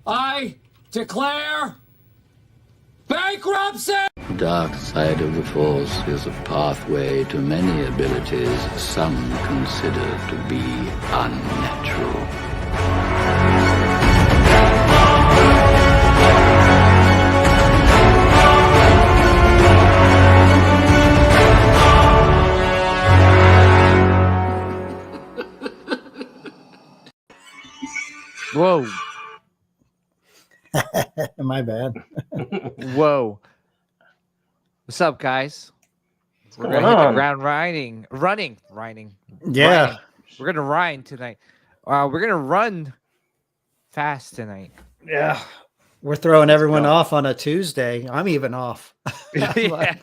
I declare bankruptcy! The dark side of the Force is a pathway to many abilities some consider to be unnatural. Whoa. My bad. Whoa. What's up, guys? We're going to hit the ground running. Yeah. We're going to ride tonight. We're going to run fast tonight. Yeah. We're throwing everyone off on a Tuesday. I'm even off. Yeah.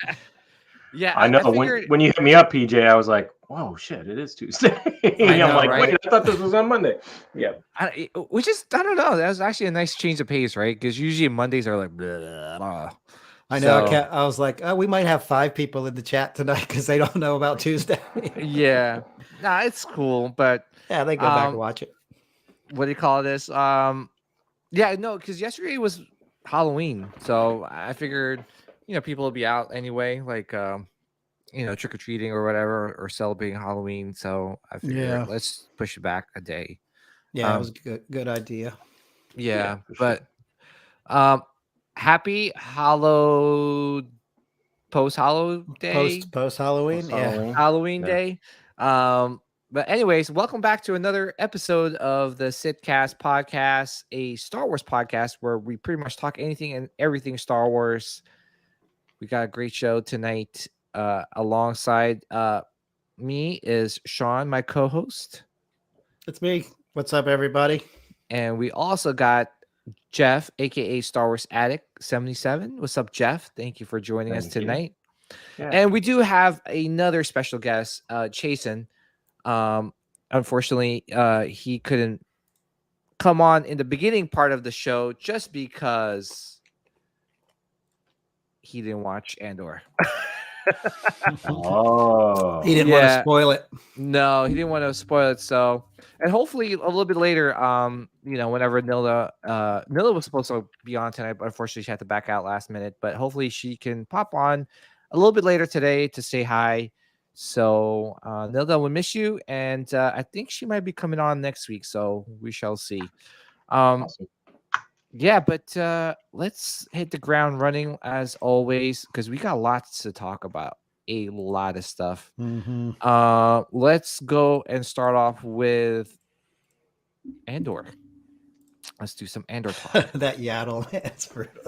Yeah. I know. I figured... when you hit me up, PJ, I was like, whoa, shit, it is Tuesday. I'm like, right? wait, I thought this was on Monday. Yeah. I don't know. That was actually a nice change of pace, right? Because usually Mondays are like, blah, blah. I know. So, I was like, oh, we might have 5 people in the chat tonight because they don't know about Tuesday. Yeah. Nah, it's cool. But yeah, they go back and watch it. What do you call this? Yeah, no, because yesterday was Halloween. So I figured, people will be out anyway, like, trick-or-treating or whatever, or celebrating Halloween. So I figured let's push it back a day. Yeah, it was a good idea. Yeah, but happy post-Hallow day. Post-Halloween, Halloween day. But anyways, welcome back to another episode of the Sitcast podcast, a Star Wars podcast where we pretty much talk anything and everything Star Wars. We got a great show tonight. Alongside me is Sean, my co-host. It's me. What's up, everybody? And we also got Jeff, aka Star Wars Addict 77. What's up, Jeff? Thank you for joining us tonight. Yeah. And we do have another special guest, Chasen. Unfortunately, he couldn't come on in the beginning part of the show just because he didn't watch Andor. He didn't want to spoil it. No, he didn't want to spoil it. So, and hopefully a little bit later, whenever Nilda was supposed to be on tonight, but unfortunately she had to back out last minute. But hopefully she can pop on a little bit later today to say hi. So Nilda, will miss you, and I think she might be coming on next week. So we shall see. Awesome. Yeah, but let's hit the ground running as always because we got lots to talk about. A lot of stuff. Mm-hmm. Let's go and start off with Andor. Let's do some Andor talk. That Yaddle, it's brutal.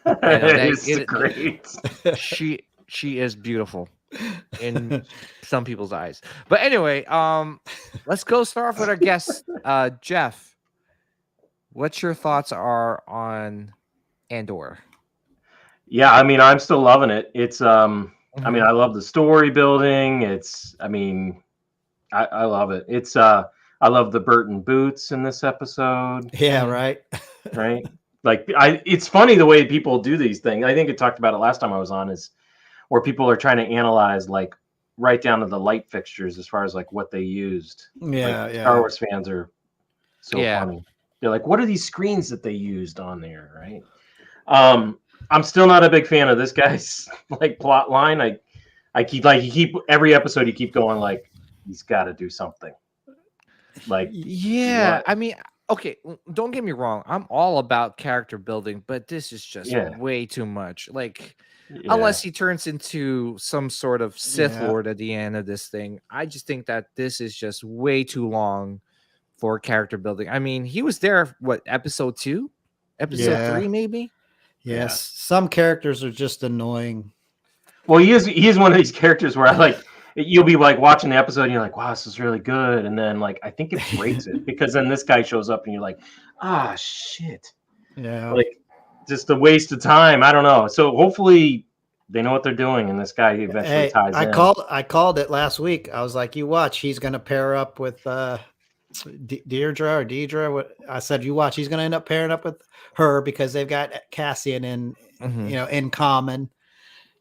It's great. She is beautiful in some people's eyes. But anyway, let's go start off with our guest, Jeff. What's your thoughts are on Andor? Yeah, I mean, I'm still loving it. It's I mean, I love the story building. I love it. It's I love the Burton boots in this episode. Yeah, right. Right. Like it's funny the way people do these things. I think I talked about it last time I was on, is where people are trying to analyze like right down to the light fixtures as far as like what they used. Yeah, like, Star Wars fans are so funny. They're like, what are these screens that they used on there, right? I'm still not a big fan of this guy's like plot line. I keep every episode you keep going like he's got to do something. Like what? I mean, okay, don't get me wrong. I'm all about character building, but this is just way too much. Like unless he turns into some sort of Sith Lord at the end of this thing, I just think that this is just way too long for character building. I mean, he was there, episode 2? Episode 3, maybe? Yes. Some characters are just annoying. Well, he is one of these characters where you'll be like watching the episode and you're like, wow, this is really good. And then like, I think it breaks it because then this guy shows up and you're like, shit. Yeah. Like just a waste of time. I don't know. So hopefully they know what they're doing and this guy eventually ties in. I called it last week. I was like, you watch, he's going to pair up with, Deidre. What I said, you watch. He's going to end up pairing up with her because they've got Cassian in common.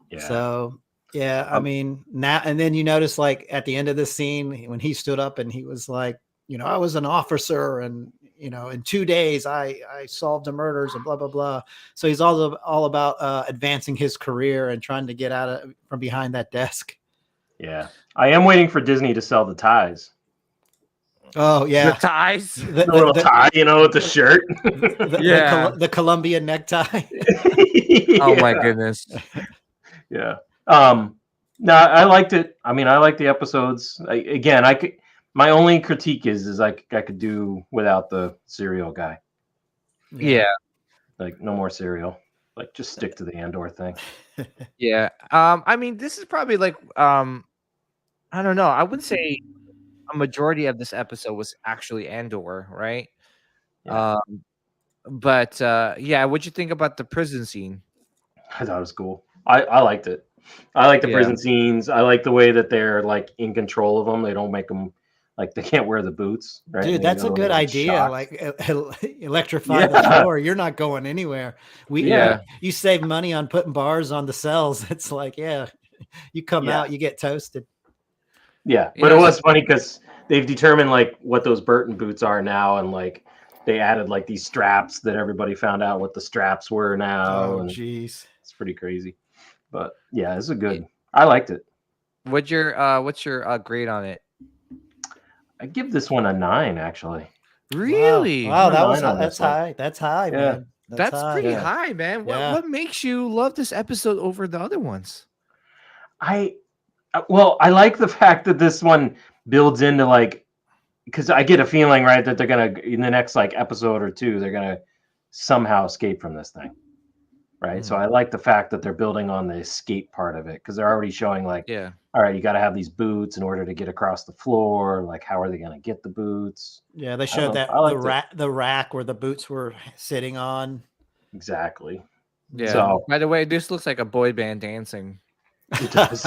Yeah. So I mean now and then you notice like at the end of the scene when he stood up and he was like, I was an officer and in 2 days I solved the murders and blah blah blah. So he's all about advancing his career and trying to get out from behind that desk. Yeah, I am waiting for Disney to sell the ties. Oh yeah, The ties. The little tie, with the shirt. The Colombian necktie. Yeah. Oh my goodness. Yeah. No, I liked it. I mean, I like the episodes. My only critique is I could do without the cereal guy. Yeah. Like no more cereal. Like just stick to the Andor thing. Yeah. I mean, this is probably like I don't know. I would say a majority of this episode was actually Andor, right? Yeah. But yeah, what'd you think about the prison scene? I thought it was cool. I liked it. I like the Yeah. prison scenes. I like the way that they're like in control of them. They don't make them like they can't wear the boots, right? Dude, They that's a go good like idea. shocked. Like electrify the floor. You're not going anywhere. You save money on putting bars on the cells. It's like, you come out, you get toasted. Yeah, but it was funny because they've determined like what those Burton boots are now, and like they added like these straps that everybody found out what the straps were now. Oh, and jeez, it's pretty crazy. But yeah, it's a good. I liked it. What's your grade on it? I give this one a 9, actually. Really? Wow, that's high. That's high, man. That's pretty high, man. What makes you love this episode over the other ones? I like the fact that this one builds into like, because I get a feeling, right, that they're gonna in the next like episode or two, they're gonna somehow escape from this thing, right? So I like the fact that they're building on the escape part of it, because they're already showing like, all right, you got to have these boots in order to get across the floor. Like, how are they gonna get the boots? Yeah, they showed that the rack where the boots were sitting on. Exactly. Yeah. So, by the way, this looks like a boy band dancing. It does.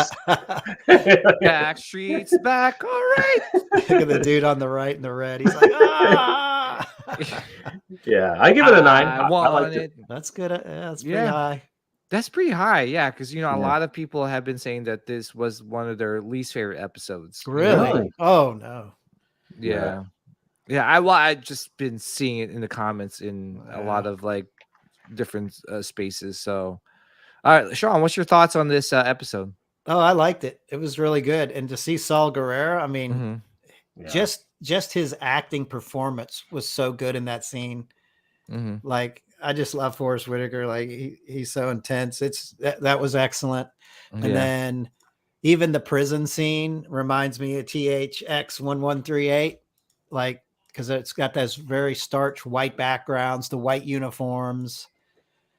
Backstreet's back. All right. Look at the dude on the right and the red. He's like, ah. Yeah, I give it a 9. I liked it. That's good. That's pretty high. That's pretty high, yeah, because a lot of people have been saying that this was one of their least favorite episodes. Really? Oh no. Yeah. I just been seeing it in the comments in a lot of like different spaces. So, all right, Sean, what's your thoughts on this episode? Oh, I liked it. It was really good, and to see Saul Guerrero, I mean, just his acting performance was so good in that scene. Like, I just love Forrest Whitaker. Like he's so intense. That was excellent. And then even the prison scene reminds me of THX 1138, like, because it's got those very starch white backgrounds, the white uniforms,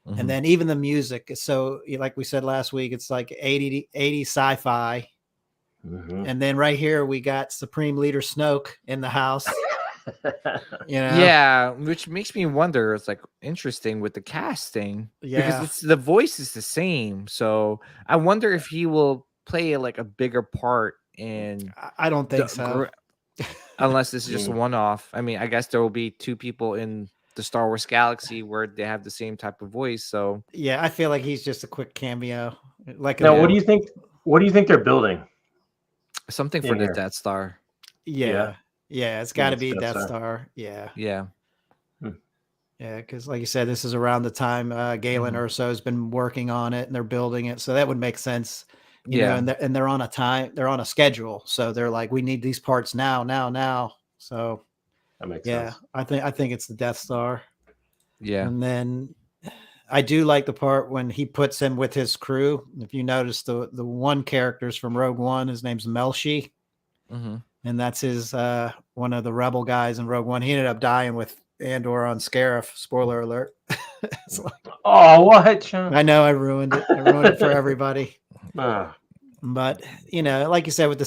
and then even the music is so, like we said last week, it's like 80 sci-fi. And then right here we got Supreme Leader Snoke in the house. Yeah, which makes me wonder. It's like interesting with the casting, because the voice is the same. So I wonder if he will play like a bigger part in. I don't think so, unless this is just a one-off. I mean, I guess there will be 2 people in the Star Wars galaxy where they have the same type of voice. So yeah, I feel like he's just a quick cameo. Like, now, what do you think? What do you think they're building? Something for the Death Star. Yeah, it's got to be Death Star. Yeah, because like you said, this is around the time Galen Erso has been working on it, and they're building it, so that would make sense. You know, and they're on a schedule, so they're like, we need these parts now. So that makes sense. I think it's the Death Star. Yeah, and then I do like the part when he puts him with his crew. If you notice, the one character's from Rogue One, his name's Melshi. And that's his one of the rebel guys in Rogue One. He ended up dying with Andor on Scarif. Spoiler alert. Like, oh, what? I know I ruined it. I ruined it for everybody. But like you said, with the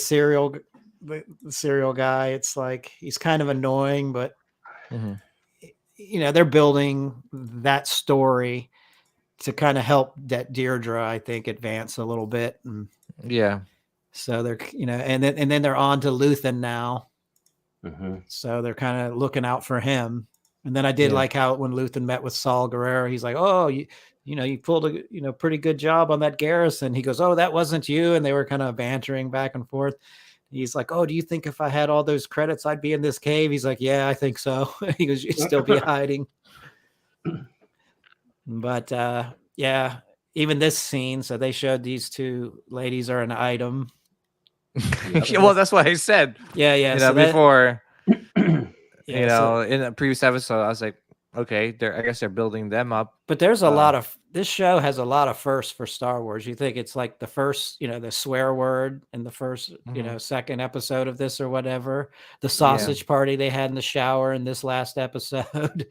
serial guy, it's like he's kind of annoying, but they're building that story to kind of help that Deirdre, I think, advance a little bit. And so they're, and then they're on to Luthen now. So they're kind of looking out for him. And then I did like how when Luthen met with Saul Guerrero, he's like, oh, you pulled a pretty good job on that garrison. He goes, oh, that wasn't you. And they were kind of bantering back and forth. He's like, "Oh, do you think if I had all those credits, I'd be in this cave?" He's like, "Yeah, I think so." He goes, "You'd still be hiding." But yeah, even this scene. So they showed these two ladies are an item. Well, that's what I said. Yeah, yeah. So before, yeah, in a previous episode, I was like, okay, I guess they're building them up. But there's a lot of this show has a lot of firsts for Star Wars. You think it's like the first, the swear word in the first, second episode of this or whatever. The sausage party they had in the shower in this last episode.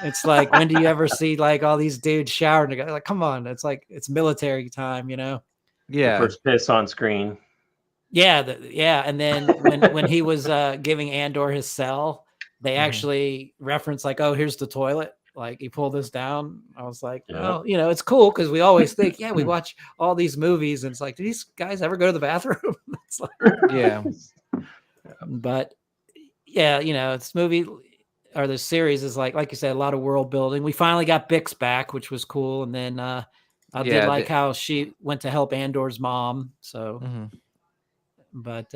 It's like, when do you ever see like all these dudes showering together? Like, come on, it's like it's military time, Yeah. The first piss on screen. Yeah, and then when he was giving Andor his cell, they actually referenced like, "Oh, here's the toilet." Like, he pulled this down. I was like, "Oh, it's cool," because we always think, we watch all these movies, and it's like, do these guys ever go to the bathroom? It's like, yeah. But yeah, this movie or this series is like you said, a lot of world building. We finally got Bix back, which was cool, and then I did like how she went to help Andor's mom. So. But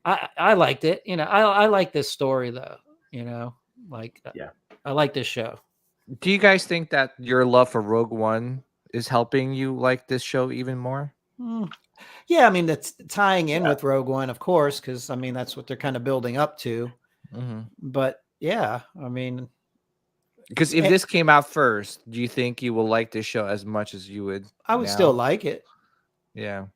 I liked it. I like this story though. I like this show. Do you guys think that your love for Rogue One is helping you like this show even more? Yeah, I mean, that's tying in with Rogue One, of course, because I mean that's what they're kind of building up to. But yeah, I mean, because if this came out first, do you think you will like this show as much as you would? I would still like it. Yeah,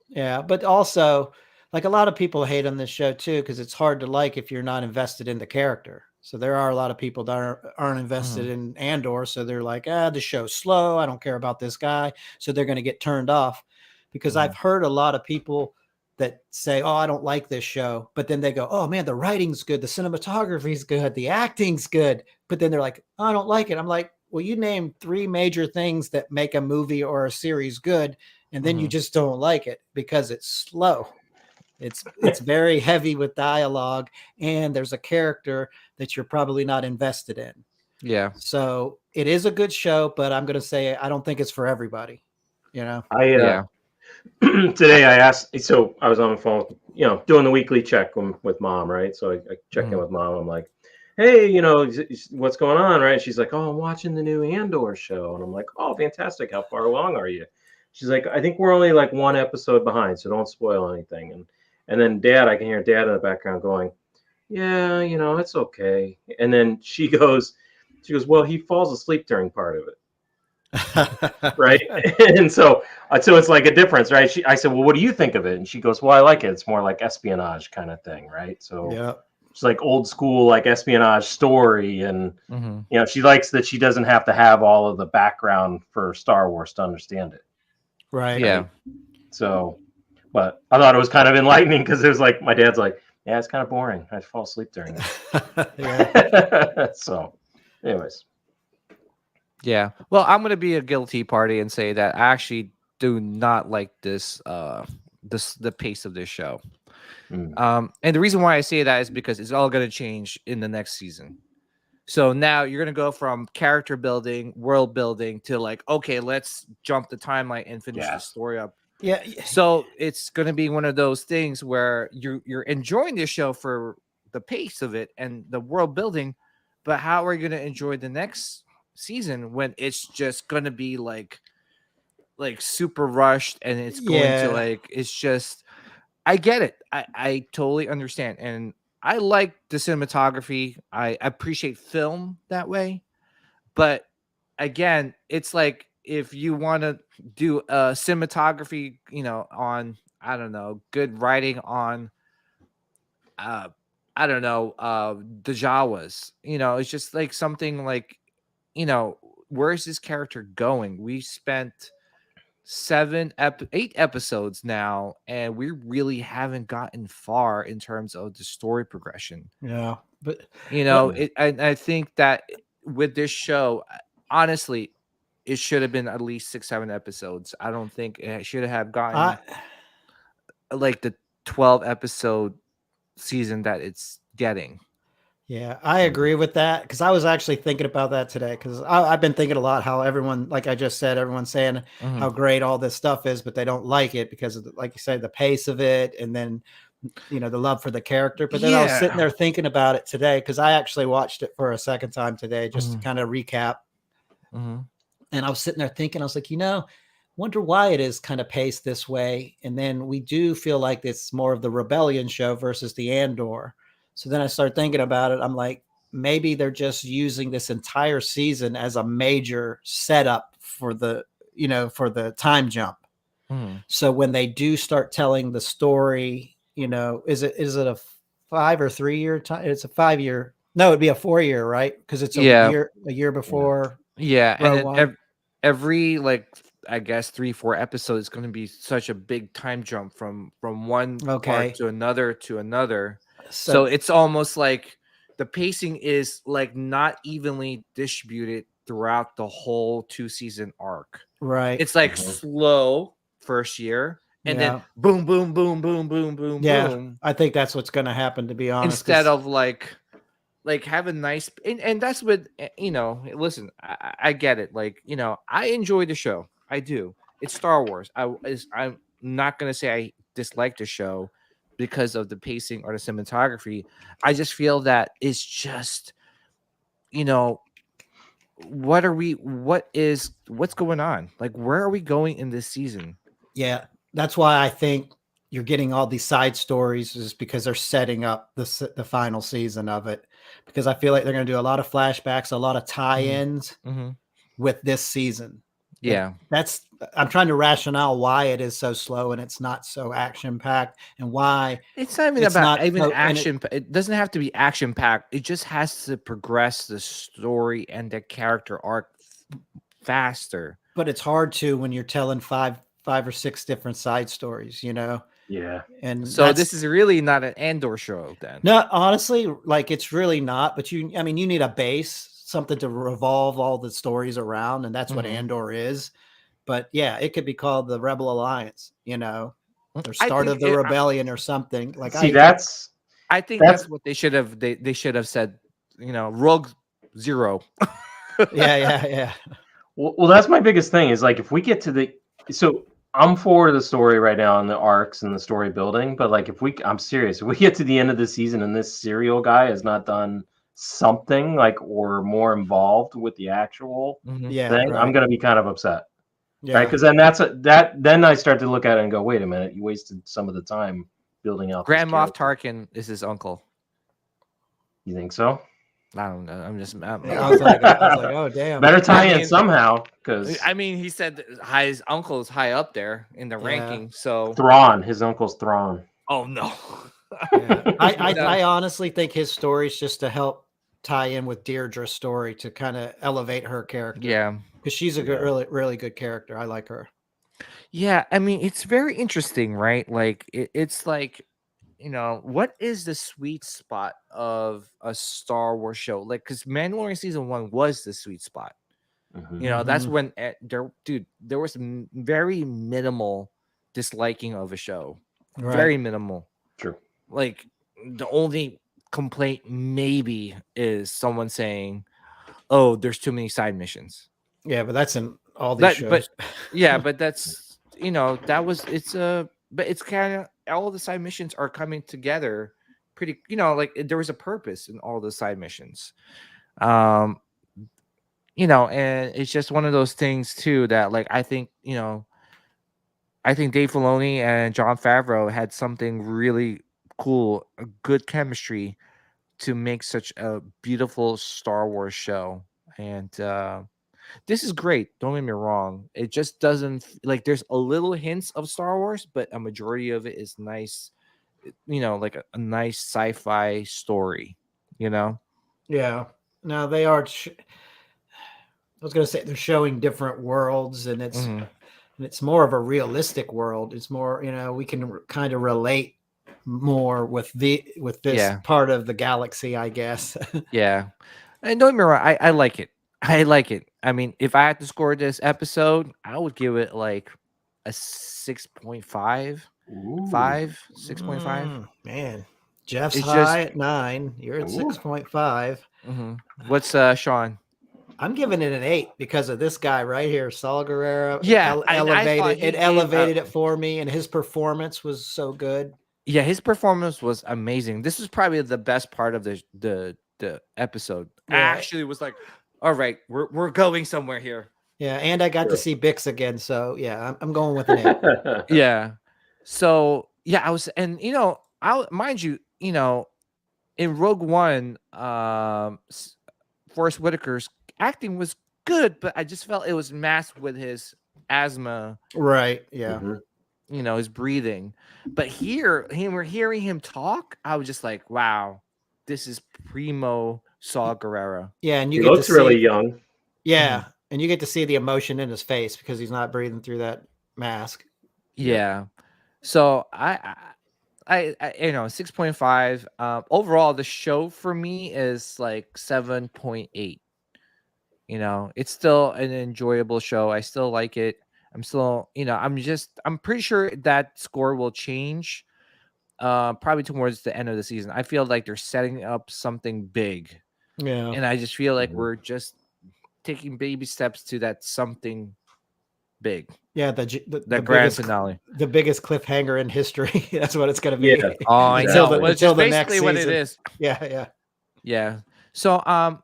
but also, like, a lot of people hate on this show too because it's hard to like if you're not invested in the character. So there are a lot of people that aren't invested in Andor, so they're like, the show's slow. I don't care about this guy, so they're going to get turned off. Because I've heard a lot of people that say, "Oh, I don't like this show," but then they go, "Oh man, the writing's good, the cinematography's good, the acting's good," but then they're like, "Oh, I don't like it." I'm like, well, you named 3 major things that make a movie or a series good, and then you just don't like it because it's slow. It's very heavy with dialogue, and there's a character that you're probably not invested in. Yeah. So it is a good show, but I'm going to say I don't think it's for everybody. Today I asked, so I was on the phone, doing the weekly check with mom, right? So I check in with mom. I'm like, "Hey, what's going on?" Right? She's like, "Oh, I'm watching the new Andor show," and I'm like, "Oh, fantastic! How far along are you?" She's like, "I think we're only like 1 episode behind, so don't spoil anything." And then I can hear Dad in the background going, "Yeah, it's okay." And then she goes, "Well, he falls asleep during part of it." Right. And so it's like a difference, right? I said, "Well, what do you think of it?" And she goes, "Well, I like it. It's more like espionage kind of thing, right?" So it's like old school, like espionage story. And, she likes that she doesn't have to have all of the background for Star Wars to understand it. Right. Yeah. So, but I thought it was kind of enlightening because it was like, my dad's like, "Yeah, it's kind of boring. I fall asleep during it." So anyways. Yeah. Well, I'm going to be a guilty party and say that I actually do not like the pace of this show. And the reason why I say that is because it's all going to change in the next season. So now you're going to go from character building, world building to like, okay, let's jump the timeline and finish the story up. Yeah. So it's going to be one of those things where you're enjoying this show for the pace of it and the world building, but how are you going to enjoy the next season when it's just going to be like super rushed and it's going to like, it's just, I get it. I totally understand. And I like the cinematography. I appreciate film that way. But again, it's like, if you want to do a cinematography, on, I don't know, good writing on, I don't know, the Jawas, it's just like something like, where's this character going? We spent 8 episodes now, and we really haven't gotten far in terms of the story progression. Yeah, but I think that with this show, honestly, it should have been at least 6-7 episodes. I don't think it should have gotten like the 12 episode season that it's getting. Yeah, I agree with that because I was actually thinking about that today because I've been thinking a lot how everyone, like I just said, everyone's saying how great all this stuff is, but they don't like it because of like you said, the pace of it, and then the love for the character. But then I was sitting there thinking about it today because I actually watched it for a second time today just to kind of recap. And I was sitting there thinking, I was like, wonder why it is kind of paced this way. And then we do feel like it's more of the Rebellion show versus the Andor. So then I started thinking about it. I'm like, maybe they're just using this entire season as a major setup for the time jump. So when they do start telling the story, is it a 5 or 3 year time? It's a 5 year. No, it'd be a 4 year, right? Because it's a year before. Yeah. And then every I guess 3-4 episodes is going to be such a big time jump from one part to another. So it's almost like the pacing is like not evenly distributed throughout the whole 2-season arc. Right. It's like slow first year and then boom, boom, boom, boom, boom, boom, boom. I think that's what's going to happen, to be honest. Instead of like have a nice, and that's what, listen, I get it. I enjoy the show. I do. It's Star Wars. I'm not going to say I dislike the show because of the pacing or the cinematography. I just feel that it's just, what's going on? Like, where are we going in this season? Yeah. That's why I think you're getting all these side stories is because they're setting up the final season of it, because I feel like they're going to do a lot of flashbacks, a lot of tie-ins with this season. Yeah. I'm trying to rationale why it is so slow and it's not so action packed, and why it's not even about action. It doesn't have to be action packed. It just has to progress the story and the character arc faster. But it's hard to when you're telling five or six different side stories, Yeah. And so this is really not an Andor show then. No, honestly, it's really not. But you need a base, something to revolve all the stories around, and that's what Andor is. But yeah, it could be called the Rebel Alliance, or Start of the Rebellion or something. I think that's what they should have. They should have said, Rogue Zero. Yeah. Well, that's my biggest thing is if we get to I'm for the story right now and the arcs and the story building, but I'm serious. If we get to the end of the season and this serial guy has not done something or more involved with the actual thing, right. I'm going to be kind of upset. Yeah. Right. Because then then I start to look at it and go, wait a minute, you wasted some of the time building out. Grand Moff Tarkin is his uncle. You think so? I don't know. I was like, oh damn. Better tie in somehow, because he said his uncle is high up there in the ranking. So Thrawn, his uncle's Thrawn. Oh no. I honestly think his story is just to help tie in with Deirdre's story to kind of elevate her character. Yeah, because she's a good, really, really good character. I like her. Yeah, I mean, it's very interesting, right? It's like, what is the sweet spot of a Star Wars show? Because Mandalorian season 1 was the sweet spot. That's when there was very minimal disliking of a show. Right. Very minimal. True. The only complaint maybe is someone saying, "Oh, there's too many side missions." Yeah, but that's in all these shows. But yeah, but that's but it's kind of all the side missions are coming together pretty, there was a purpose in all the side missions. And it's just one of those things too that I think Dave Filoni and Jon Favreau had something really cool, a good chemistry to make such a beautiful Star Wars show. And this is great. Don't get me wrong. It just doesn't there's a little hints of Star Wars, but a majority of it is nice, a nice sci-fi story, Yeah. Now they are. I was going to say they're showing different worlds, and it's more of a realistic world. It's more, we can kind of relate more with this part of the galaxy, I guess. Yeah. And don't get me wrong, I like it. I like it. I mean, if I had to score this episode, I would give it a 6.5, 6.5. Man, Jeff's high at 9. You're at 6.5. What's Sean? I'm giving it an 8 because of this guy right here, Saul Guerrero. Yeah, elevated it for me, and his performance was so good. Yeah, his performance was amazing. This was probably the best part of the episode. Yeah. Actually, it was like, all right, we're going somewhere here. Yeah, and I got to see Bix again, so yeah, I'm going with an 8. Yeah. So yeah, I was, and I mind you, in Rogue One, Forrest Whitaker's acting was good, but I just felt it was masked with his asthma. Right. Yeah. Mm-hmm. His breathing. But we're hearing him talk. I was just like, wow, this is primo Saw Gerrera. Yeah, and He looks really young. Yeah, and you get to see the emotion in his face because he's not breathing through that mask. Yeah. So I 6.5. Overall, the show for me is like 7.8. It's still an enjoyable show. I still like it. I'm still, I'm pretty sure that score will change probably towards the end of the season. I feel like they're setting up something big. Yeah. And I just feel like we're just taking baby steps to that something big. Yeah, the grand biggest finale. The biggest cliffhanger in history. That's what it's going to be. Yeah. Oh, I know. Well, until the basically next what season. it is. Yeah. So, I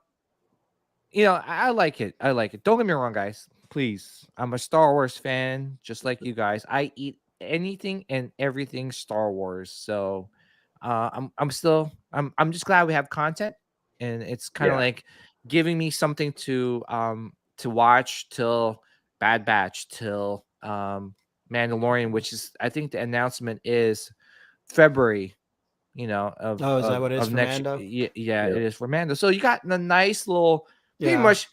like it. Don't get me wrong, guys. Please, I'm a Star Wars fan, just like you guys. I eat anything and everything Star Wars. So, I'm just glad we have content, and it's kind of like giving me something to watch till Bad Batch, till Mandalorian, which is, I think the announcement is February. Is that what it is for next Mando? Yeah, it is for Mando. So you got the nice little, pretty much,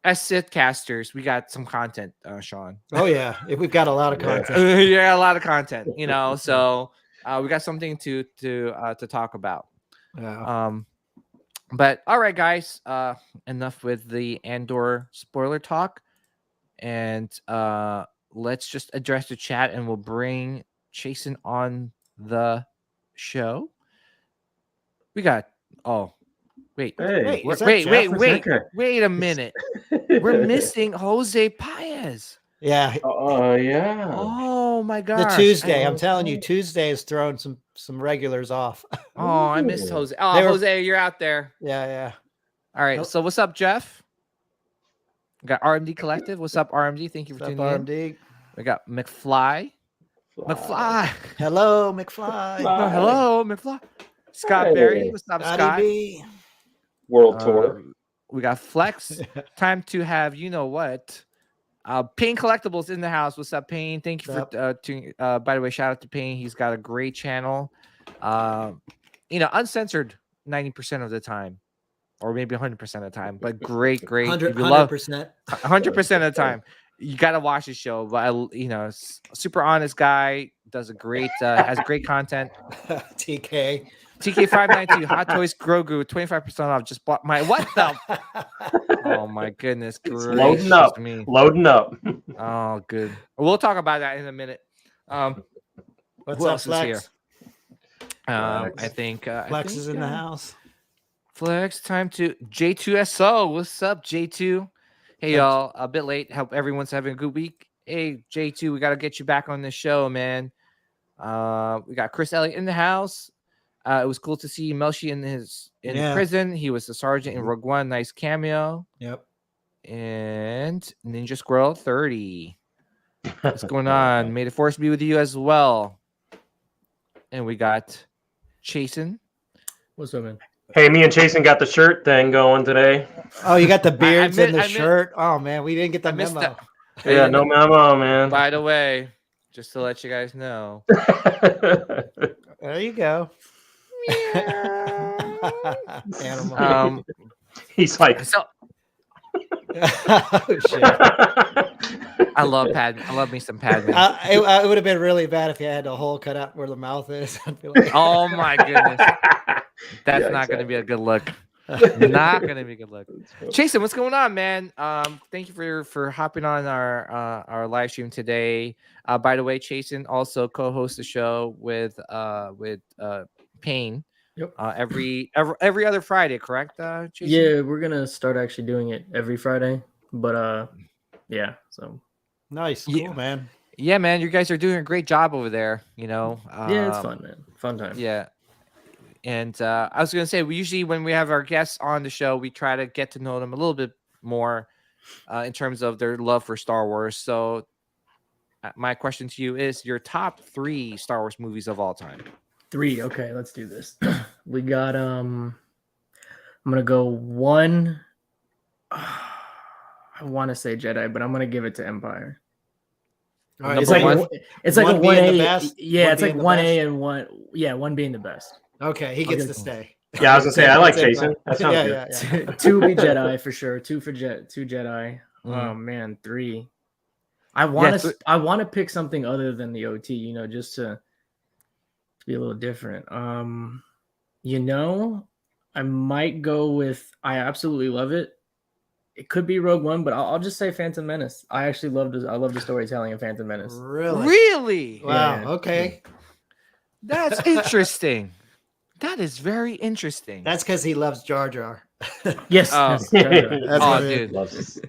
as Sith casters, we got some content, Sean. Oh yeah, we've got a lot of content. Yeah, a lot of content. So we got something to talk about. Yeah. But all right, guys. Enough with the Andor spoiler talk, and let's just address the chat, and we'll bring Chasen on the show. We got wait a minute. We're missing Jose Paez. Yeah. Yeah. Oh my god. The Tuesday. I'm telling you, Tuesday has thrown some regulars off. Oh, I missed Jose. Oh, Jose, you're out there. Yeah. All right. So what's up, Jeff? We got RMD Collective. What's up, RMD? Thank you for tuning in. We got McFly. Hello, McFly. Hello, McFly. Scott Berry. What's up, Scott? B. World Tour. We got Flex. Time to have what? Payne Collectibles in the house. What's up, Payne? Thank you for tuning. By the way, shout out to Payne. He's got a great channel. Uncensored 90% of the time, or maybe 100% of the time, but great. 100%. 100% of the time. You gotta watch the show, but super honest guy, does a great, has great content. TK592 Hot Toys Grogu 25% off. Just bought my what the? Oh my goodness! Loading up. Oh, good. We'll talk about that in a minute. What's up, Flex? Here? I think Flex is in the house. Flex, time to J2SO. What's up, J2? Hey y'all, a bit late. Hope everyone's having a good week. Hey J2, we got to get you back on the show, man. We got Chris Elliott in the house. It was cool to see Melshi in prison. He was the sergeant in Rogue One. Nice cameo. Yep. And Ninja Squirrel 30. What's going on? May the force be with you as well. And we got Chasen. What's up, man? Hey, me and Chasen got the shirt thing going today. Oh, you got the beards and the shirt. Oh man, we didn't get the memo. Yeah, no memo, man. By the way, just to let you guys know. There you go. Animal. He's like, so. Oh, shit. I love Padme. I love me some Padme. It would have been really bad if you had a hole cut out where the mouth is. Oh my goodness. That's not going to be a good look. Not going to be a good look. Chasen, what's going on, man? Thank you for hopping on our live stream today. By the way, Chasen also co-hosts the show with Payne. Yep. Every other Friday, correct? Chasen? Yeah, we're gonna start actually doing it every Friday. But yeah, so nice, cool, man. Yeah, man, you guys are doing a great job over there. You know. Yeah, it's fun, man. Fun time. Yeah. And I was gonna say, we usually, when we have our guests on the show, we try to get to know them a little bit more in terms of their love for Star Wars. So, my question to you is your top 3 Star Wars movies of all time. 3. Okay, let's do this. We got I'm gonna go 1. I want to say Jedi, but I'm gonna give it to Empire. All right, It's Number like one? it's like one a being 1A. the best, Yeah, one it's like being the 1A best? and 1 being the best. Okay, he I'll gets give to it to stay. Yeah, I was gonna say I like That's Jason. Empire. That sounds Yeah, good. yeah. 2 be Jedi for sure. 2 Jedi. Mhm. Oh man, 3. I want to th- I want to pick something other than the OT, just to be a little different. I might go with, I absolutely love it. It could be Rogue One, but I'll just say Phantom Menace. I actually love the storytelling of Phantom Menace. Really? Really? Wow. Yeah. Okay. That's interesting. That is very interesting. That's because he loves Jar Jar. Yes. Oh. yes, Jar Jar. That's Oh, what it is. dude, Loves-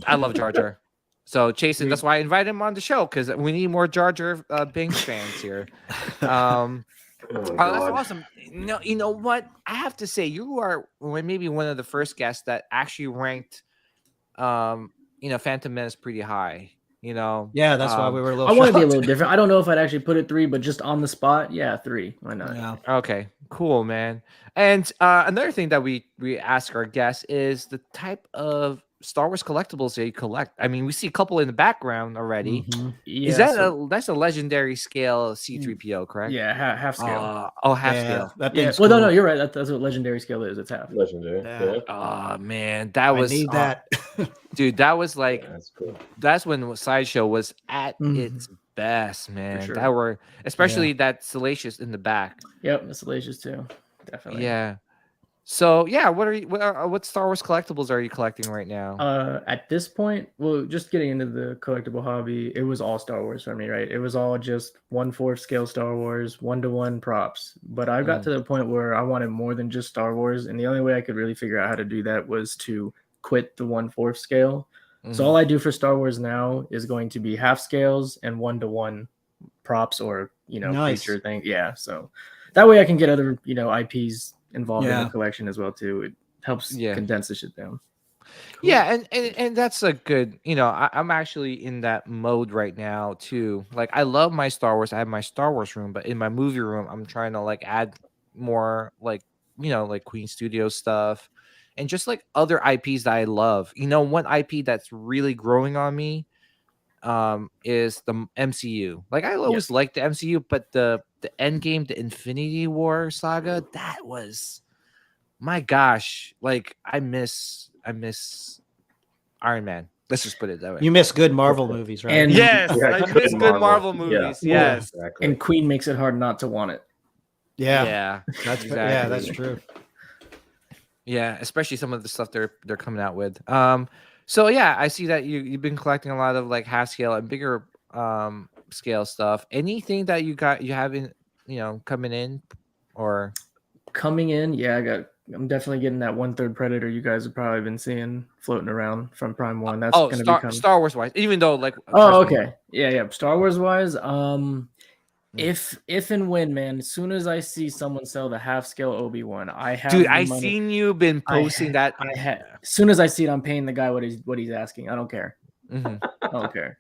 I love Jar Jar. So, Jason, that's why I invited him on the show, because we need more Jar Jar Binks fans here. Oh, That's God. awesome. You know what? I have to say, you are maybe one of the first guests that actually ranked, Phantom Menace pretty high. Yeah, that's why we were a little I want to be a shocked. little different. I don't know if I'd actually put it 3, but just on the spot, yeah, 3. Why not? Yeah. Okay, cool, man. And another thing that we ask our guests is the type of Star Wars collectibles they collect. I mean, we see a couple in the background already. Mhm. Is Yeah, that that's a legendary scale C-3PO, correct? yeah, half scale. Half Yeah, scale. that Yeah. thing's Well, cool. no, you're right. That's what legendary scale is. It's half. Legendary. Yeah. Yeah. Oh man, that I was need that. dude. That was like Yeah, that's cool. that's when Sideshow was at Mhm. its best, man. sure. That were especially that Salacious in the back. Yep, the Salacious too. Definitely. Yeah. So yeah, what Star Wars collectibles are you collecting right now? At this point, well, just getting into the collectible hobby, it was all Star Wars for me, right? It was all just 1/4 scale Star Wars, 1-to-1 props. But I got to the point where I wanted more than just Star Wars, and the only way I could really figure out how to do that was to quit the 1/4 scale. So all I do for Star Wars now is going to be half scales and 1-to-1 props or Nice. creature thing. Yeah, so that way I can get other IPs involved in Yeah. the collection as well too. It helps condense the shit down. Yeah, and that's a good, I'm actually in that mode right now too. Like, I love my Star Wars. I have my Star Wars room, but in my movie room, I'm trying to like add more like, like Queen Studio stuff and just like other IPs that I love. One IP that's really growing on me is the MCU. Like, I always liked the MCU, but the Endgame, the Infinity War saga, that was, my gosh, like I miss Iron Man. Let's just put it that way. You miss good Marvel movies, right? And Yes, Yeah, I good miss good Marvel. Marvel movies. Yeah. Yes. Exactly. And Queen makes it hard not to want it. yeah, That's yeah, that's true. Yeah, especially some of the stuff they're coming out with. So yeah, I see that you've been collecting a lot of like half scale and bigger scale stuff. Anything that you have in coming in or Coming in, yeah, I'm definitely getting that 1/3 Predator you guys have probably been seeing floating around from Prime 1. That's gonna become Star Wars wise, even though like Oh, trust me, okay. Yeah. Star Wars wise, if and when, man, as soon as I see someone sell the half scale Obi-Wan, I have dude, the I money. seen you been posting that. As soon as I see it, I'm paying the guy what he's asking. I don't care. Mhm. I don't care.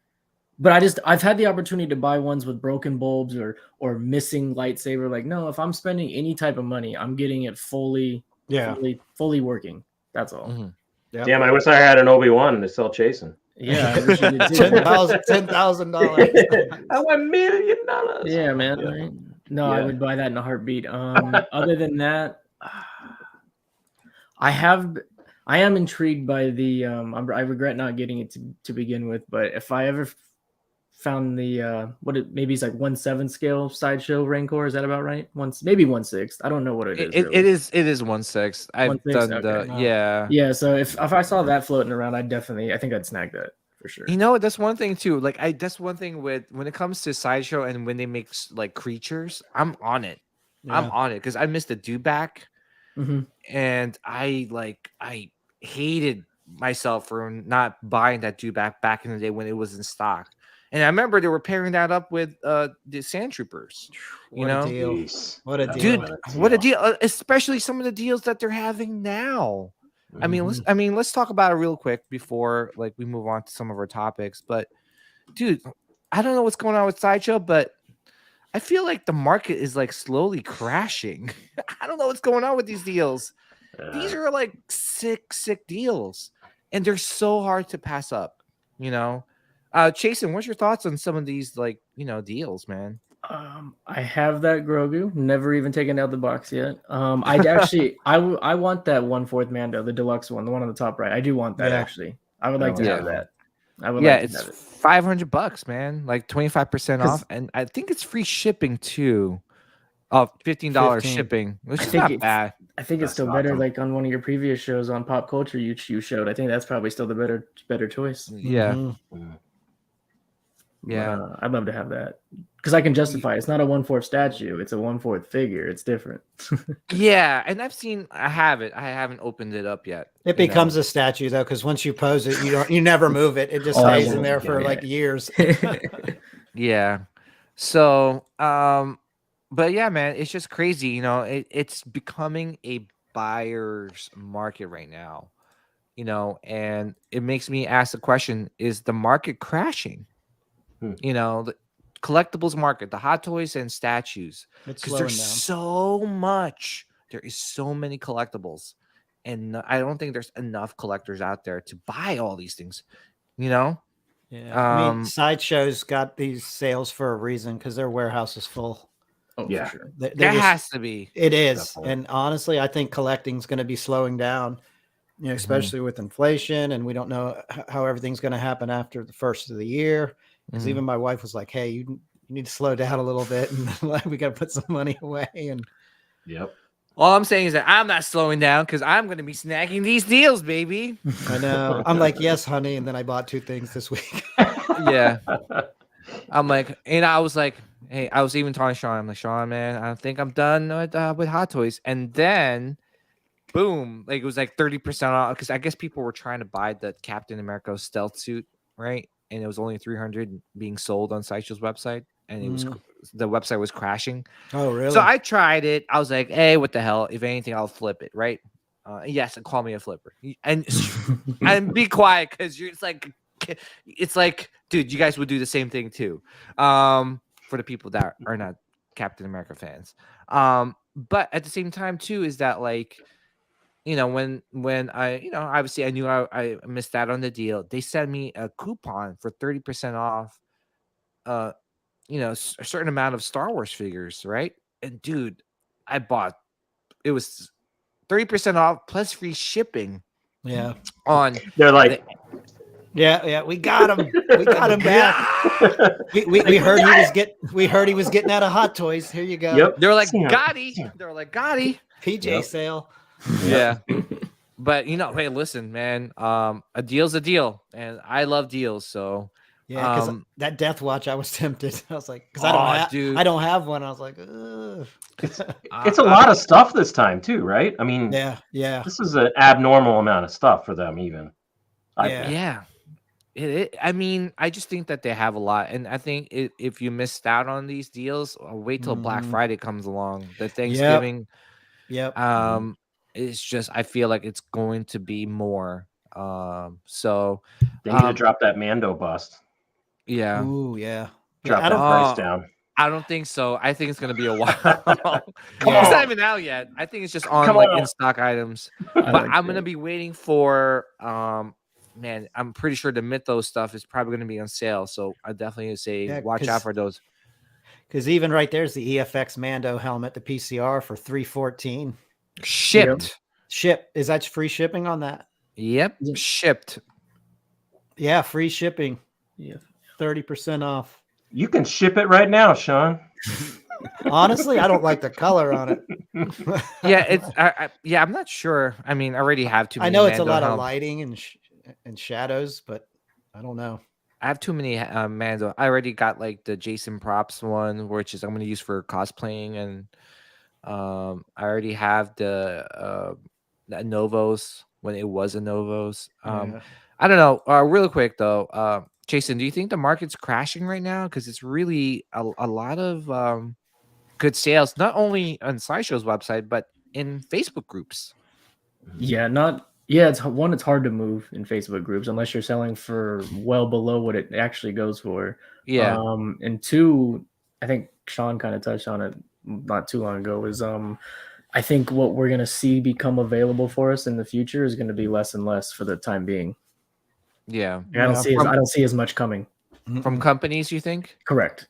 But I've had the opportunity to buy ones with broken bulbs or missing lightsaber. Like, no, if I'm spending any type of money, I'm getting it fully working. That's all. Mhm. Yep. Damn, I wish I had an Obi-Wan to sell Chasen. Yeah, I wish you did too. $10,000. I want $1 million. Yeah, man. Yeah. Right? No, I Yeah. would buy that in a heartbeat. Other than that, I am intrigued by the I regret not getting it to begin with, but if I ever found the maybe it's like 1/7 scale sideshow Rancor, is that about right? Maybe 1/6. I don't know what it is. It really. is 1/6. I've 1/6? done Okay. Yeah, so if I saw that floating around, I think I'd snag that for sure. That's one thing too. Like that's one thing with when it comes to sideshow and when they make like creatures, I'm on it. I'm on it because I missed the dewback, and I hated myself for not buying that dewback back in the day when it was in stock. And I remember they were pairing that up with the Sand Troopers. You What a know, deal. Jeez. What a That's deal. dude, what a deal! Especially some of the deals that they're having now. I mean, let's talk about it real quick before like we move on to some of our topics. But dude, I don't know what's going on with Sideshow, but I feel like the market is like slowly crashing. I don't know what's going on with these deals. These are like sick deals, and they're so hard to pass up. You know, Chasen, what's your thoughts on some of these like deals, man? I have that Grogu, never even taken out the box yet. I actually, I want that 1/4 Mando, the deluxe one, the one on the top right. I do want that actually. I would like to have that. I would like to have it. It's $500, man, like 25% off, and I think it's free shipping too. Oh, $15 shipping, which is not bad. I think it's still better. Like on one of your previous shows on pop culture, you showed. I think that's probably still the better choice. Yeah. Yeah, I'd love to have that because I can justify it's not a 1/4 statue; it's a 1/4 figure. It's different. Yeah, and I have it. I haven't opened it up yet. It becomes a statue though, because once you pose it, you never move it. It just stays in there for like years. Yeah. So, but yeah, man, it's just crazy. You know, it's becoming a buyer's market right now. You know, and it makes me ask the question: is the market crashing? You know, the collectibles market, the hot toys and statues, because there's so much. There is so many collectibles, and I don't think there's enough collectors out there to buy all these things. You know? Yeah, I mean, Sideshow's got these sales for a reason because their warehouse is full. Oh, yeah, for sure. That has to be. It is, definitely. And honestly, I think collecting's going to be slowing down. You know, especially with inflation, and we don't know how everything's going to happen after the first of the year. Because even my wife was like, "Hey, you need to slow down a little bit, and we got to put some money away." And all I'm saying is that I'm not slowing down because I'm going to be snagging these deals, baby. I know. I'm like, "Yes, honey," and then I bought 2 things this week. Yeah, I'm like, and I was like, "Hey," I was even telling Sean, I'm like, "Sean, man, I think I'm done with Hot Toys," and then. Boom! Like it was like 30% off because I guess people were trying to buy the Captain America stealth suit, right? And it was only 300 being sold on Sideshow's website, and it was the website was crashing. Oh, really? So I tried it. I was like, "Hey, what the hell? If anything, I'll flip it, right?" Yes, and call me a flipper, and and be quiet because it's like, dude, you guys would do the same thing too. For the people that are not Captain America fans, but at the same time too, is that like. You know, when I, obviously I knew I missed out on the deal. They sent me a coupon for 30% off, a certain amount of Star Wars figures, right? And dude, I bought, it was 30% off plus free shipping. Yeah. They're like, yeah, we got him. We got him back. we heard he was getting out of Hot Toys. Here you go. Yep. They were like, Gotti. They were like, Gotti. PJ sale. Yeah. But hey, listen, man. A deal's a deal, and I love deals. So yeah, because that Death Watch, I was tempted. I was like, because I don't have one. I was like, ugh. It's a lot of stuff this time too, right? I mean, yeah. This is an abnormal amount of stuff for them, even. Yeah. I mean, I just think that they have a lot, and I think if you missed out on these deals, wait till Black Friday comes along. The Thanksgiving. Yep. It's just I feel like it's going to be more. So they need to drop that Mando bust. Yeah. Ooh, yeah. Drop that price down. I don't think so. I think it's gonna be a while. It's not even out yet. I think it's just on in stock items. But I'm gonna be waiting for man, I'm pretty sure the Mythos stuff is probably gonna be on sale. So I definitely say watch out for those. Because even right there's the EFX Mando helmet, the PCR for $314. Shipped. Is that free shipping on that? Yep. Shipped. Yeah, free shipping. Yeah. 30% off. You can ship it right now, Sean. Honestly, I don't like the color on it. Yeah, it's I'm not sure. I mean, I already have too many. I know it's a lot of lighting and shadows, but I don't know. I have too many Mando. I already got like the Jason props one, which is I'm going to use for cosplaying, and I already have the Novos when it was a Novos. I don't know. Real quick though, Jason, do you think the market's crashing right now? Because it's really a lot of good sales, not only on Sideshow's website, but in Facebook groups. It's hard to move in Facebook groups unless you're selling for well below what it actually goes for. Yeah. And two, I think Sean kind of touched on it not too long ago, is I think what we're gonna see become available for us in the future is gonna be less and less for the time being. Yeah. I don't see as much coming from companies, you think? Correct.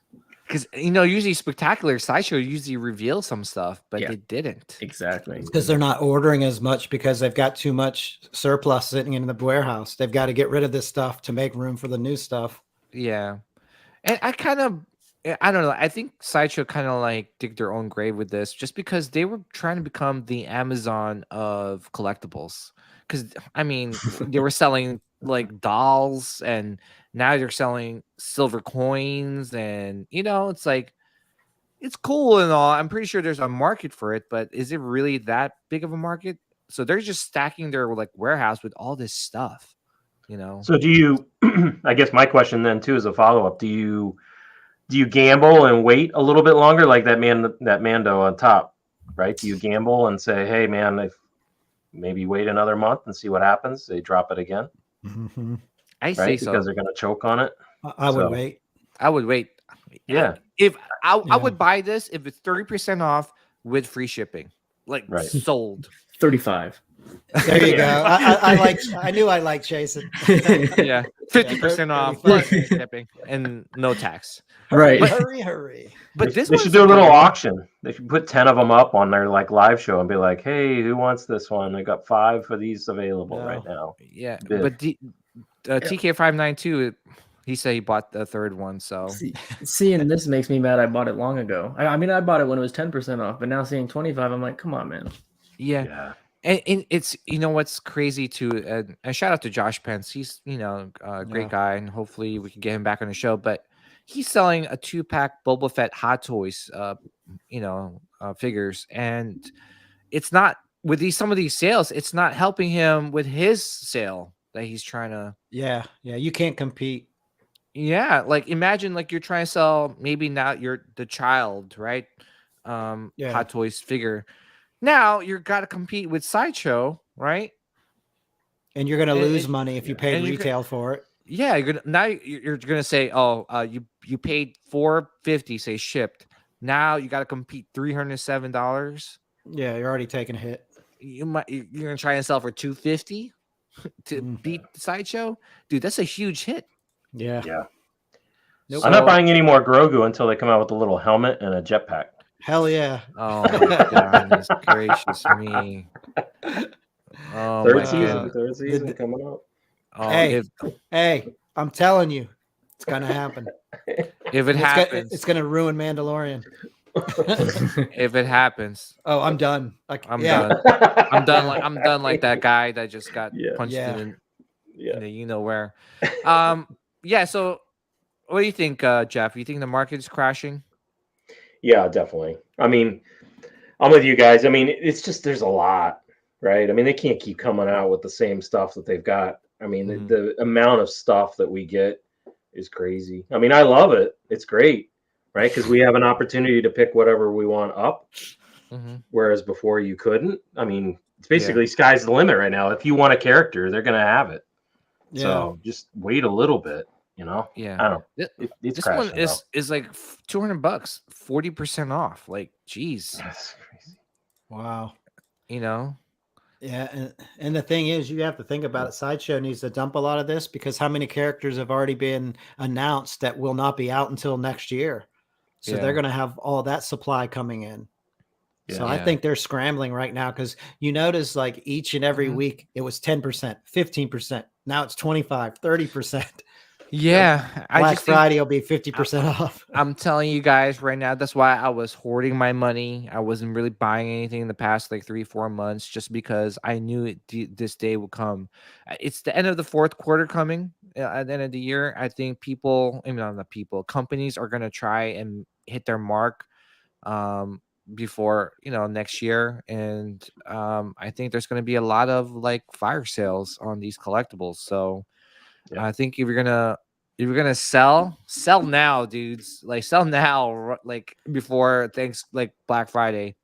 Because usually Spectacular Sideshow usually reveals some stuff, but they didn't. Exactly. Because they're not ordering as much because they've got too much surplus sitting in the warehouse. They've got to get rid of this stuff to make room for the new stuff. Yeah. And I don't know. I think Sideshow kind of like dig their own grave with this just because they were trying to become the Amazon of collectibles. Because, I mean, they were selling like dolls and now they're selling silver coins. And, it's like, it's cool and all. I'm pretty sure there's a market for it, but is it really that big of a market? So they're just stacking their like warehouse with all this stuff, So do you, I guess my question then too is a follow-up. Do you gamble and wait a little bit longer, like that Mando on top, right? Do you gamble and say, hey man, if maybe wait another month and see what happens? They drop it again. Mm-hmm. I say so because they're going to choke on it. I would wait. I would wait. Yeah. If I would buy this if it's 30% off with free shipping, like sold 35. There you go. I knew I liked Jason. Yeah, 50% off plus shipping and no tax. Right. Hurry. But they should do a little auction. They should put 10 of them up on their like live show and be like, "Hey, who wants this one? I got 5 of these available right now." Yeah, but TK592, he said he bought the third one. So seeing this makes me mad. I bought it long ago. I mean, I bought it when it was 10% off, but now seeing 25, I'm like, come on, man. Yeah. And it's what's crazy too, and shout out to Josh Pence. He's a great guy, and hopefully we can get him back on the show. But he's selling a 2-pack Boba Fett Hot Toys, figures, and it's not with some of these sales. It's not helping him with his sale that he's trying to. Yeah, you can't compete. Yeah, like imagine like you're trying to sell maybe now you're the child, right? Hot Toys figure. Now you got to compete with Sideshow, right? And you're going to lose money if you paid retail for it. Yeah, you're gonna say, oh, you paid $450, say shipped. Now you got to compete $307. Yeah, you're already taking a hit. You're gonna try and sell for $250 to beat Sideshow, dude. That's a huge hit. Yeah. Nope. I'm not buying any more Grogu until they come out with a little helmet and a jetpack. Hell yeah. Oh my goodness gracious me. Oh, third season coming up. Oh, hey, I'm telling you, it's gonna happen. If it happens, it's gonna ruin Mandalorian. If it happens, I'm done. I'm done. I'm done like that guy that just got punched in the where. So what do you think, Jeff? You think the market is crashing? Yeah, definitely. I mean, I'm with you guys. I mean, it's just there's a lot, right? I mean, they can't keep coming out with the same stuff that they've got. I mean, the amount of stuff that we get is crazy. I mean, I love it. It's great, right? Because we have an opportunity to pick whatever we want up, whereas before you couldn't. I mean, it's basically sky's the limit right now. If you want a character, they're going to have it. Yeah. So just wait a little bit. Yeah, I don't know. It's this one is like $200, 40% off. Like, geez, that's crazy. Wow. Yeah, and the thing is, you have to think about it. Sideshow needs to dump a lot of this because how many characters have already been announced that will not be out until next year? So they're going to have all that supply coming in. Yeah. So I think they're scrambling right now because you notice like each and every week it was 10%, 15%. Now it's 25, 30%. Yeah, Black Friday will be 50% off. I'm telling you guys right now, that's why I was hoarding my money. I wasn't really buying anything in the past like 3-4 months just because I knew this day would come. It's the end of the fourth quarter coming at the end of the year. I think companies are going to try and hit their mark before next year, and I think there's going to be a lot of like fire sales on these collectibles. So I think if If you're gonna sell now, dudes. Like sell now, like before thanks, like Black Friday.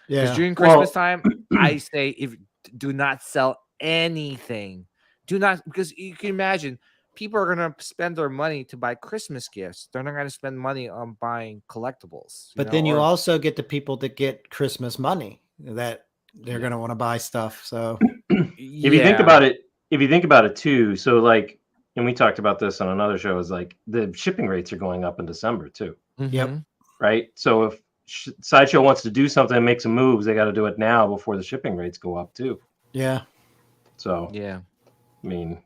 Because Yeah. during Christmas time, I say if do not sell anything. Do not, because you can imagine people are gonna spend their money to buy Christmas gifts. They're not gonna spend money on buying collectibles. But then you also get the people that get Christmas money that they're gonna want to buy stuff. So if you think about it too, so like, and we talked about this on another show, is like the shipping rates are going up in December too. Yep. Right. So if Sideshow wants to do something and make some moves, they got to do it now before the shipping rates go up too. Yeah. So yeah, I mean,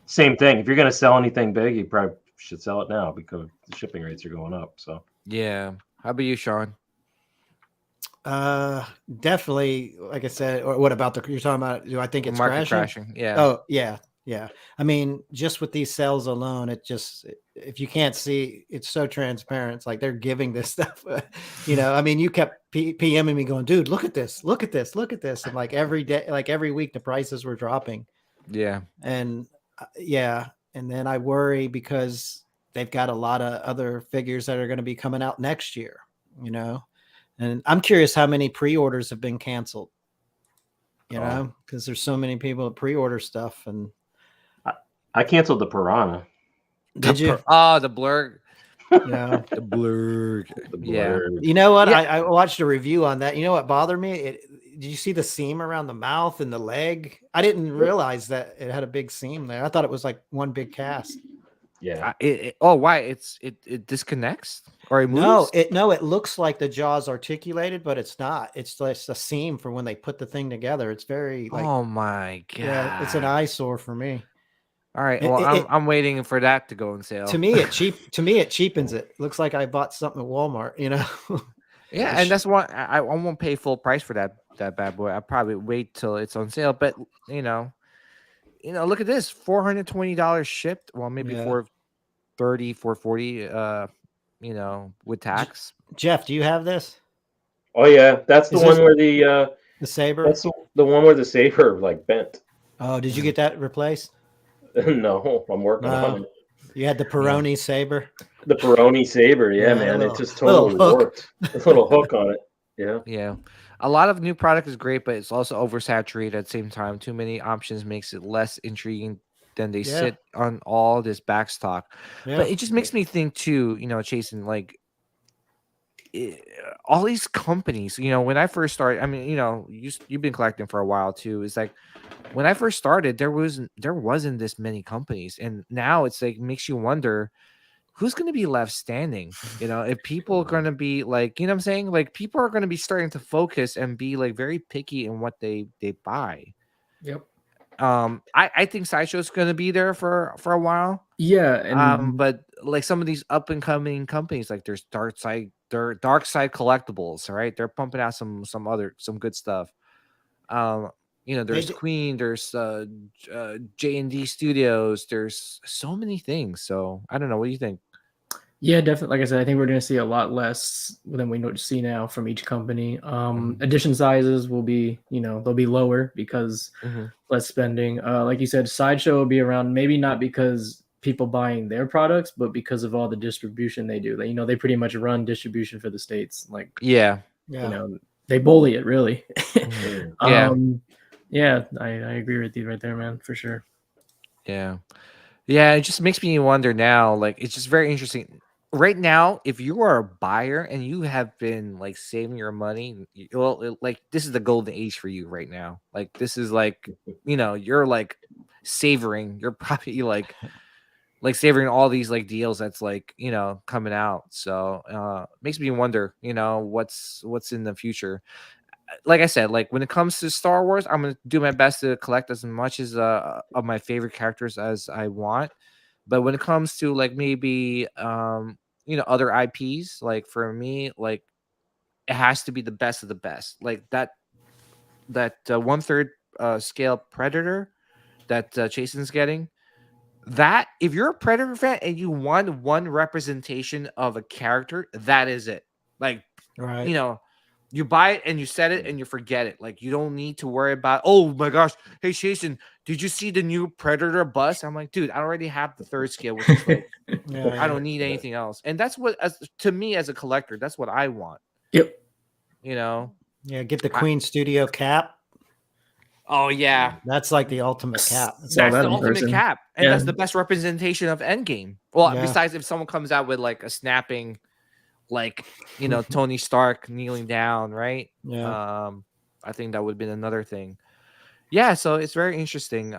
same thing. If you're going to sell anything big, you probably should sell it now because the shipping rates are going up. So yeah. How about you, Sean? Definitely. Like I said, or what about you're talking about? Do I think it's market crashing? Yeah. Oh yeah. Yeah. I mean, just with these sales alone, if you can't see, it's so transparent. It's like they're giving this stuff, I mean, you kept PMing me going, dude, look at this, look at this, look at this. And like every day, like every week, the prices were dropping. Yeah. And and then I worry because they've got a lot of other figures that are going to be coming out next year, and I'm curious how many pre-orders have been canceled, because there's so many people that pre-order stuff. And I canceled the Piranha. Did you? The Blurg. Yeah. The Blurg. Yeah. You know what? Yeah. I watched a review on that. You know what bothered me? Did you see the seam around the mouth and the leg? I didn't realize that it had a big seam there. I thought it was like one big cast. Yeah. Why? It disconnects or it moves? No, it looks like the jaw's articulated, but it's not. It's just a seam for when they put the thing together. It's very like, oh my god. Yeah, it's an eyesore for me. All right. Well, I'm waiting for that to go on sale. To me, it cheapens it. Looks like I bought something at Walmart, Yeah, and that's why I won't pay full price for that bad boy. I'll probably wait till it's on sale. But look at this, $420 shipped. Well, maybe $430, $440. With tax. Jeff, do you have this? Oh yeah, that's the one where the saber. That's the one where the saber like bent. Oh, did you get that replaced? No, I'm working on it. You had the Peroni saber. The Peroni saber, yeah, man. It just totally worked. A little hook on it. Yeah. Yeah. A lot of new product is great, but it's also oversaturated at the same time. Too many options makes it less intriguing than they sit on all this back stock. Yeah. But it just makes me think too, Chasen, like all these companies, when I first started, I mean, you've been collecting for a while too. It's like when I first started, there wasn't this many companies, and now it's like makes you wonder who's going to be left standing. If people are going to be like, what I'm saying, like people are going to be starting to focus and be like very picky in what they buy. Yep. I think Sideshow's going to be there for a while. Yeah, and but like some of these up and coming companies, like there's Dark Side Collectibles, right? They're pumping out some good stuff. There's Queen, there's J&D Studios, there's so many things. So I don't know. What do you think? Yeah, definitely. Like I said, I think we're going to see a lot less than we see now from each company. Edition sizes will be, they'll be lower because less spending. Like you said, Sideshow will be around, maybe not because people buying their products, but because of all the distribution they do. They pretty much run distribution for the States. Like, they bully it really. Yeah, I agree with you right there, man, for sure. Yeah, it just makes me wonder now. Like, it's just very interesting. Right now, if you are a buyer and you have been like saving your money, like this is the golden age for you right now. Like this is like, you're like savoring. You're probably like savoring all these like deals that's like coming out. So makes me wonder, what's in the future. Like I said, like when it comes to Star Wars, I'm gonna do my best to collect as much as of my favorite characters as I want. But when it comes to like maybe other IPs, like for me, like it has to be the best of the best. Like that 1/3 scale Predator that Chasen's getting. That if you're a Predator fan and you want one representation of a character, that is it. Like you buy it and you set it and you forget it. Like you don't need to worry about, oh my gosh, hey Jason, did you see the new Predator bus? I'm like, dude, I already have the 3rd scale, which is like, I don't need anything else. And that's what, to me as a collector, that's what I want. Yep. You know? Yeah, get the Queen Studio cap. Oh yeah, that's like the ultimate cap. That's the ultimate cap, and that's the best representation of Endgame. Well, besides if someone comes out with like a snapping, like Tony Stark kneeling down, right? Yeah. I think that would have been another thing. Yeah, so it's very interesting,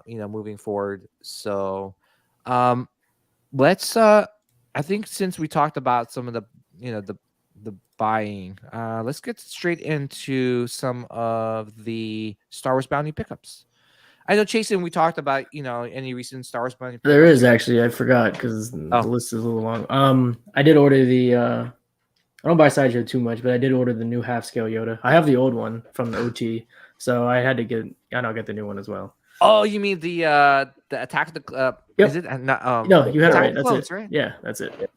moving forward. So, let's. I think since we talked about some of the, the buying, let's get straight into some of the Star Wars bounty pickups. I know, Chasen, we talked about any recent Star Wars bounty pickups. There is actually, I forgot because the list is a little long. I did order the. I don't buy Sideshow too much, but I did order the new half scale Yoda. I have the old one from the OT, so I had to get. I'll get the new one as well. Oh, you mean the Attack of the? Yep. Is it? No, you had it right. That's Clones, it. Right? Yeah, that's it.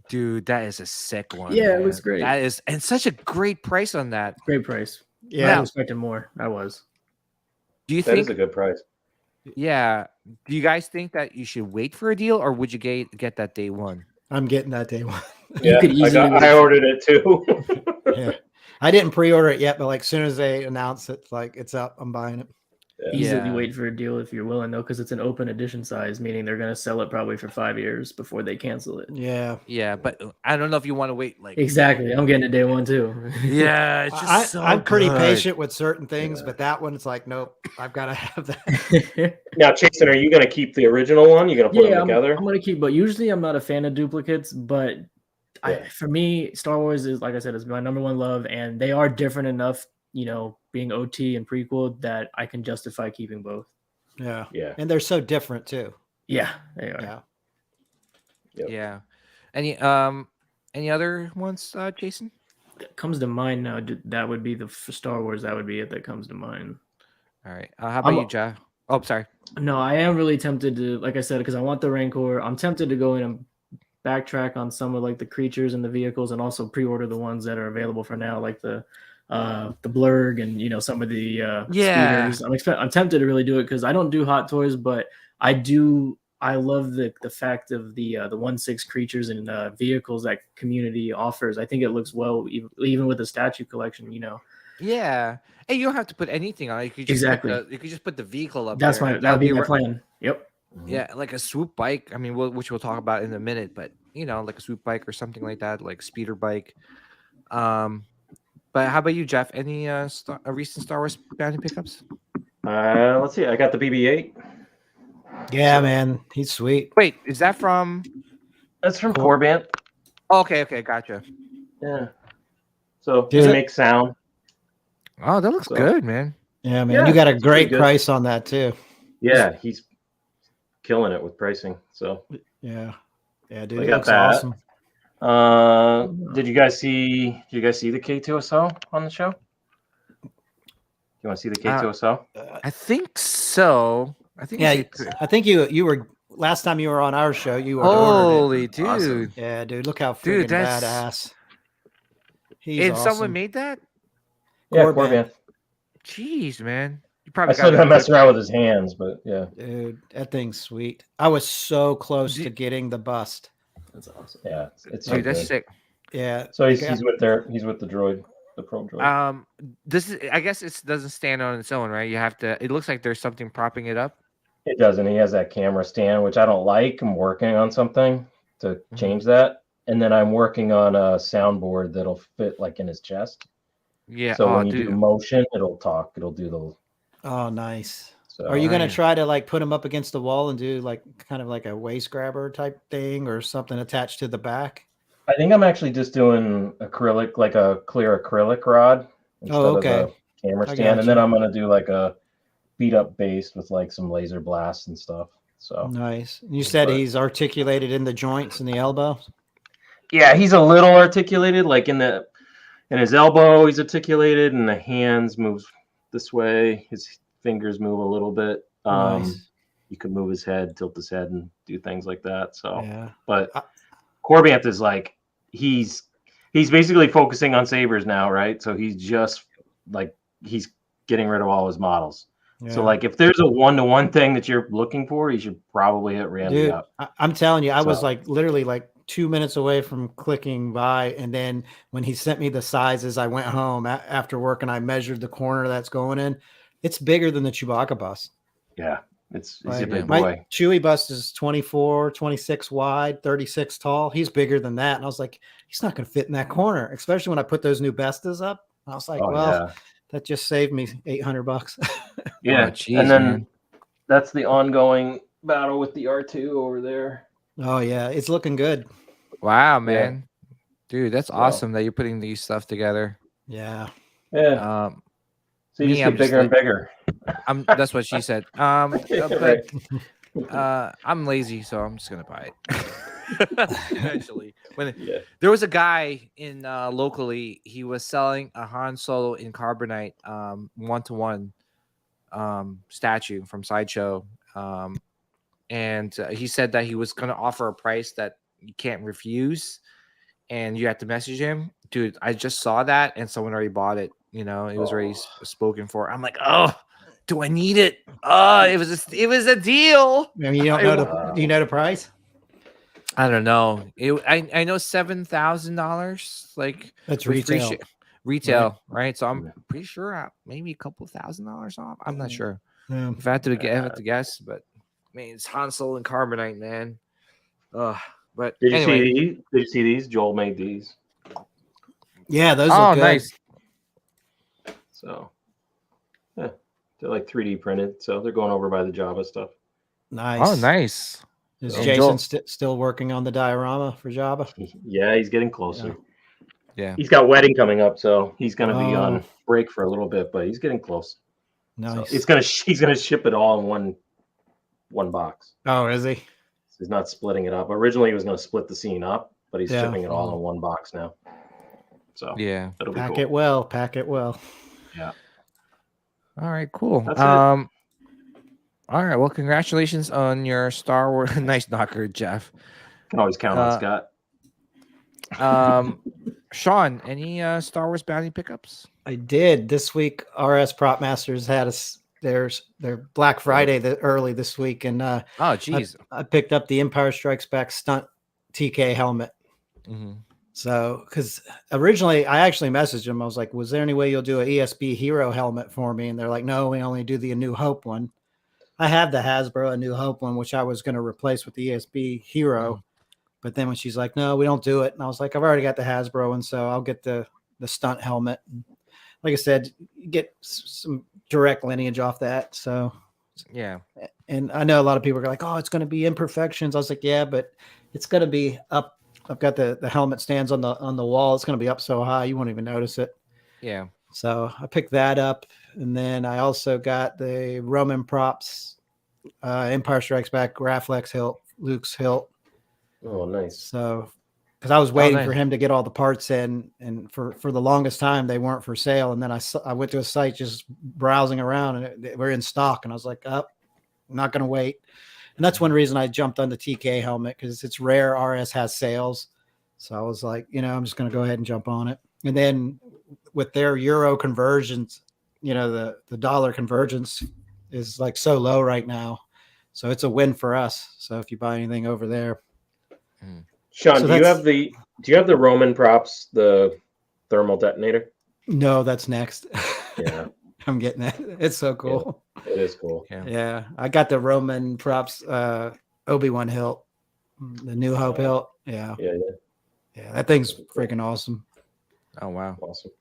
Dude, that is a sick one. Yeah, man. It was great. That is, and such a great price on that. Great price. Yeah, I was expecting more. I was. Do you that think is a good price? Yeah. Do you guys think that you should wait for a deal, or would you get that day one? I'm getting that day one. Yeah, I ordered it too. Yeah, I didn't pre-order it yet, but like as soon as they announce it, like it's up, I'm buying it. Easily wait for a deal if you're willing, though, because it's an open edition size, meaning they're going to sell it probably for 5 years before they cancel it. Yeah, but I don't know if you want to wait. Like exactly, I'm getting a day one too. Yeah, it's just I'm pretty patient with certain things, but that one, it's like, nope, I've got to have that. Now, Jason, are you going to keep the original one? You're going to put them together? I'm going to keep, but usually I'm not a fan of duplicates, but for me, Star Wars is, like I said, is my number one love, and they are different enough, being OT and prequel, that I can justify keeping both. Yeah. And they're so different too. Yeah, they are. Yeah. Any other ones, Jason? That comes to mind now. That would be for Star Wars. That would be it. That comes to mind. All right. How about you, Ja? Oh, sorry. No, I am really tempted to, like I said, because I want the Rancor. I'm tempted to go in and backtrack on some of like the creatures and the vehicles, and also pre-order the ones that are available for now, like the blurg and some of the speeders. I'm tempted to really do it because I don't do hot toys, but I love the fact of the 1/6 creatures and vehicles that community offers. I think it looks well even with the statue collection. Yeah, and you don't have to put anything on it. You could just you could just put the vehicle up. That'd be my plan. Yep. Yeah, like a swoop bike. I mean, which we'll talk about in a minute, but like a swoop bike or something like that, like speeder bike. But how about you, Jeff? Any recent Star Wars bounty pickups? Let's see. I got the BB-8. Yeah, man, he's sweet. Wait, is that from? That's from Corbant. Oh, okay, gotcha. Yeah. So it makes sound. Oh, that looks good, man. Yeah, man, you got a great price on that too. Yeah, he's killing it with pricing. So yeah, dude, it looks awesome. Did you guys see the K2SO on the show? You want to see the K2SO? I think so. I think you were last time you were on our show. You were holy dude. Awesome. Yeah, dude, look how freaking badass. And awesome. Someone made that? Yeah, Corbant. Jeez, man. You probably still gotta mess around with his hands, but yeah. Dude, that thing's sweet. I was so close to getting the bust. That's awesome. Yeah, it's dude, that's sick. Yeah. So he's with the droid, the pro droid. This is, I guess it doesn't stand on its own, right? You have to. It looks like there's something propping it up. It doesn't. He has that camera stand, which I don't like. I'm working on something to change that, and then I'm working on a soundboard that'll fit like in his chest. Yeah. So when you do motion, it'll talk. It'll do the. Oh, nice. So, are you gonna try to like put him up against the wall and do like kind of like a waist grabber type thing or something attached to the back? I think I'm actually just doing acrylic, like a clear acrylic rod instead of the camera stand, and then I'm gonna do like a beat up base with like some laser blasts and stuff. So nice. You said he's articulated in the joints and the elbow. Yeah, he's a little articulated, like in his elbow, he's articulated, and the hands move this way. His fingers move a little bit. Nice. You could move his head, tilt his head, and do things like that. So, yeah. But Corbant is like he's basically focusing on sabers now, right? So he's just like he's getting rid of all his models. Yeah. So like, if there's a 1-to-1 thing that you're looking for, you should probably hit Randy Dude, up. I'm telling you, I was So- like literally like 2 minutes away from clicking buy, and then when he sent me the sizes, I went home after work and I measured the corner that's going in. It's bigger than the Chewbacca bus. Yeah, he's a Like, big my boy. Chewie bus is 24, 26 wide, 36 tall. He's bigger than that. And I was like, he's not going to fit in that corner, especially when I put those new Bestas up. I was like, Oh, well, yeah. that just saved me $800. Yeah, geez, and then man. that's the ongoing battle with the R2 over there. Oh yeah, it's looking good. Wow, man. Dude, that's Wow. awesome that you're putting these stuff together. Yeah. Yeah. So you me, just get I'm just bigger and like- bigger. That's what she said. Right. But I'm lazy, so I'm just gonna buy it. Eventually, when Yeah. there was a guy in locally, he was selling a Han Solo in carbonite 1-to-1 statue from Sideshow, and he said that he was gonna offer a price that you can't refuse, and you have to message him. Dude, I just saw that, and someone already bought it. You know, it was already spoken for. I'm like, oh, do I need it? Oh, it was a deal. I mean, you don't know do you know the price? I don't know. I know $7,000. Like That's with free retail. retail, right? So I'm pretty sure maybe a couple $1,000s off. I'm not sure. Yeah. If I had to guess, but I mean, it's Han Solo and carbonite, man. But Did you anyway. see these? Did you see these? Joel made these. Yeah, those Oh, look good. nice. So, yeah, they're like 3D printed. So they're going over by the Java stuff. Nice. Oh, nice. Is And Jason Joel- still working on the diorama for Java? Yeah, he's getting closer. Yeah. He's got wedding coming up, so he's going to be Oh. on break for a little bit, but he's getting close. Nice. So he's gonna ship it all in one box. Oh, is he? So he's not splitting it up. Originally, he was going to split the scene up, but he's Yeah. shipping it all in one box now. So Yeah. it'll be Pack cool. it well. Pack it well. Yeah. All right, cool. That's it. All right. Well, congratulations on your Star Wars. Nice knocker, Jeff. Can always count on Scott. Sean, any Star Wars bounty pickups? I did this week. RS Prop Masters had their Black Friday early this week, and Oh, geez. I picked up the Empire Strikes Back stunt TK helmet. Mm-hmm. So, because originally I actually messaged them, I was like, "Was there any way you'll do an ESB Hero helmet for me?" And they're like, "No, we only do the A New Hope one." I have the Hasbro A New Hope one, which I was going to replace with the ESB Hero. But then when she's like, "No, we don't do it," and I was like, "I've already got the Hasbro one, so I'll get the stunt helmet." And like I said, you get some direct lineage off that. So Yeah. and I know a lot of people are like, "Oh, it's going to be imperfections." I was like, "Yeah, but it's going to be up." I've got the helmet stands on the wall. It's going to be up so high you won't even notice it. Yeah. So I picked that up, and then I also got the Roman props, Empire Strikes Back, Graflex hilt, Luke's hilt. Oh, nice. So, because I was waiting nice. for him to get all the parts in, and for the longest time they weren't for sale. And then I went to a site just browsing around, and they were in stock. And I was like, "Oh, I'm not going to wait." And that's one reason I jumped on the TK helmet, because it's rare RS has sales. So I was like, I'm just going to go ahead and jump on it. And then with their euro conversions, the dollar convergence is like so low right now. So it's a win for us. So if you buy anything over there. Sean, So do you have the Roman props, the thermal detonator? No, that's next. Yeah. I'm getting that. It's so cool. It is cool. Yeah. I got the Roman props, Obi-Wan hilt, the New Hope hilt. Yeah. Yeah. That thing's freaking awesome. Oh, wow. Awesome.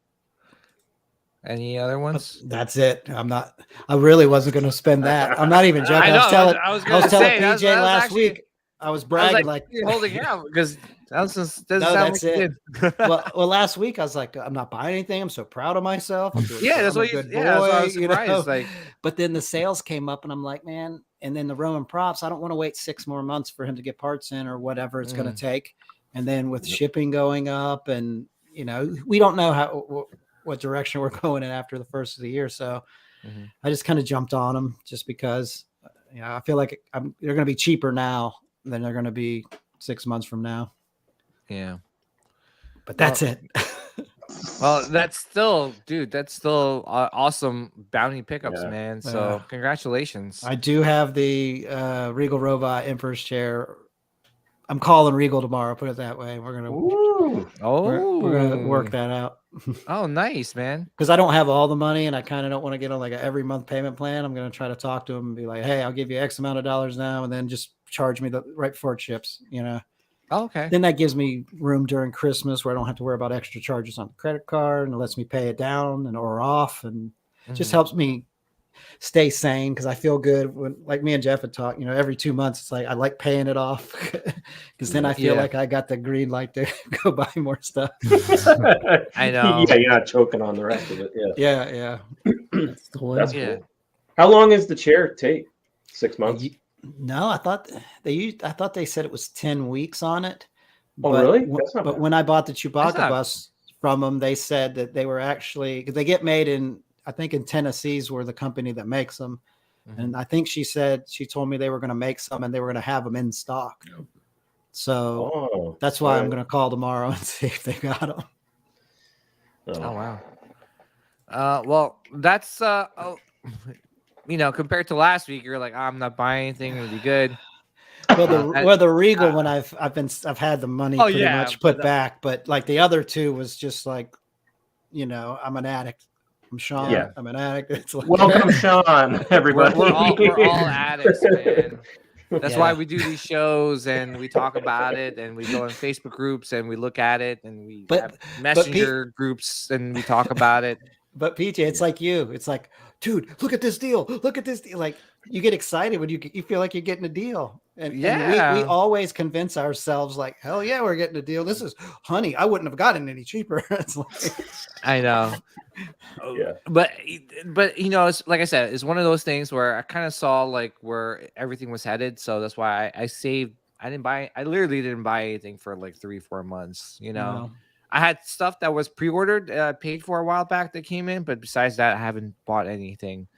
Any other ones? That's it. I really wasn't going to spend that. I'm not even joking. I was telling PJ last week, I was bragging like you're holding out because doesn't sound that's like it. you did. well, last week I was like, I'm not buying anything. I'm so proud of myself. Yeah, that's what good you. Yeah, that's why I was boy, surprised. Like, But then the sales came up, and I'm like, man. And then the Roman props, I don't want to wait 6 more months for him to get parts in or whatever it's going to take. And then with shipping going up, and we don't know what direction we're going in after the first of the year. So I just kind of jumped on them just because I feel like they're going to be cheaper now than they're going to be 6 months from now. yeah. But that's it. Well, that's still, dude. That's still awesome bounty pickups, Yeah. man. So congratulations. I do have the Regal Robot Emperor's chair. I'm calling Regal tomorrow. Put it that way. We're gonna work that out. Oh, nice, man. Because I don't have all the money, and I kind of don't want to get on like a every month payment plan. I'm gonna try to talk to him and be like, "Hey, I'll give you X amount of dollars now, and then just charge me the right before it ships." Oh, okay. Then that gives me room during Christmas where I don't have to worry about extra charges on the credit card, and it lets me pay it down or off, and just helps me stay sane because I feel good when, like me and Jeff had talked, every 2 months, it's like I like paying it off because then I feel like I got the green light to go buy more stuff. I know. Yeah, you're not choking on the rest of it. Yeah. That's the way. That's cool. How long is the chair take? 6 months? No, I thought they said it was 10 weeks on it. Oh, but, really? But when I bought the Chewbacca bus from them, they said that they were actually, because they get made in, I think in Tennessee's were the company that makes them. And I think she told me they were going to make some and they were going to have them in stock. So that's why I'm going to call tomorrow and see if they got them. Oh, wow. Well, that's, compared to last week, you're like, I'm not buying anything. It'll be good. Well, the Regal one, I've had the money pretty much put back, but like the other two was just like, I'm an addict. I'm Sean. Yeah. I'm an addict. It's like, welcome, Sean. Everybody, we're all addicts, man. That's why we do these shows and we talk about it and we go in Facebook groups and we look at it and we have messenger groups and we talk about it. But PJ, it's like you. It's like, dude, look at this deal. Look at this deal. Like you get excited when you feel like you're getting a deal. And we always convince ourselves like, hell yeah, we're getting a deal. This is, honey, I wouldn't have gotten any cheaper. It's like, I know. Yeah. But it's like I said, it's one of those things where I kind of saw like where everything was headed. So that's why I saved. I literally didn't buy anything for like 3-4 months, No. I had stuff that was pre-ordered, paid for a while back that came in, but besides that, I haven't bought anything.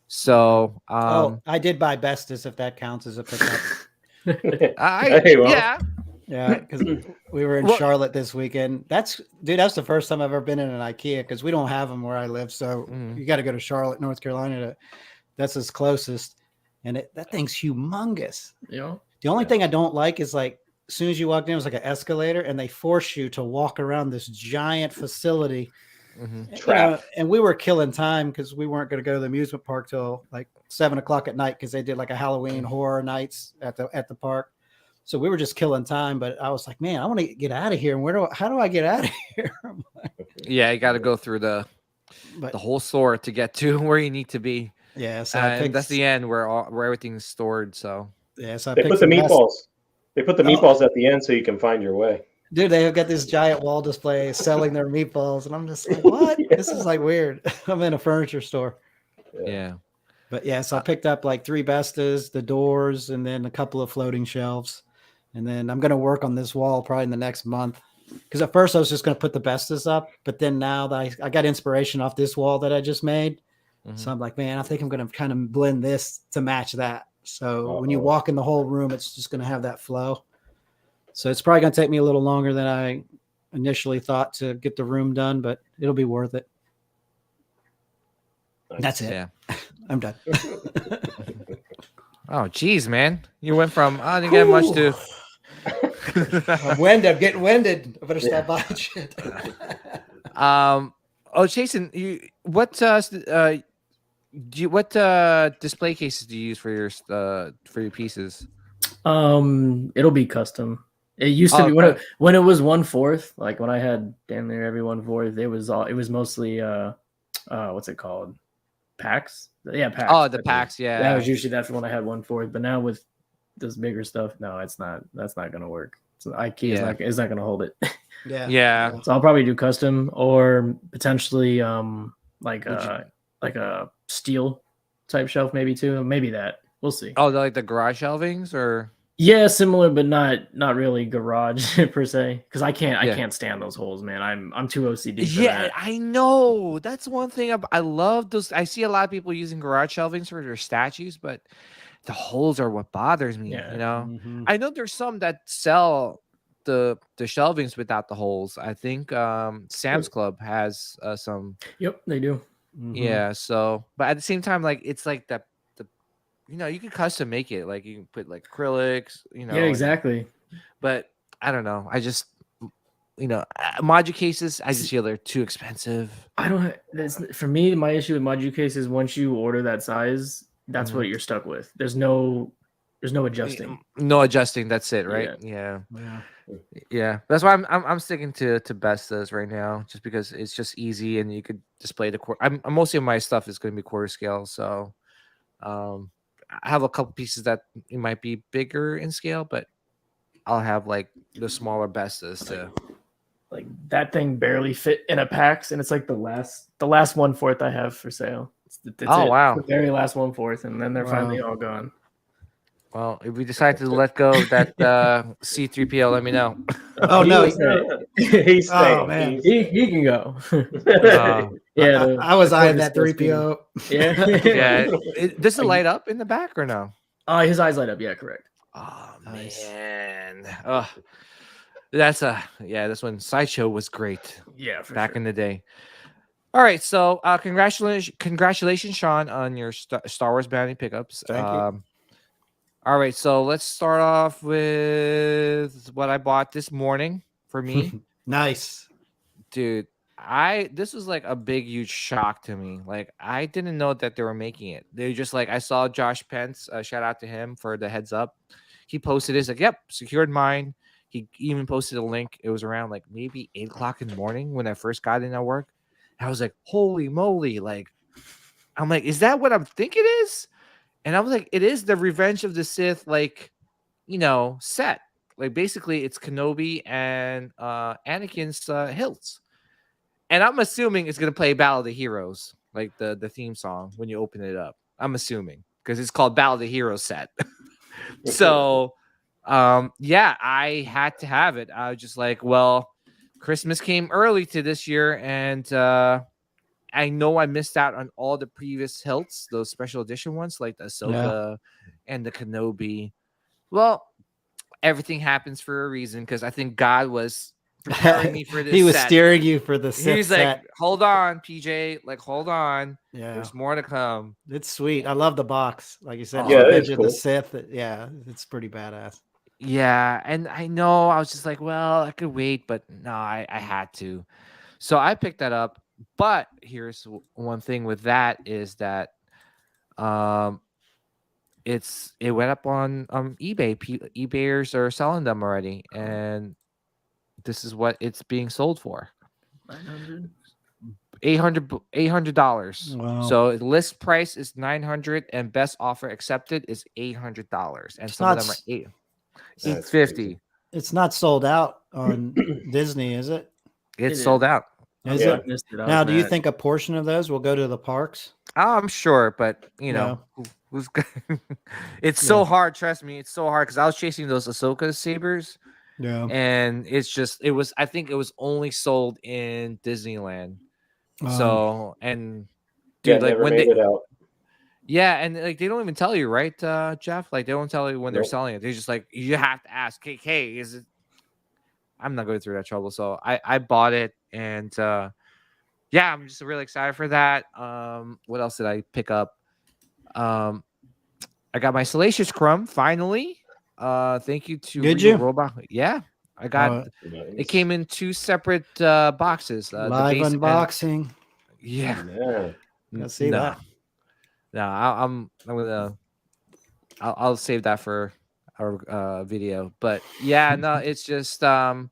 So, I did buy Bestis, if that counts as a pickup. Yeah, because we were in Charlotte this weekend. That's the first time I've ever been in an IKEA because we don't have them where I live. So you got to go to Charlotte, North Carolina. That's its closest, and that thing's humongous. Yeah. The only thing I don't like is like as soon as you walked in, it was like an escalator, and they force you to walk around this giant facility. And we were killing time because we weren't going to go to the amusement park till like 7:00 at night because they did like a Halloween horror nights at the park. So we were just killing time. But I was like, man, I want to get out of here. And how do I get out of here? Yeah, you got to go through the whole store to get to where you need to be. Yeah, so that's the end where everything's stored. So so they put the meatballs. They put the meatballs at the end so you can find your way. Dude, they have got this giant wall display selling their meatballs, and I'm just like, what? This is like weird. I'm in a furniture store. Yeah. But so I picked up like 3 Bestas, the doors, and then a couple of floating shelves. And then I'm going to work on this wall probably in the next month. Because at first I was just going to put the Bestas up, but then now that I got inspiration off this wall that I just made. So I'm like, man, I think I'm going to kind of blend this to match that. So when you walk in the whole room, it's just going to have that flow. So it's probably going to take me a little longer than I initially thought to get the room done, but it'll be worth it. That's it. Yeah. I'm done. Oh, geez, man. You went from, I didn't get much to. I'm getting winded. I better stop buying shit. Jason, what display cases do you use for your pieces? It'll be custom. It used to be when it was 1/4, like when I had damn near every 1/4, it was mostly what's it called? Packs? Yeah, packs. Oh, the packs, yeah. That was usually that's when I had 1/4, but now with this bigger stuff, no, that's not gonna work. So IKEA is not gonna hold it. Yeah. So I'll probably do custom or potentially like a steel type shelf maybe too. Maybe that. We'll see. Oh, like the garage shelvings or yeah, similar, but not really garage per se. Because I can't stand those holes, man. I'm too OCD. For that. I know. That's one thing I love those. I see a lot of people using garage shelvings for their statues, but the holes are what bothers me. Yeah. I know there's some that sell the shelvings without the holes. I think Sam's Club has some. Yep, they do. Yeah. So, but at the same time, like it's like the you can custom make it. Like you can put like acrylics. Yeah, exactly. But I don't know. I just module cases. I just feel they're too expensive. I don't. For me, my issue with module case is once you order that size, that's what you're stuck with. There's no adjusting. No adjusting. That's it, right? Yeah. That's why I'm sticking to Bestas right now, just because it's just easy and you could display the quarter. I'm mostly of my stuff is going to be quarter scale, so I have a couple pieces that it might be bigger in scale, but I'll have like the smaller Bestas to. Like that thing barely fit in a PAX, and it's like the last 1/4 I have for sale. It's wow, the very last 1/4, and then they're finally all gone. Well, if we decide to let go of that C3PO, let me know. Oh no, he's staying. Oh man, he can go. I was eyeing that 3PO. Yeah. Does it light up in the back or no? His eyes light up. Yeah, correct. Oh man. Oh. This one Sideshow was great. Yeah, back in the day. All right, so congratulations, Sean, on your Star Wars bounty pickups. Thank you. All right, so let's start off with what I bought this morning for me. Nice, dude. This was like a big, huge shock to me. Like I didn't know that they were making it. They just like I saw Josh Pence. Shout out to him for the heads up. He posted this like, "Yep, secured mine." He even posted a link. It was around like maybe 8 o'clock in the morning when I first got in at work. I was like, holy moly. Like, I'm like, is that what I'm thinking it is? And I was like, it is the Revenge of the Sith, like, set. Like, basically, it's Kenobi and Anakin's hilts. And I'm assuming it's going to play Battle of the Heroes, like the theme song when you open it up. I'm assuming because it's called Battle of the Heroes set. So... I had to have it. I was just like, well, Christmas came early to this year, and I know I missed out on all the previous hilts, those special edition ones, like the Ahsoka and the Kenobi. Well, everything happens for a reason, because I think God was preparing me for this. He was steering you for the Sith. He's like, hold on, PJ, like hold on. Yeah, there's more to come. It's sweet. I love the box, like you said. It's cool. The Sith. Yeah, it's pretty badass. Yeah, and I know I was just like, well, I could wait, but no, I had to. So I picked that up. But here's one thing with that is that it went up on eBay. eBayers are selling them already, and this is what it's being sold for. $800. Wow. So list price is $900 and best offer accepted is $800. And some of them are $850. It's not sold out on Disney, is it? It's sold out. Is it? Now, do you think a portion of those will go to the parks? I'm sure, but who's it's so hard. Trust me, it's so hard because I was chasing those Ahsoka sabers. Yeah, and I think it was only sold in Disneyland. So and dude, like when they out. Yeah, and like they don't even tell you, right, Jeff? Like they don't tell you when they're selling it. They're just like, you have to ask, hey, is it? I'm not going through that trouble, so I bought it, and I'm just really excited for that. What else did I pick up? I got my Salacious Crumb finally. Thank you to Did you? Robot. Yeah, I got. It came in 2 separate boxes. Live unboxing. I see that. No, I'm gonna. I'll save that for our video. But no, it's just I'm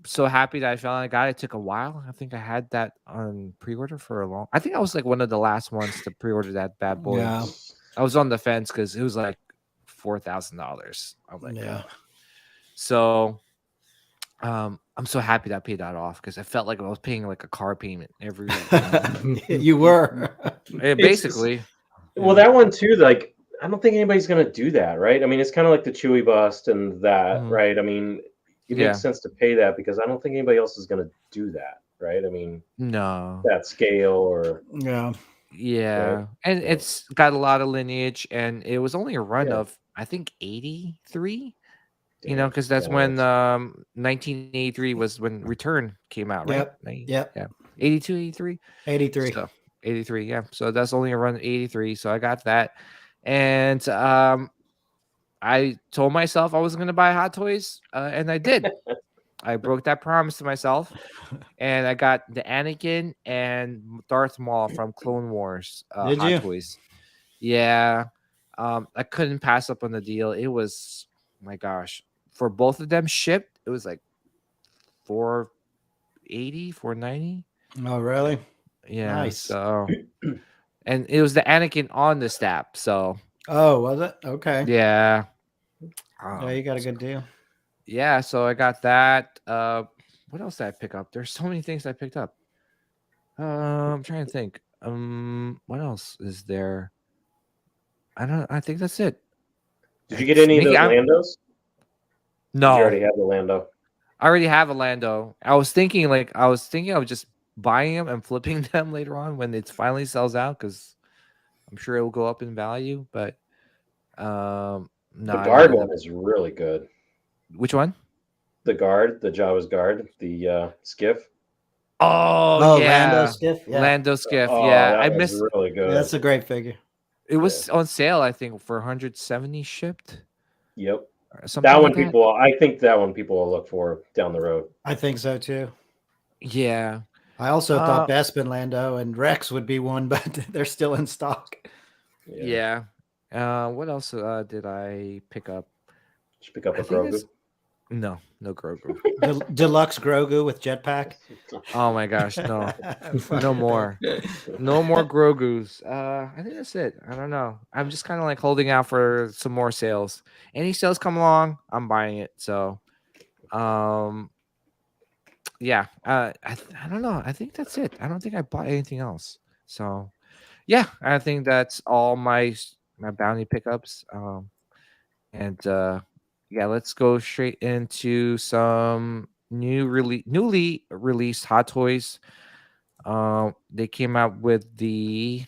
so happy that I finally got it. It took a while. I think I had that on pre-order for a long. I think I was like one of the last ones to pre-order that bad boy. Yeah. I was on the fence because it was like $4,000. I'm like, yeah. So, I'm so happy that I paid that off because I felt like I was paying like a car payment every week. You were. Basically. Well, that one too, like, I don't think anybody's going to do that, right? I mean, it's kind of like the Chewy bust and that, right? I mean, it makes sense to pay that because I don't think anybody else is going to do that, right? I mean, no. That scale or... Yeah. Right? And it's got a lot of lineage, and it was only a run of, I think, 83. You know, because that's Yeah, when 1983 was when Return came out, right? Yep. Yeah. 82, 83? 83. So 83, yeah. So that's only a run 83. So I got that. And I told myself I was going to buy Hot Toys, and I did. I broke that promise to myself, and I got the Anakin and Darth Maul from Clone Wars Did Hot you? Toys. Yeah. I couldn't pass up on the deal. It was, my gosh, for both of them shipped, it was like 480, 490. Oh, really? Yeah. Nice. So, and it was the Anakin on the stab. So, Oh, was it? Okay. yeah. Yeah, you got a good deal. Yeah, so I got that. What else did I pick up? There's so many things I picked up. I'm trying to think. What else is there? I think that's it. Did you get any of those I'm- Landos? No, Did you already have the Lando? I already have a Lando. I was thinking of just buying them and flipping them later on when it finally sells out, because I'm sure it will go up in value. But no, The I guard ended one up- is really good. Which one? The guard, the Jawa's guard, the skiff. Oh, yeah, Lando Skiff. Yeah. Lando Skiff. Oh, Yeah, that I was missed. really good. Yeah, that's a great figure. It was on sale, I think, for 170 shipped. Yep. Or something That like one that. people, I think that one people will look for down the road. I think so too. Yeah. I also thought Bespin Lando and Rex would be one, but they're still in stock. Yeah. What else did I pick up? Did you pick up I a think Grogu? it's- No Grogu. Deluxe Grogu with jetpack. Oh my gosh, no. No more. No more Grogus. I think that's it. I don't know. I'm just kind of like holding out for some more sales. Any sales come along, I'm buying it. So, yeah. I don't know. I think that's it. I don't think I bought anything else. So, yeah, I think that's all my bounty pickups. And yeah, let's go straight into some newly released Hot Toys. They came out with the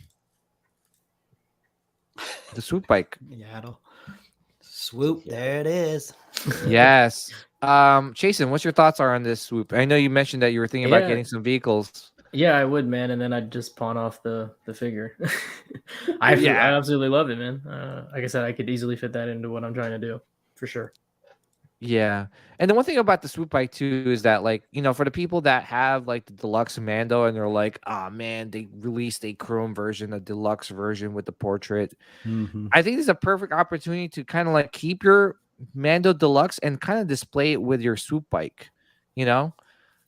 swoop bike. Yaddle. Swoop, there it is. Yes. Jason, what's your thoughts are on this swoop? I know you mentioned that you were thinking about Yeah. getting some vehicles. Yeah, I would, man, and then I'd just pawn off the figure. I absolutely love it, man. Like I said, I could easily fit that into what I'm trying to do, for sure. Yeah. And the one thing about the swoop bike too is that, like, you know, for the people that have like the deluxe Mando and they're like, oh man, they released a chrome version, a deluxe version with the portrait. Mm-hmm. I think it's a perfect opportunity to kind of like keep your Mando deluxe and kind of display it with your swoop bike, you know?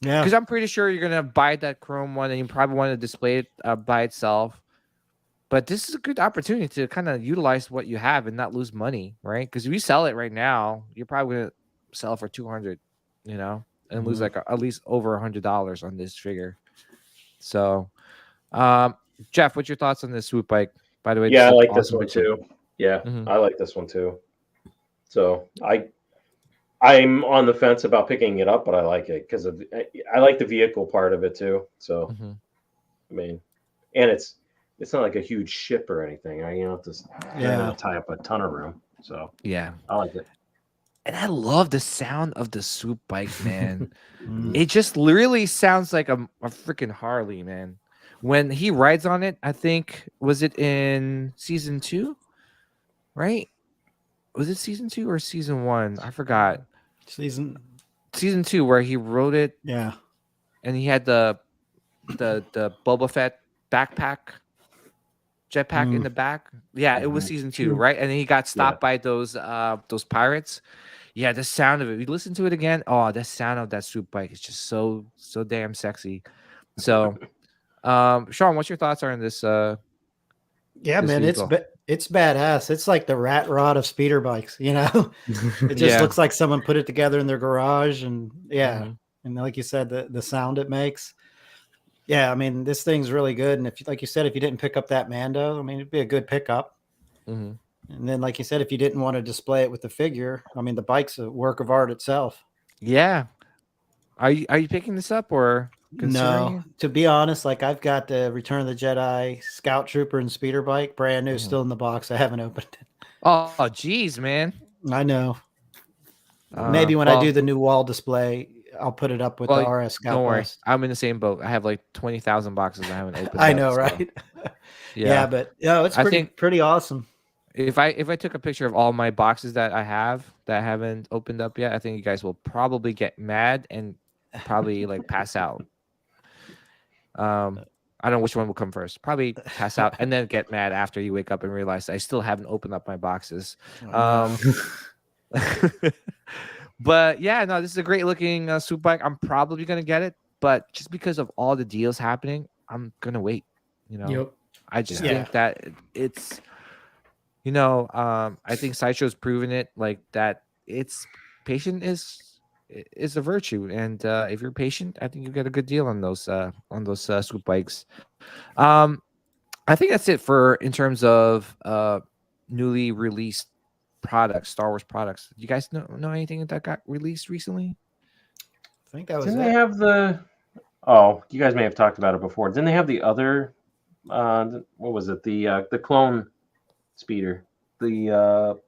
Yeah. Because I'm pretty sure you're gonna buy that chrome one and you probably want to display it by itself. But this is a good opportunity to kind of utilize what you have and not lose money, right? Because if you sell it right now, you're probably gonna sell for 200, you know, and lose like at least over $100 on this figure. So, Jeff, what's your thoughts on this swoop bike? By the way, Yeah, I is like an this awesome one picture. too. Yeah, Mhm. I like this one too. So I'm on the fence about picking it up, but I like it because I like the vehicle part of it too. So Mhm. I mean, and it's not like a huge ship or anything. You don't have to tie up a ton of room. So Yeah, I like it. and I love the sound of the swoop bike, man. It just literally sounds like a freaking Harley, man. When he rides on it, I think, was it in season 2? Right? Was it season 2 or season 1? I forgot. Season 2, where he rode it. Yeah. And he had the Boba Fett backpack, jetpack in the back. Yeah, it was season 2, right? And then he got stopped by those pirates. Yeah, the sound of it. You listen to it again. Oh, the sound of that swoop bike is just so damn sexy. So, Sean, what's your thoughts on this? Yeah, this man, vehicle? it's badass. It's like the rat rod of speeder bikes, you know. It just looks like someone put it together in their garage, and and like you said, the sound it makes. Yeah, I mean, this thing's really good, and if, like you said, if you didn't pick up that Mando, I mean, it'd be a good pickup. And then, like you said, if you didn't want to display it with the figure, I mean, the bike's a work of art itself. Yeah. Are you picking this up or considering? No, to be honest, like I've got the Return of the Jedi Scout Trooper and speeder bike, brand new, still in the box. I haven't opened it. Oh, geez, man. I know. Maybe when I do the new wall display, I'll put it up with the RS Scout Don't worry, Blast. I'm in the same boat. I have like 20,000 boxes I haven't opened. I know, right? Yeah, but it's pretty awesome. If I took a picture of all my boxes that I have that I haven't opened up yet, I think you guys will probably get mad and probably like pass out. I don't know which one will come first. Probably pass out and then get mad after you wake up and realize I still haven't opened up my boxes. But yeah, no, this is a great looking swoop bike. I'm probably gonna get it, but just because of all the deals happening, I'm gonna wait. I just think that it's, I think Sideshow's proven it, like that. It's patient is a virtue, and if you're patient, I think you get a good deal on those swoop bikes. I think that's it in terms of newly released products, Star Wars products. Do you guys know anything that got released recently? I think that was Didn't they have the? Oh, you guys may have talked about it before. Didn't they have the other? What was it? The clone speeder. The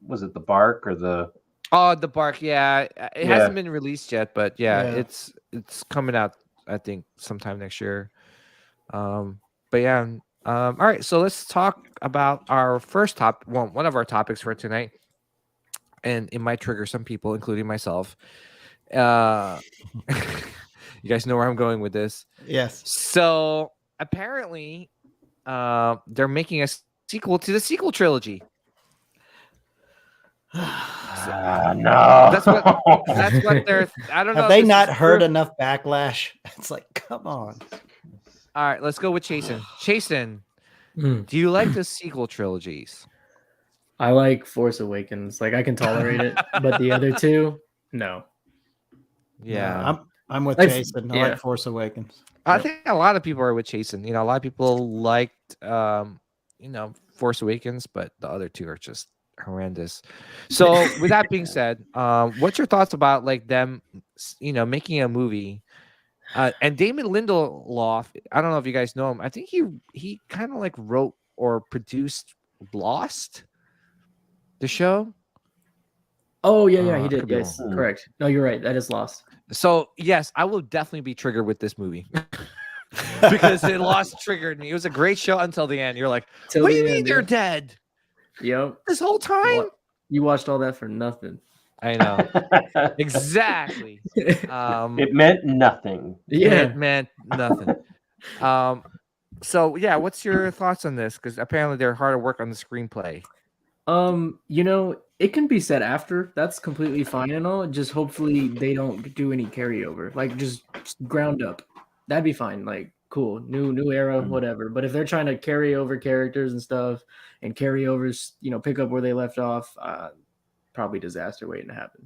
was it the Bark or the? Oh, the Bark. Yeah, it hasn't been released yet, but it's coming out. I think sometime next year. But yeah. All right, so let's talk about our first one of our topics for tonight, and it might trigger some people, including myself. You guys know where I'm going with this. Yes. So apparently, they're making a sequel to the sequel trilogy. No. That's what they're. I don't know. Have they not heard enough backlash? It's like, come on. All right, let's go with Chasen. Chasen, do you like the sequel trilogies? I like Force Awakens. Like I can tolerate it, but the other two, no. Yeah, I'm with Chasen. I like Force Awakens. I think a lot of people are with Chasen. A lot of people liked, Force Awakens, but the other two are just horrendous. So, with that being said, what's your thoughts about like them, making a movie? And Damon Lindelof, I don't know if you guys know him. I think he kind of like wrote or produced Lost, the show. Oh yeah, he did. Yes, correct. No, you're right. That is Lost. So yes, I will definitely be triggered with this movie because it Lost triggered me. It was a great show until the end. You're like, what do you mean they're dead? Yep. This whole time you watched all that for nothing. I know. Exactly. It meant nothing. Yeah. It meant nothing. So yeah, what's your thoughts on this? Because apparently they're hard to work on the screenplay. It can be set after. That's completely fine and all. Just hopefully they don't do any carryover. Like just ground up. That'd be fine. Like cool, new era, whatever. But if they're trying to carry over characters and stuff and carryovers, pick up where they left off, probably disaster waiting to happen.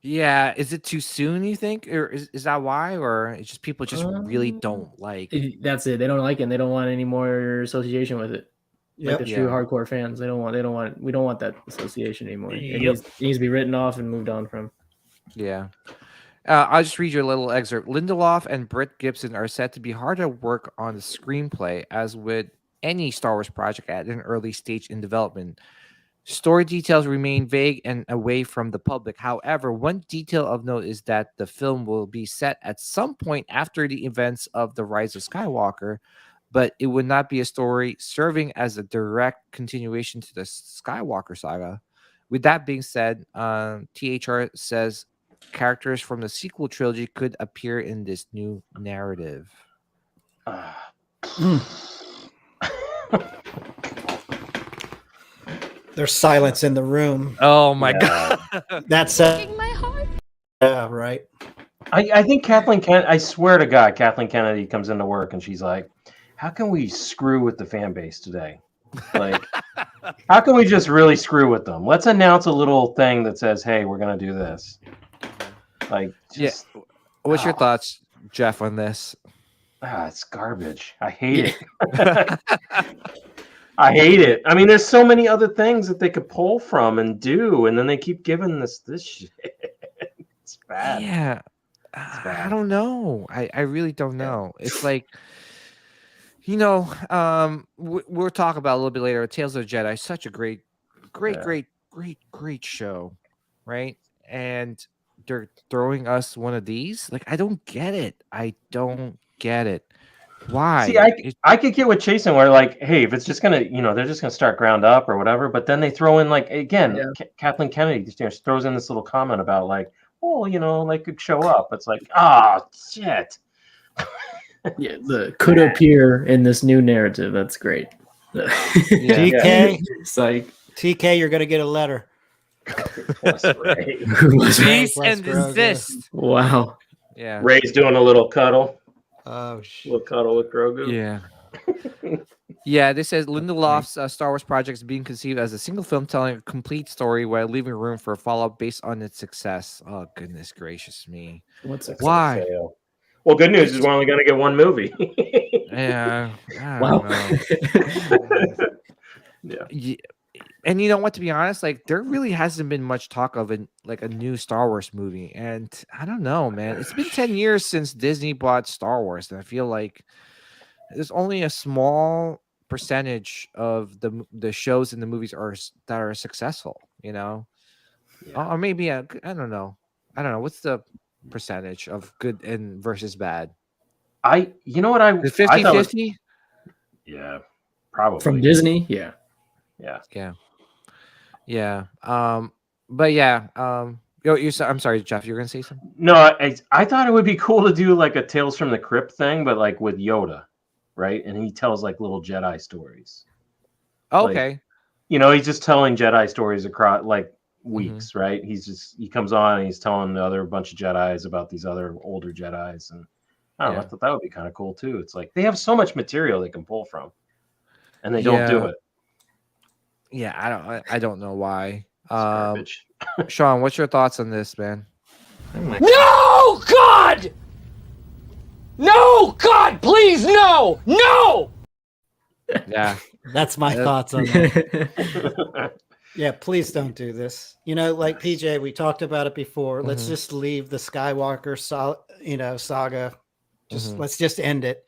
Yeah, is it too soon, you think? Or is that why? Or it's just people just really don't like that's it. They don't like it and they don't want any more association with it. Like the true hardcore fans. We don't want that association anymore. It needs to be written off and moved on from. Yeah. I'll just read you a little excerpt. Lindelof and Britt Gibson are said to be hard at work on the screenplay, as with any Star Wars project at an early stage in development. Story details remain vague and away from the public. However, one detail of note is that the film will be set at some point after the events of The Rise of Skywalker, but it would not be a story serving as a direct continuation to the Skywalker saga. With that being said, THR says characters from the sequel trilogy could appear in this new narrative. There's silence in the room. Oh my god. That's my heart. Yeah, right. I think Kathleen Kennedy, I swear to God, Kathleen Kennedy comes into work and she's like, how can we screw with the fan base today? Like, how can we just really screw with them? Let's announce a little thing that says, hey, we're going to do this. Like, just, What's your thoughts, Jeff, on this? It's garbage. I hate it. I hate it. I mean, there's so many other things that they could pull from and do, and then they keep giving this shit. It's bad. Yeah. I don't know. I really don't know. It's like, we'll talk about it a little bit later. Tales of the Jedi, such a great great show, right? And they're throwing us one of these. Like, I don't get it. I don't get it. Why? See, I could get with Jason where like, hey, if it's just gonna, they're just gonna start ground up or whatever. But then they throw in like again, Kathleen Kennedy just throws in this little comment about like, oh, like could show up. It's like, shit. Yeah, the could appear in this new narrative. That's great. TK, it's like TK, you're gonna get a letter. Cease and desist. Wow. Yeah. Ray's doing a little cuddle. Oh shit. Little cuddle with Grogu. Yeah. Yeah, this says Lindelof's Star Wars project is being conceived as a single film telling a complete story while leaving room for a follow-up based on its success. Oh, goodness gracious me. What's why? Well, good news is we're only going to get one movie. Yeah. Wow. Yeah. And you know what? To be honest, like there really hasn't been much talk of a new Star Wars movie, and I don't know, man. It's been 10 years since Disney bought Star Wars, and I feel like there's only a small percentage of the shows and the movies that are successful. Or maybe I don't know. What's the percentage of good and versus bad? The 50-50? Yeah, probably. From Disney? Yeah. But yeah. I'm sorry, Jeff. You're gonna say something? No, I thought it would be cool to do like a Tales from the Crypt thing, but like with Yoda, right? And he tells like little Jedi stories. Okay. He's just telling Jedi stories across like weeks, right? He comes on and he's telling the other bunch of Jedis about these other older Jedis, and I don't know. I thought that would be kind of cool too. It's like they have so much material they can pull from, and they don't do it. Yeah, I don't know why. Garbage. Sean, what's your thoughts on this, man? No, God! No, God, please, no! No! Yeah. That's my thoughts on that. Yeah, please don't do this. Like PJ, we talked about it before. Let's just leave the Skywalker saga. Let's just end it.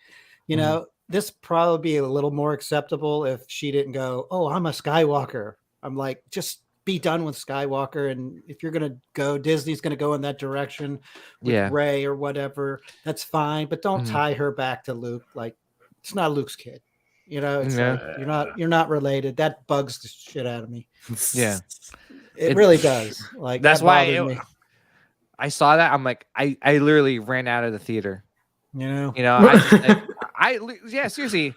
This probably be a little more acceptable if she didn't go, oh, I'm a Skywalker. I'm like, just be done with Skywalker. And if you're going to go, Disney's going to go in that direction with Rey or whatever. That's fine. But don't tie her back to Luke. Like, it's not Luke's kid. It's like, you're not related. That bugs the shit out of me. Yeah. It really does. Like, that's why I saw that. I'm like, I literally ran out of the theater. Seriously.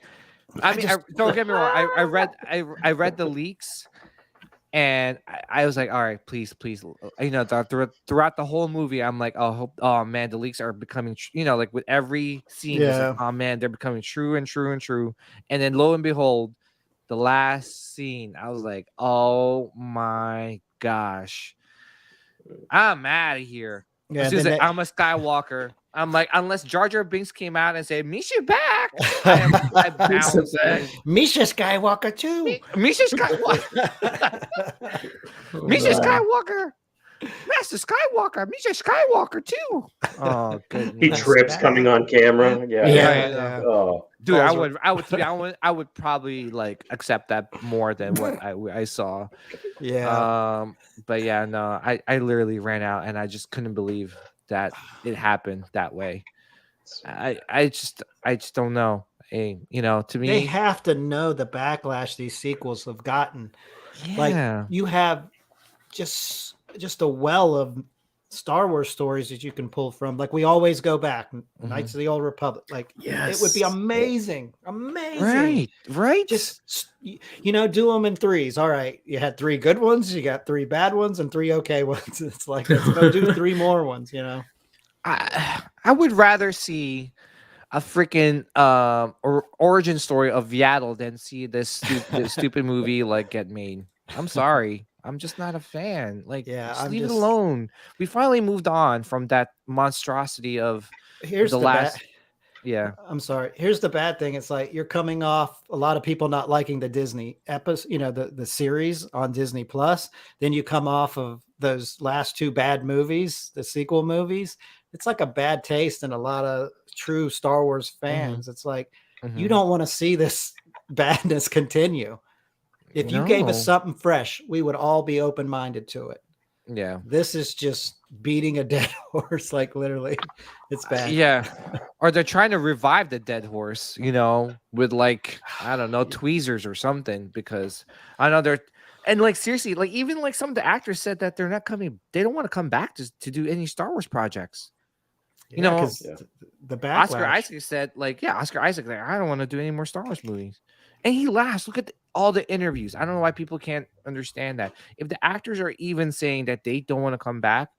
Don't get me wrong. I read the leaks, and I was like, all right, please. Throughout the whole movie, I'm like, oh man, the leaks are becoming, like with every scene, it's like, oh man, they're becoming true and true and true. And then lo and behold, the last scene, I was like, oh my gosh, I'm out of here. Yeah, I'm a Skywalker. I'm like, unless Jar Jar Binks came out and said, Misha back. Misha Skywalker too. Misha Skywalker. Misha Skywalker. Master Skywalker. Misha Skywalker too. Oh, goodness. He trips coming on camera. Yeah. Oh. Dude, I would probably like accept that more than what I saw. Yeah. But yeah, no, I literally ran out and I just couldn't believe that it happened that way. I just don't know. To me, they have to know the backlash these sequels have gotten. Yeah. Like you have just a well of Star Wars stories that you can pull from. Like we always go back, Knights of the Old Republic. Like it would be amazing. Right. Just do them in threes. All right, you had 3 good ones, you got 3 bad ones, and 3 okay ones. It's like let's go do 3 more ones. I would rather see a freaking origin story of Yaddle than see this stupid movie like get made. I'm sorry. I'm just not a fan. Like, leave it alone. We finally moved on from that monstrosity of the last. Yeah. I'm sorry. Here's the bad thing. It's like you're coming off a lot of people not liking the Disney episode, the series on Disney Plus. Then you come off of those last 2 bad movies, the sequel movies. It's like a bad taste in a lot of true Star Wars fans. It's like you don't want to see this badness continue. If you gave us something fresh, we would all be open-minded to it. Yeah. This is just beating a dead horse, like literally. It's bad. Yeah. Or they're trying to revive the dead horse, with like, I don't know, tweezers or something, because I know they're, and like seriously, like even like some of the actors said that they're not coming, they don't want to come back to do any Star Wars projects. Because the backlash. Oscar Isaac said, like, Oscar Isaac, like, I don't want to do any more Star Wars movies. And he laughs. Look at all the interviews. I don't know why people can't understand that. If the actors are even saying that they don't want to come back,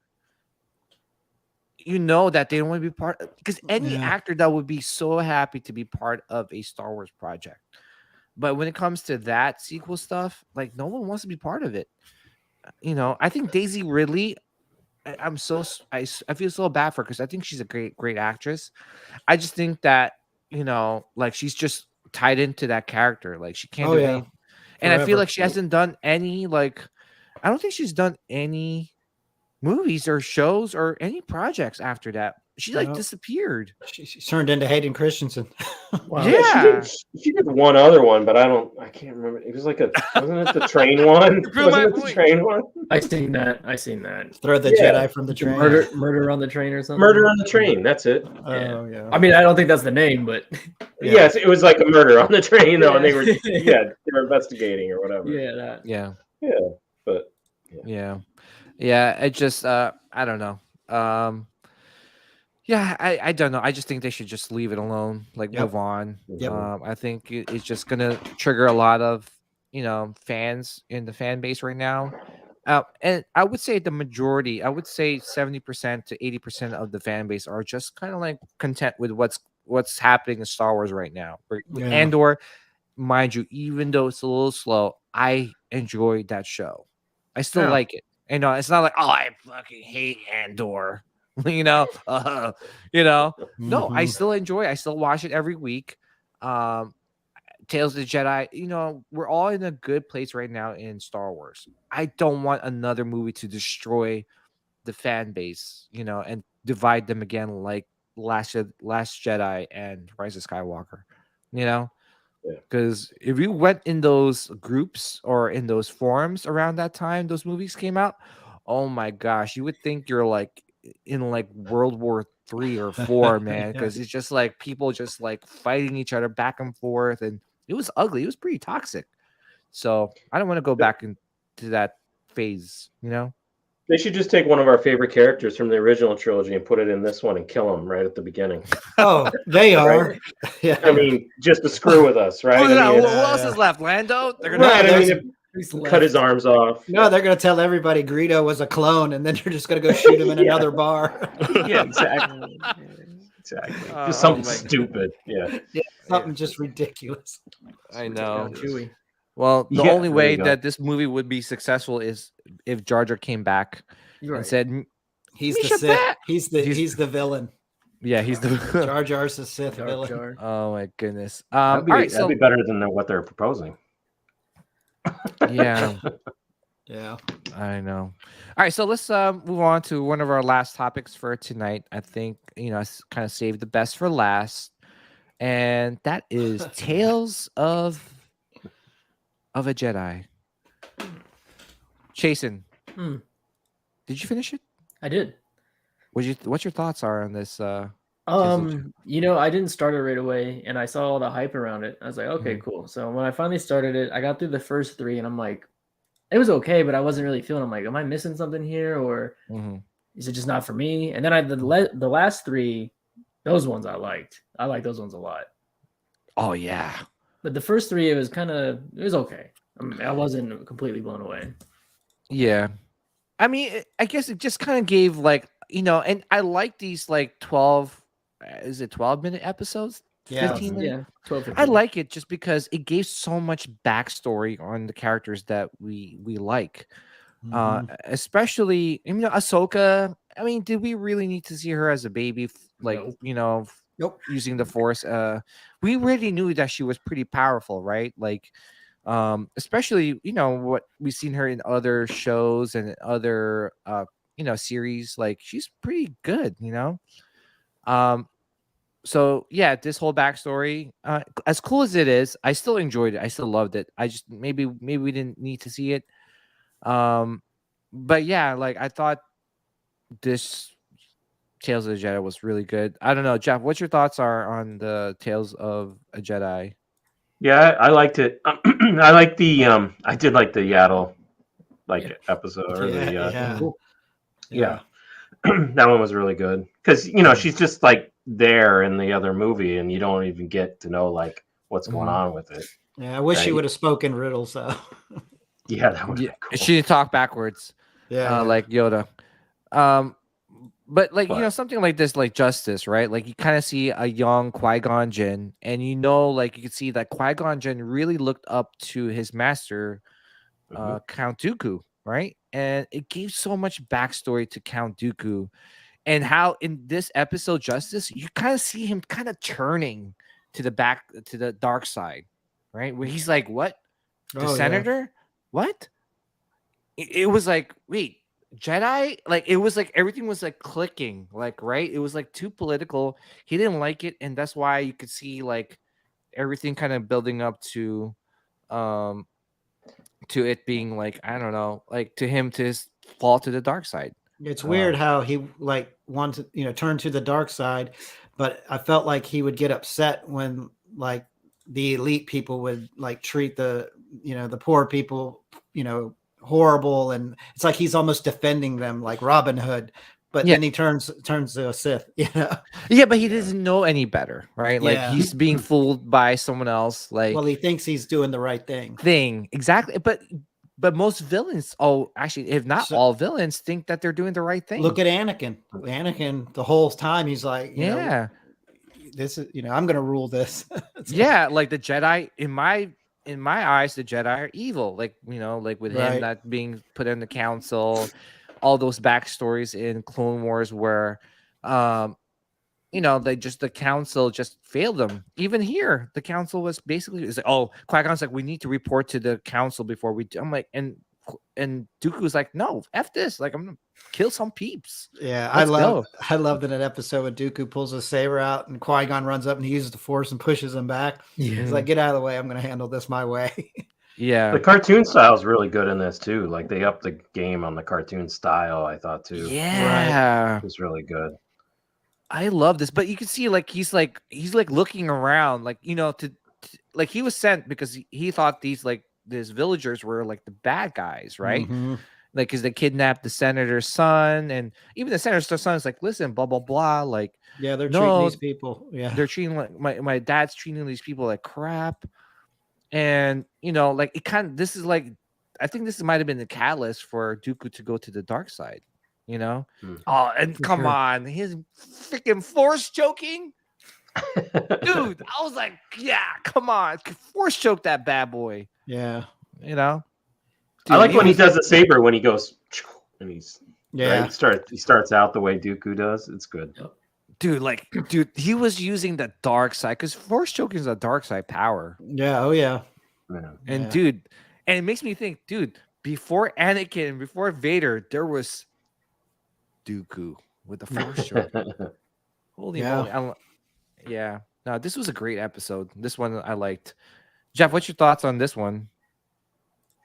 that they don't want to be part of, because any actor that would be so happy to be part of a Star Wars project. But when it comes to that sequel stuff, like no one wants to be part of it. I think Daisy Ridley, I feel so bad for her because I think she's a great actress. I just think that, like she's just tied into that character. Like she can't do anything. And I feel like she hasn't done any, like, I don't think she's done any movies or shows or any projects after that. She disappeared. She turned into Hayden Christensen. Wow. Yeah, she did one other one, but I can't remember. It was like wasn't it the train one? Wasn't it the train one? I seen that. Throw the Jedi from the train. Murder on the train or something. Murder on the train. That's it. Oh yeah. I mean, I don't think that's the name, but yes, it was like a murder on the train though, and they were they were investigating or whatever. Yeah. But it just I don't know. I don't know. I just think they should just leave it alone, like move on. I think it's just gonna trigger a lot of fans in the fan base right now. And I would say the majority, I would say 70% to 80% of the fan base are just kind of like content with what's happening in Star Wars right now. With Andor, mind you, even though it's a little slow, I enjoyed that show. I still like it. It's not like, oh, I fucking hate Andor. No, I still enjoy it. I still watch it every week. Tales of the Jedi, we're all in a good place right now in Star Wars. I don't want another movie to destroy the fan base, and divide them again like Last Jedi and Rise of Skywalker, because if you went in those groups or in those forums around that time those movies came out, oh my gosh, you would think you're like in like World War III or IV, man, because it's just like people just like fighting each other back and forth, and it was ugly. It was pretty toxic. So I don't want to go back into that phase. They should just take one of our favorite characters from the original trilogy and put it in this one and kill him right at the beginning. Oh, they are. Right? Yeah, I mean, just to screw with us, right? Who else is left? Lando? They're gonna cut his arms off. No, they're going to tell everybody Greedo was a clone, and then you're just going to go shoot him in another bar. Yeah, exactly. Just something stupid. Yeah, something just ridiculous. I know. Well, the only way that this movie would be successful is if Jar Jar came back and said, "He's the Sith. He's the villain." Yeah, he's the Jar Jar's the Sith villain. Oh my goodness. That'd be better than what they're proposing. Yeah. Yeah. I know. All right, so let's move on to one of our last topics for tonight. I think, I kind of saved the best for last. And that is Tales of a Jedi. Chasen. Did you finish it? I did. What's your thoughts are on this I didn't start it right away, and I saw all the hype around it. I was like, okay, cool. So when I finally started it, I got through the first 3, and I'm like, it was okay, but I wasn't really feeling. I'm like, am I missing something here, or is it just not for me? And then the last 3, those ones I liked. I like those ones a lot. Oh yeah. But the first 3, it was okay. I wasn't completely blown away. Yeah. I mean, I guess it just kind of gave like, and I like these like 12-minute episodes? 15 minutes? Yeah, 12, 15. I like it just because it gave so much backstory on the characters that we like. Especially, Ahsoka. I mean, did we really need to see her as a baby? Like, nope. Using the Force. We already knew that she was pretty powerful, right? Like, especially, what we've seen her in other shows and other series. Like, she's pretty good, so yeah, this whole backstory, as cool as it is, I still enjoyed it. I still loved it. I just maybe we didn't need to see it. Um, but yeah, like I thought this Tales of the Jedi was really good. I don't know, Jeff. What's your thoughts are on the Tales of a Jedi? Yeah, I liked it. I like the I did like the Yaddle episode or Yeah. yeah. That one was really good because she's just like there in the other movie, and you don't even get to know like what's going on with it. Yeah, I wish she Right. would have spoken riddles though. Yeah, that would be cool. She didn't talk backwards, Yeah. like Yoda. But like But- something like this, like Justice, right? Like you kind of see a young Qui-Gon Jinn, and like you can see that Qui-Gon Jinn really looked up to his master, Count Dooku, right? And it gave so much backstory to Count Dooku, and how in this episode, Justice, you kind of see him kind of turning to the dark side, right? Where he's like, "What? The senator? What?" It was like, wait, Jedi? Like it was like everything was like clicking, like right? It was like too political. He didn't like it, and that's why you could see like everything kind of building up to it being like, I don't know, like to him to his fall to the dark side. It's weird how he like wanted, turn to the dark side, but I felt like he would get upset when like the elite people would like treat the poor people, horrible, and it's like he's almost defending them like Robin Hood, but then he turns to a Sith, Yeah, but he doesn't know any better, right? Like he's being fooled by someone else. Like, well, he thinks he's doing the right thing. Exactly, but most villains, actually, if not all villains, think that they're doing the right thing. Look at Anakin. Anakin, the whole time he's like, this is, I'm going to rule this. Like the Jedi in my eyes, the Jedi are evil. Like like with him not being put in the council, all those backstories in Clone Wars where, the council just failed them. Even here, the council was basically like, Qui-Gon's like, we need to report to the council before we do. I'm like, and Dooku's like, no, F this. Like, I'm gonna kill some peeps. Yeah, I love that in an episode when Dooku pulls his saber out and Qui-Gon runs up and he uses the Force and pushes him back. He's like, get out of the way. I'm going to handle this my way. Yeah. The cartoon style is really good in this too. Like they upped the game on the cartoon style, I thought too. Yeah. It was really good. I love this, but you can see like he's looking around, like to like he was sent because he thought these villagers were like the bad guys, right? Mm-hmm. Like because they kidnapped the senator's son, and even the senator's son is like, listen, blah blah blah, like they're treating these people, they're treating like my dad's treating these people like crap, and like it kind of this is like I think this might have been the catalyst for Dooku to go to the dark side. Oh, and come on, his freaking Force choking, dude. I was like, yeah, come on, Force choke that bad boy. Yeah, Dude, I like when he does the saber when he goes and he's he starts out the way Dooku does. It's good, dude. He was using the dark side because Force choking is a dark side power. Yeah, oh yeah, and dude, and it makes me think, dude. Before Anakin, before Vader, there was Dooku with the Force choke. Holy moly. Yeah. No, this was a great episode. This one I liked. Jeff, what's your thoughts on this one?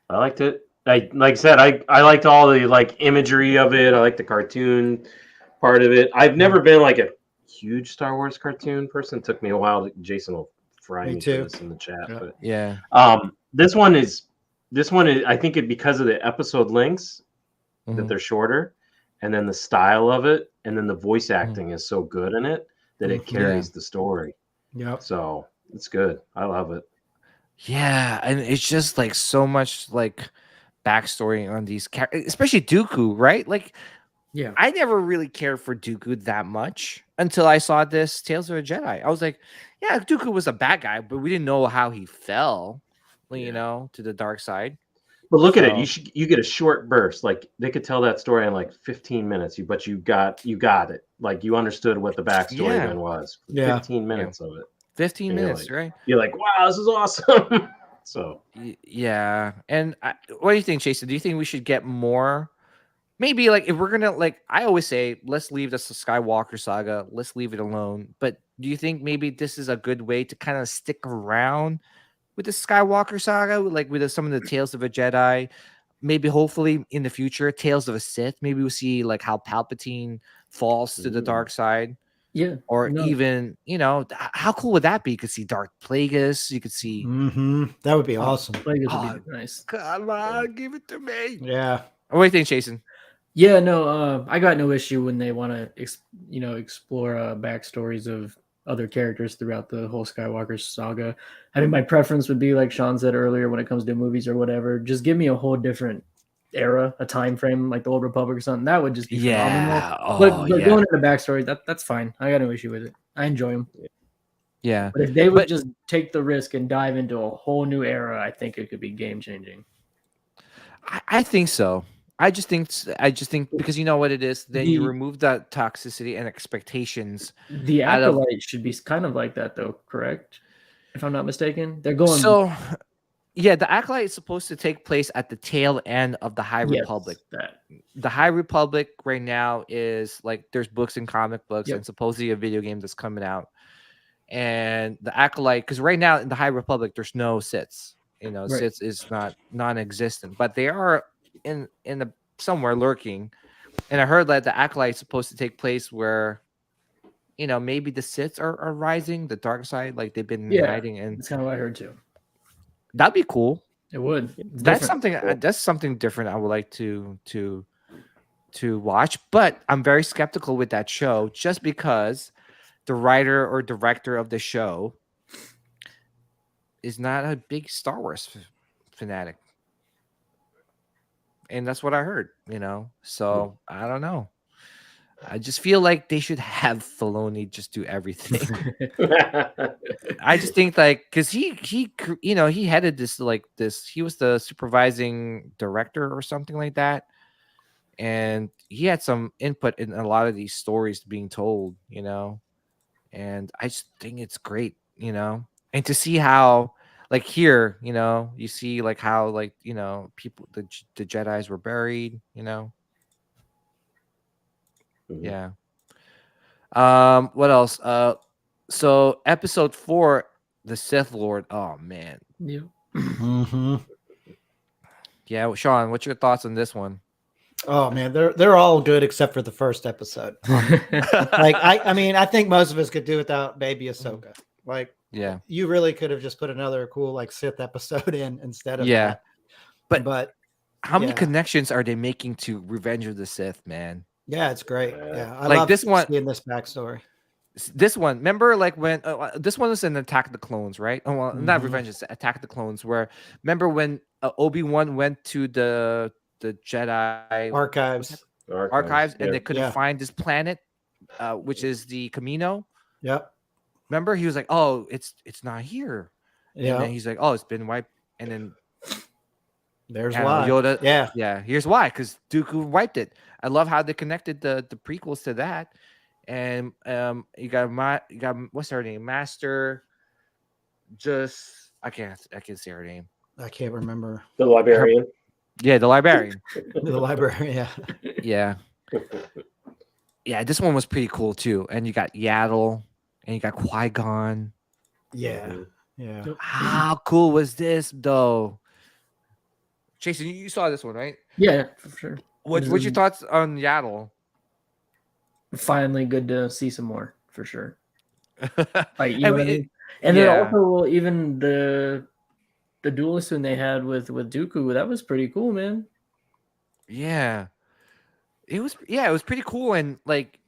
I liked it. Like I said, I liked all the imagery of it. I like the cartoon part of it. I've never been like a huge Star Wars cartoon person. It took me a while. Jason will fry me for this in the chat. Yeah. But this one is I think because of the episode lengths that they're shorter. And then the style of it, and then the voice acting is so good in it that it carries the story. Yep. So it's good. I love it. Yeah, and it's just like so much like backstory on these characters, especially Dooku, right? Like, I never really cared for Dooku that much until I saw this Tales of a Jedi. I was like, yeah, Dooku was a bad guy, but we didn't know how he fell, to the dark side. But look at it. You get a short burst. Like they could tell that story in like 15 minutes. But you got it. Like you understood what the backstory then was. 15 minutes of it. 15 minutes, right? You're like, wow, this is awesome. So yeah. And what do you think, Jason? Do you think we should get more? Maybe like if we're gonna I always say, let's leave this Skywalker saga. Let's leave it alone. But do you think maybe this is a good way to kind of stick around with the Skywalker saga, like with some of the Tales of a Jedi? Maybe hopefully in the future, Tales of a Sith. Maybe we'll see like how Palpatine falls to the dark side. Yeah. Or even, how cool would that be? You could see Darth Plagueis. You could see. That would be awesome. Plagueis would be nice. Come on, give it to me. Yeah. What do you think, Jason? Yeah, no, I got no issue when they want to, explore backstories of other characters throughout the whole Skywalker saga. I mean, my preference would be like Sean said earlier when it comes to movies or whatever. Just give me a whole different era, a time frame like the Old Republic or something. That would just be phenomenal. But going into backstory, that's fine. I got no issue with it. I enjoy them. Yeah. But if they would just take the risk and dive into a whole new era, I think it could be game changing. I think so. I just think because you know what it is, then you remove that toxicity and expectations. The Acolyte should be kind of like that, though, correct? If I'm not mistaken, they're going. So, yeah, the Acolyte is supposed to take place at the tail end of the High Republic. The High Republic right now is like there's books and comic books and supposedly a video game that's coming out. And the Acolyte, because right now in the High Republic, there's no Siths. Siths is non-existent, but they are in the somewhere lurking. And I heard that the Acolyte is supposed to take place where, maybe the Siths are rising, the dark side, like they've been hiding. And that's kind of what I heard too. That'd be cool. It would. That's something different I would like to watch, but I'm very skeptical with that show just because the writer or director of the show is not a big Star Wars fanatic. And that's what I heard, So I don't know. I just feel like they should have Filoni just do everything. I just think because he headed this, he was the supervising director or something like that. And he had some input in a lot of these stories being told, and I just think it's great, and to see how, like here, you see like how people, the Jedis were buried, Yeah. What else? So episode 4, the Sith Lord. Oh man. Yeah. Yeah, Sean, what's your thoughts on this one? Oh man, they're all good except for the first episode. I think most of us could do without Baby Ahsoka. Yeah, you really could have just put another cool Sith episode in instead of that. But how many connections are they making to Revenge of the Sith, man? Yeah, it's great. Yeah, I like love this one seeing this backstory. This one, remember, when this one was in Attack of the Clones, right? Oh, well, not Revenge, it's Attack of the Clones. Where remember when Obi-Wan went to the Jedi archives, and they couldn't find this planet, which is the Camino. Yep. Remember, he was like, "Oh, it's not here." Yeah. And then he's like, "Oh, it's been wiped." And then there's why. Yoda. Yeah. Here's why, because Dooku wiped it. I love how they connected the prequels to that. And you got what's her name? Master. I can't say her name. I can't remember. The librarian. Yeah, the librarian. The librarian. Yeah. Yeah, this one was pretty cool too. And you got Yaddle, and you got Qui-Gon. Yeah. Yeah. How cool was this though? Jason, you saw this one, right? Yeah, for sure. What's your thoughts on Yaddle? Finally, good to see some more for sure. And then also even the duel scene they had with Dooku, that was pretty cool, man. Yeah, it was pretty cool, and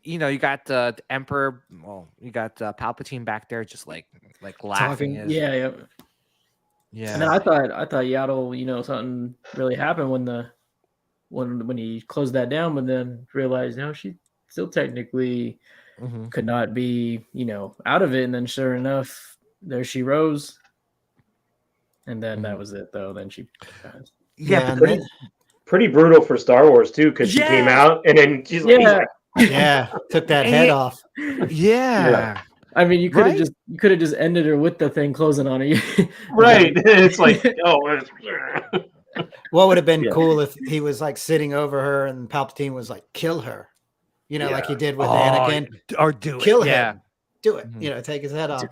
you got the Emperor. Well, you got Palpatine back there, just like laughing. Yeah. And then I thought Yaddle, something really happened when he closed that down, but then realized she still technically could not be, out of it. And then sure enough, there she rose. And then that was it, though. Then she passed. Yeah, pretty brutal for Star Wars too, because she came out and then she's took that head off. Yeah. I mean, you could have just ended her with the thing closing on her. Right. It's like, what would have been cool if he was sitting over her and Palpatine was like, kill her. Like he did with Anakin. Or do kill it. him. do it. Mhm. Take his head off.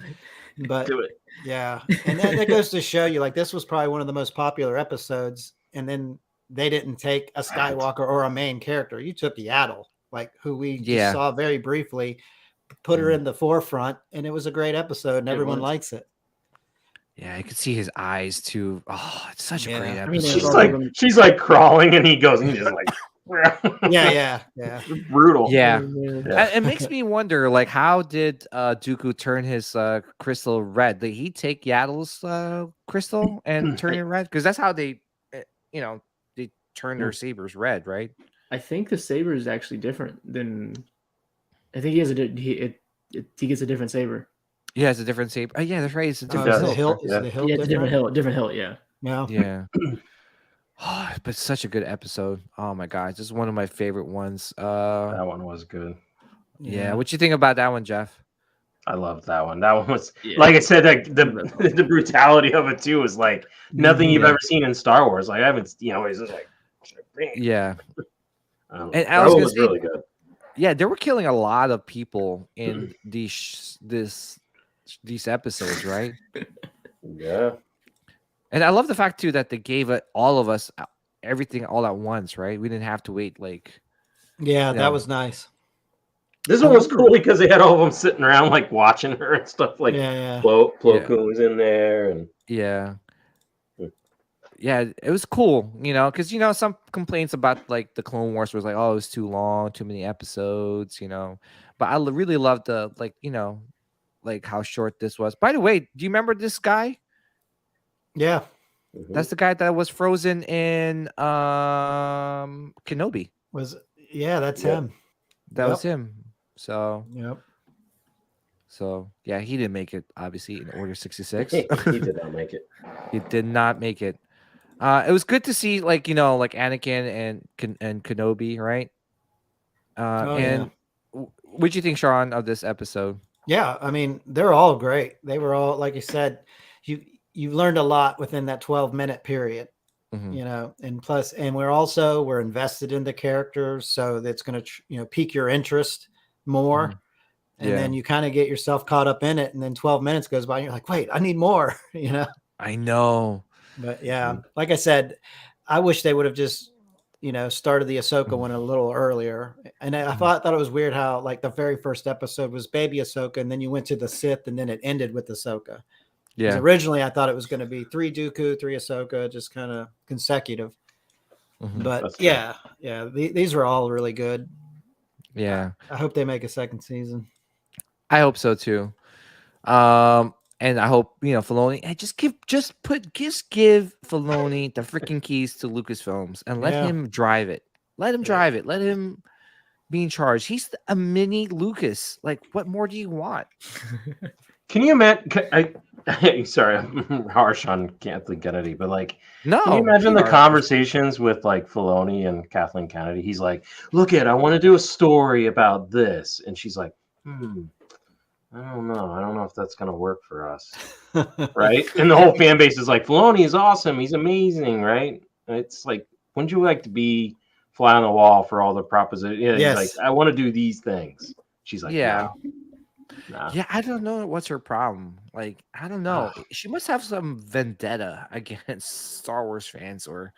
But Do it. yeah, and that goes to show you, like, this was probably one of the most popular episodes, and then they didn't take a Skywalker or a main character. You took Yaddle, like, who we just Yeah. saw very briefly, put her in the forefront, and it was a great episode, and everyone likes it. Yeah, I could see his eyes too. Oh, it's such a great Yeah. I mean, episode. she's like crawling, and he goes and just like, Yeah. brutal. Yeah. Yeah. It makes me wonder, like, how did Dooku turn his crystal red? Did he take Yaddle's crystal and turn it red? Because that's how they, they turn their sabers red, right? I think the saber is actually different than. I think he has he gets a different saber. Yeah, it's a different saber. Oh, yeah, that's right. It's a different Is the hilt. hilt? Is the hilt Yeah, it's a different different? hilt. Different hilt. Yeah. Yeah. Oh, but such a good episode. Oh my gosh, this is one of my favorite ones. That one was good. Yeah. What you think about that one, Jeff? I loved that one. That one was, like I said, like the brutality of it too was like nothing you've ever seen in Star Wars. Like I haven't, it's just like, yeah. And I was was say, really good. Yeah, they were killing a lot of people in these episodes, right? Yeah. And I love the fact too that they gave all of us everything all at once, right? We didn't have to wait that was nice. This one was cool because they had all of them sitting around like watching her and stuff. Like Plo Koon was in there, and yeah, it was cool, because some complaints about like the Clone Wars was like, oh, it was too long, too many episodes, But I really loved the like how short this was. By the way, do you remember this guy? Yeah. That's the guy that was frozen in Kenobi. That's him. That was him. So So yeah, he didn't make it, obviously, in Order 66. he did not make it. He did not make it. It was good to see, like Anakin and Kenobi, right? What'd you think, Sean, of this episode? Yeah, I mean, they're all great. They were all, like you said, you learned a lot within that 12-minute period, and plus, and we're invested in the characters, so that's going to, pique your interest more. And then you kind of get yourself caught up in it. And then 12 minutes goes by and you're like, wait, I need more, I know. But yeah, like I said, I wish they would have just, started the Ahsoka one a little earlier. And I thought it was weird how like the very first episode was baby Ahsoka, and then you went to the Sith, and then it ended with Ahsoka. Yeah. Originally, I thought it was going to be 3 Dooku, 3 Ahsoka, just kind of consecutive. But these were all really good. Yeah. I hope they make a second season. I hope so too. And I hope, Filoni, just give Filoni the freaking keys to Lucasfilms and let him drive it. Let him drive it. Let him be in charge. He's a mini Lucas. Like, what more do you want? Can you imagine? Sorry, I'm harsh on Kathleen Kennedy, but like, no. Can you imagine the conversations with like Filoni and Kathleen Kennedy? He's like, "Look, I want to do a story about this," and she's like, I don't know if that's gonna work for us, right? And the whole fan base is like, Filoni is awesome. He's amazing, right? And it's like, wouldn't you like to be fly on the wall for all the propositions? Yeah, yes. He's like, I want to do these things. She's like, yeah. Nah. Yeah, I don't know what's her problem. Like, I don't know. She must have some vendetta against Star Wars fans, or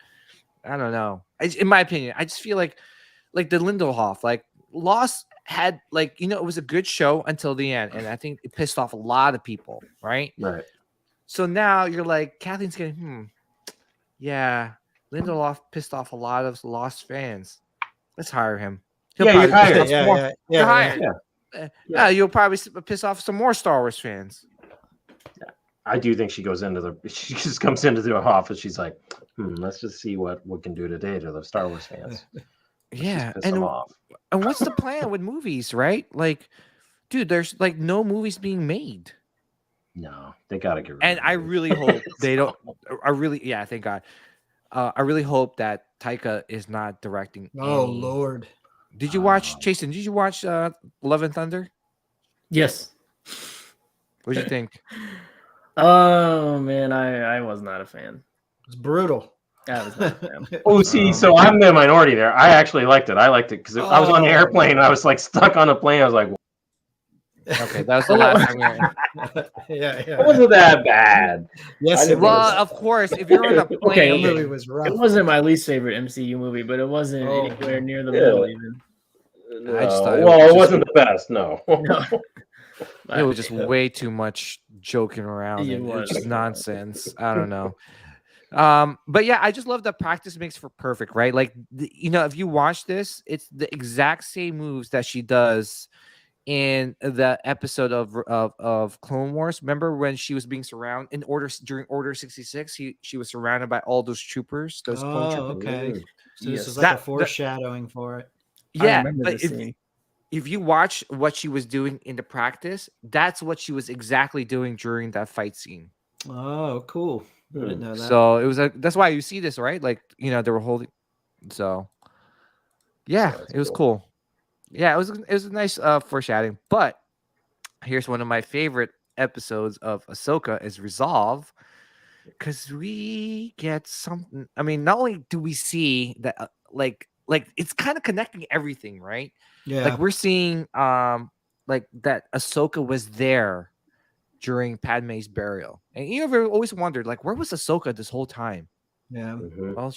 I don't know. In my opinion, I just feel like the Lindelhof, like Lost had it was a good show until the end, and I think it pissed off a lot of people, right? Right. So now you're like, Kathleen's getting, yeah, Lindelof pissed off a lot of Lost fans. Let's hire him. You're hired. You're hired. You'll probably piss off some more Star Wars fans. Yeah. I do think she just comes into the office. She's like, let's just see what we can do today to the Star Wars fans. Yeah, and what's the plan with movies, right? Like, dude, there's like no movies being made. No, they gotta get rid. And I really hope they don't. Thank God. I really hope that Taika is not directing. Oh Lord! Did you watch Jason? Did you watch Love and Thunder? Yes. What did you think? Oh man, I was not a fan. It's brutal. See, so I'm the minority there. I actually liked it. I liked it because I was on the airplane. I was like stuck on the plane. I was like, Okay, that was the last time we were. Yeah, It wasn't that bad. Yes, I it didn't Well, was. of course, if you're on a plane, Okay, That movie was rough. It wasn't my least favorite MCU movie, but it wasn't Oh, anywhere near the yeah. middle even. I just thought It wasn't the best. No. No. it was just way too much joking around. It And it was was. just nonsense. I don't know. But yeah, I just love that practice makes for perfect, right? Like, if you watch this, it's the exact same moves that she does in the episode of Clone Wars. Remember when she was being surrounded during Order 66? She was surrounded by all those troopers, those clone troopers. okay. So this Yes. is like a foreshadowing for it. I Yeah, remember but this scene. if you watch what she was doing in the practice, that's what she was exactly doing during that fight scene. Oh, cool. I didn't know that. So it was that's why you see this, right? Like, they were holding. So yeah, That's it was cool. Yeah, it was a nice foreshadowing. But here's one of my favorite episodes of Ahsoka is Resolve, because we get something. I mean, not only do we see that, like it's kind of connecting everything, right? Yeah. Like we're seeing like that Ahsoka was there during Padme's burial, and ever always wondered, like, where was Ahsoka this whole time? Yeah. Well,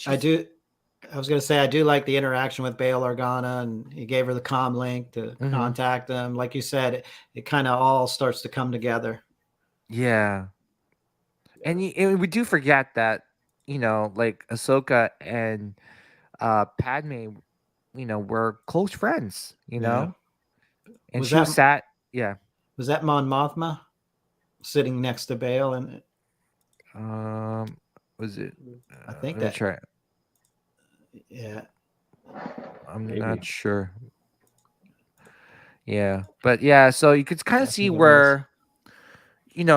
I was going to say, I do like the interaction with Bail Organa, and he gave her the comm link to contact them. Like you said, it kind of all starts to come together. Yeah. And we do forget that, like Ahsoka and Padme, were close friends, And Was she that- was sat. Yeah. Was that Mon Mothma sitting next to Bail? And Was it? I think let me that. try. Yeah. I'm Maybe. not sure. Yeah, but yeah, so you could kind of see Definitely where,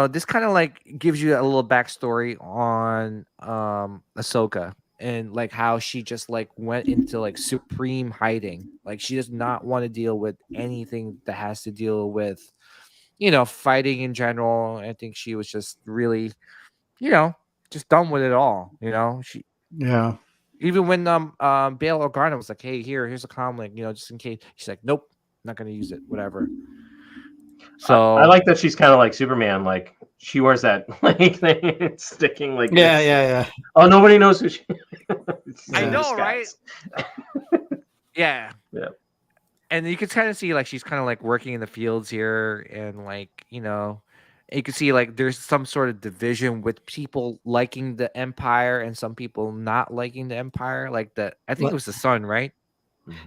this kind of like gives you a little backstory on Ahsoka, and like how she just like went into like supreme hiding. Like she does not want to deal with anything that has to deal with, fighting in general. I think she was just really, just done with it all. She Yeah. even when Bail Organa was like, "Hey, here's a comm link, just in case." She's like, "Nope, not gonna use it. Whatever." So I like that she's kind of like Superman. Like she wears that like thing, it's sticking like Yeah. this. Yeah. Oh, nobody knows who she. I Yeah. know, right? Yeah. Yeah. And you can kind of see like she's kind of like working in the fields here, and like you can see like there's some sort of division with people liking the Empire and some people not liking the Empire. Like I think it was the Sun, right?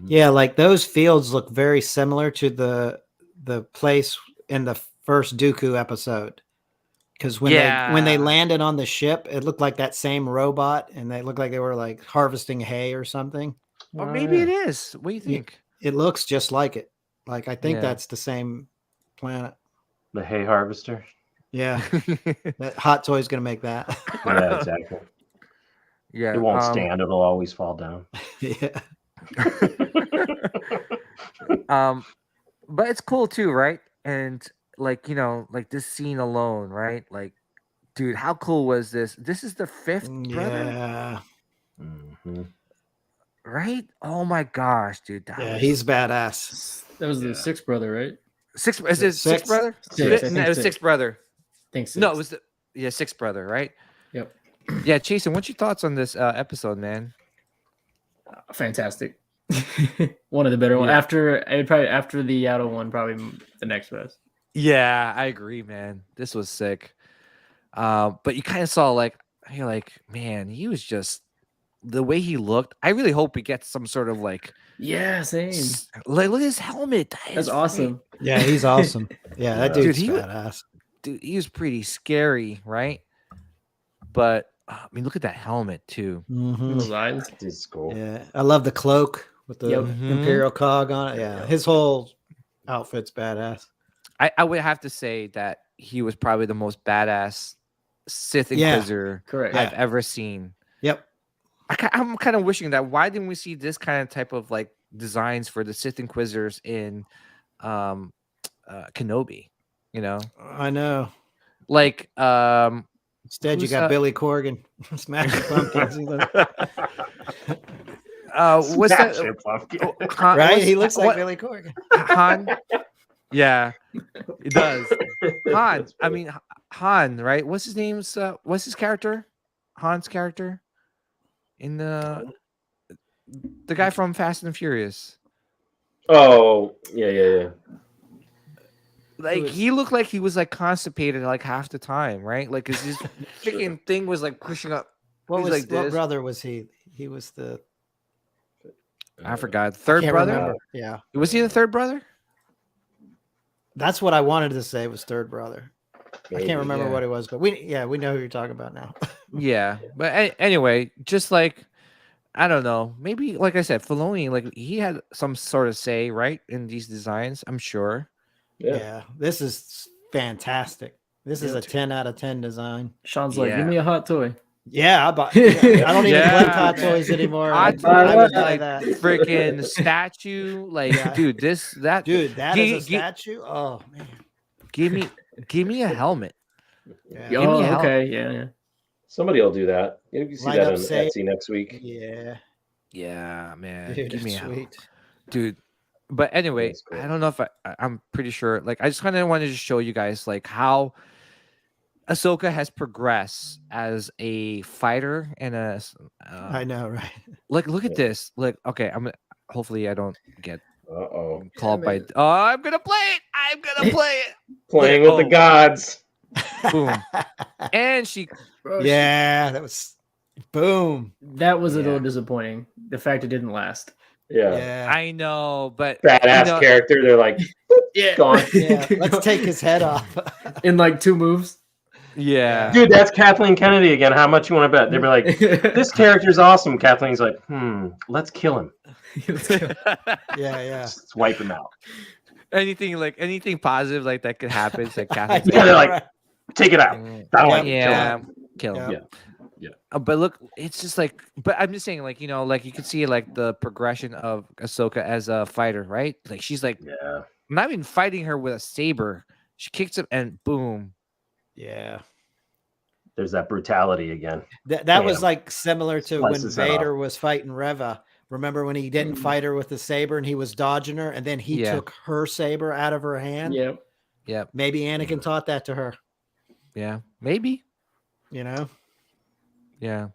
Yeah. Like those fields look very similar to the place in the first Dooku episode. Because when they landed on the ship, it looked like that same robot, and they looked like they were like harvesting hay or something. Or maybe it is. What do you think? It looks just like it. Like I think Yeah. that's the same planet. The hay harvester. Yeah, that Hot Toy's gonna make that. Yeah, exactly. Yeah. It won't stand. It'll always fall down. Yeah, But it's cool too, right? And like like this scene alone, right? Like, dude, how cool was this? This is the fifth brother, yeah, Mm-hmm. right? Oh my gosh, dude! yeah. He's badass. That was the sixth brother, right? sixth. Is it sixth brother? Six, I No, think it was six. sixth brother. I think six. No, it was sixth brother, right? Yep. Yeah, Jason, what's your thoughts on this episode, man? Fantastic. One of the better ones. Yeah. After the Yaddle one, probably the next best. Yeah, I agree, man. This was sick. But you kind of saw you're like, man, he was just the way he looked. I really hope he gets some sort of like, Yeah, same. like look at his helmet. That's awesome. Yeah, he's awesome. Yeah, that Dude, dude's he was- badass. Dude, he was pretty scary, right? But I mean, look at that helmet too. Mhm. Those eyes. It's cool. Yeah, I love the cloak with the Yep. Imperial cog on it. Yeah, his whole outfit's badass. I would have to say that he was probably the most badass Sith Yeah. Inquisitor Correct. I've ever seen. Yep. I'm kind of wishing that why didn't we see this kind of type of like designs for the Sith Inquisitors in Kenobi? I know. Like Instead, you Who's got that? Billy Corgan smashing pumpkins. He's like- what's Smash that? it, pumpkin. Han, right? what's- He looks like what- Billy Corgan. Han. Yeah, It does. Han. I mean Han, right? What's his name's? What's his character? Han's character in the guy from Fast and Furious. Oh, yeah. Like he looked like he was like constipated like half the time, right? Like his freaking thing was like pushing up. What this. brother was he? He was the I forgot. Third can't brother? remember. Yeah. Was he the third brother? That's what I wanted to say was third brother. Maybe, I can't remember yeah. what it was, but we know who you're talking about now. Yeah. But anyway, just like I don't know. Maybe like I said, Filoni, like he had some sort of say, right, in these designs, I'm sure. Yeah. This is fantastic. This is a 10 out of 10 design. Sean's like, give me a hot toy. Yeah, I don't even collect hot man. toys anymore. I would buy like that. freaking statue. Like, dude, that Dude, that is a statue. Oh man. Give me a helmet. Yeah. Give me a helmet. Okay, yeah. Somebody will do that. You can see Light that up on safe. Etsy next week. Yeah. Yeah, man. Dude, Give me a it's helmet. sweet. Dude. But anyway, That's cool. I don't know if I'm pretty sure. Like, I just kind of wanted to show you guys like how Ahsoka has progressed as a fighter and a. I know, right? Like, look at this. Like, okay, hopefully I don't get called by. man. Oh, I'm gonna play it. I'm gonna play it. Playing with the gods. Boom. And she. Bro, Yeah, that was boom. that was a Yeah. little disappointing. The fact it didn't last. Yeah. Yeah. I know, but Badass character. They're like, Yeah. gone. Yeah. Let's take his head off. In like 2 moves. Yeah. Dude, that's Kathleen Kennedy again. How much you want to bet? They'd be like, this character's awesome. Kathleen's like, let's kill him. Yeah. Just wipe him out. anything positive like that could happen. It's like Catherine. Yeah, they're like, take it out. I don't like it. Yeah, kill him. Yeah. Yeah. But look, it's just like, but I'm just saying, like, like you can see like the progression of Ahsoka as a fighter, right? Like she's like, Yeah. not even fighting her with a saber. She kicks him and boom. Yeah. There's that brutality again. That was like similar to when Slices that Vader was fighting Reva. Remember when he didn't fight her with the saber and he was dodging her and then he took her saber out of her hand? Yep. Yep. Maybe Anakin taught that to her. Yeah. Maybe. You know? Yeah.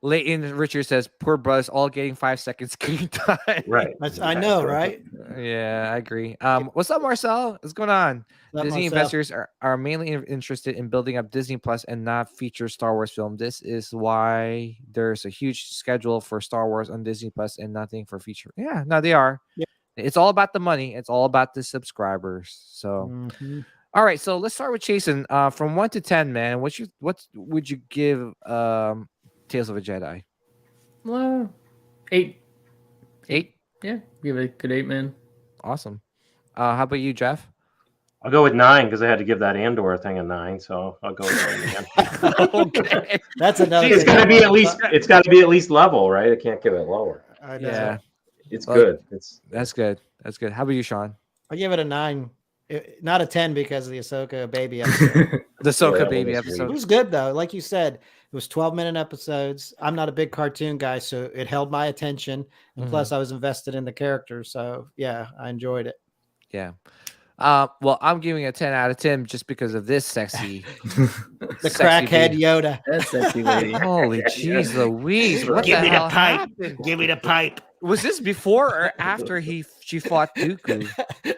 Leighton Richard says, "Poor brothers, all getting 5 seconds screen time." Right. I know, right? Yeah, I agree. What's up, Marcel? What's going on? Disney investors are mainly interested in building up Disney Plus and not feature Star Wars film. This is why there's a huge schedule for Star Wars on Disney Plus and nothing for feature. Yeah, no, they are. Yeah. It's all about the money. It's all about the subscribers. So, all right. So let's start with Jason. From 1 to 10, man. What would you give Tales of a Jedi? Well, 8. 8. Yeah, give it a good 8, man. Awesome. How about you, Jeff? I'll go with 9 because I had to give that Andor thing a 9, so I'll go with 9 again. Okay. That's another. It's got to be at least. It's got to be at least level, right? I can't give it lower. I know. Yeah. It's good. That's good. That's good. How about you, Sean? I give it a 9. Not a 10 because of the Ahsoka baby episode. The Ahsoka Yeah, baby that was episode. It was good though. Like you said, it was 12-minute episodes. I'm not a big cartoon guy, so it held my attention. And plus I was invested in the character. So yeah, I enjoyed it. Yeah. Well, I'm giving it a 10 out of 10 just because of this sexy. The crackhead Yoda. That's sexy lady. Holy jeez Louise. What Give the me hell the pipe. happened? Give me the pipe. Was this before or after she fought Dooku?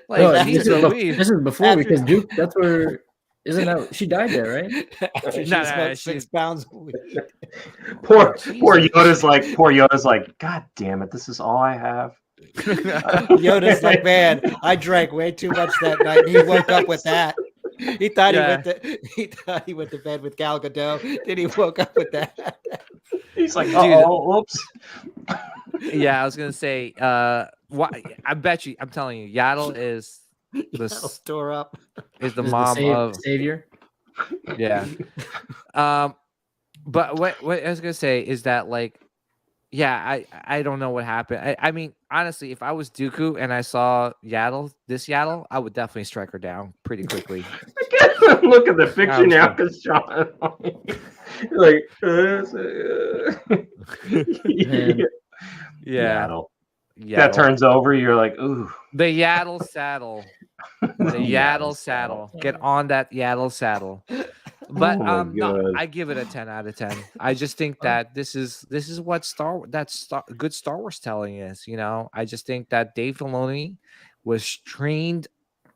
Like, No, jeez Louise. this is before because Duke. That's where. Isn't that she died there, right? After she No, smoked she- 6 pounds. of weed. Poor Yoda's like, God damn it, this is all I have. Yoda's like, man, I drank way too much that night. And he woke up with that. He thought he went to bed with Gal Gadot. Then he woke up with that. He's like, Dude. whoops. Yeah, I was gonna say, what I bet you, I'm telling you, Yaddle is That'll store up. the Is the mom of savior. yeah. But what I was gonna say is that, like, yeah, I don't know what happened. I mean, honestly, if I was Dooku and I saw this Yaddle, I would definitely strike her down pretty quickly. Look at the picture now, because Sean, like, Yeah. that turns over, you're like, ooh. The Yaddle saddle. The Yaddle saddle. Get on that Yaddle saddle. But no, I give it a 10 out of 10. I just think that this is what good Star Wars telling is, you know. I just think that Dave Filoni was trained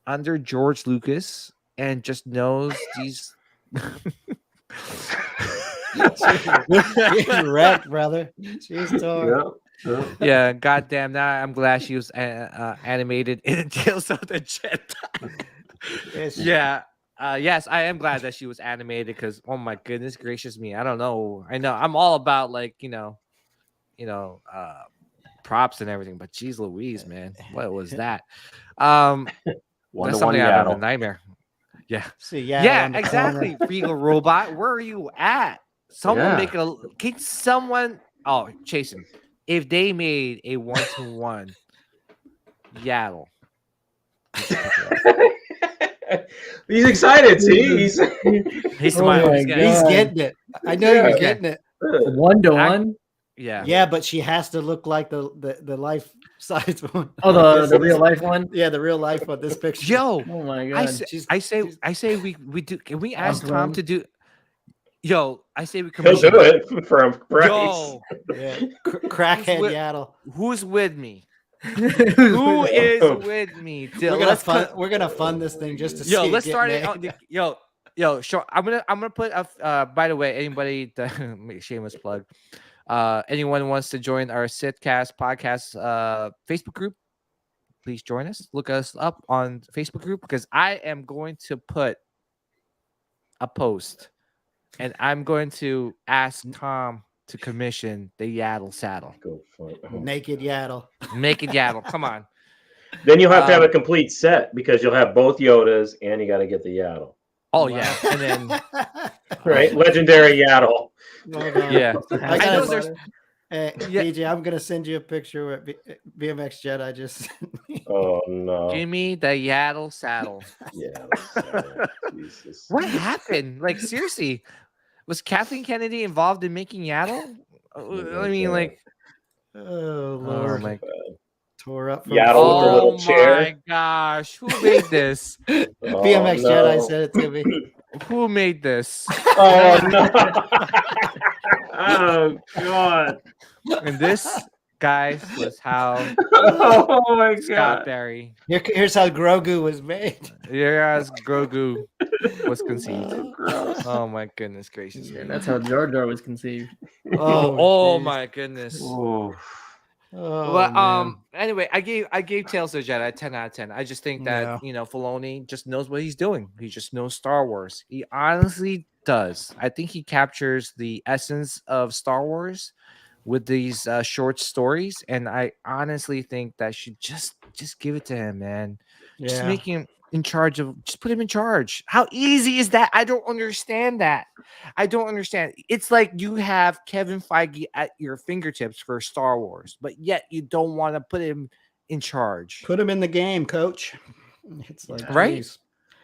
under George Lucas and just knows these She's wrecked, brother. She's torn. Yeah, goddamn. Now I'm glad she was animated in Tales of the Jedi. Yeah. Yes, I am glad that she was animated because, oh my goodness gracious me, I don't know. I know I'm all about like props and everything, but geez Louise, man, what was that? That's something out of a nightmare. Yeah, yeah, exactly. Regal Robot, where are you at? Someone can someone? Oh, Chasen, if they made a 1-to-1 Yaddle. He's excited. See, he's smiling. He's getting it. I know you're getting it. 1-to-1. Yeah, but she has to look like the life size one. Oh, the real life one. Yeah, the real life one. This picture. Yo, oh my god. I say we do. Can we ask Tom to do? Yo, I say we he'll do it for a price. Yo, yeah, crackhead Yaddle. Who's with me? Who is with me? We're gonna fund this thing just to see. Let's start it. Sure. I'm gonna put a. By the way, anybody shameless plug. Anyone wants to join our Sitcast podcast Facebook group? Please join us. Look us up on Facebook group because I am going to put a post, and I'm going to ask Tom to commission the Yaddle saddle. Go for it. Naked Yaddle. Naked Yaddle. Come on. Then you'll have to have a complete set because you'll have both Yodas and you got to get the Yaddle. Oh yeah, and then right, legendary Yaddle. Yeah, I know there's. DJ, I'm gonna send you a picture with BMX Jedi just sent me. Oh no! Give me the Yaddle saddle. Jesus. What happened? Like seriously, was Kathleen Kennedy involved in making Yaddle? I mean, like, oh Lord, my tore up. Yaddle with a little chair. Oh my gosh, who made this? BMX Jedi said it to me. Who made this? Oh no! Oh god! And this, guys, was how oh my god! Scott Barry. Here's how Grogu was made. Here's Grogu was conceived. Oh my goodness gracious! Yeah, that's how Jar Jar was conceived. Oh my goodness. Oh. But anyway, I gave Tales of the Jedi 10 out of 10. I just think that Filoni just knows what he's doing. He just knows Star Wars. He honestly does. I think he captures the essence of Star Wars with these short stories, and I honestly think that should just give it to him, man. Just make him in charge of. Just put him in charge. How easy is that? I don't understand that. I don't understand. It's like you have Kevin Feige at your fingertips for Star Wars, but yet you don't want to put him in charge. Put him in the game, coach. It's like, right? Geez.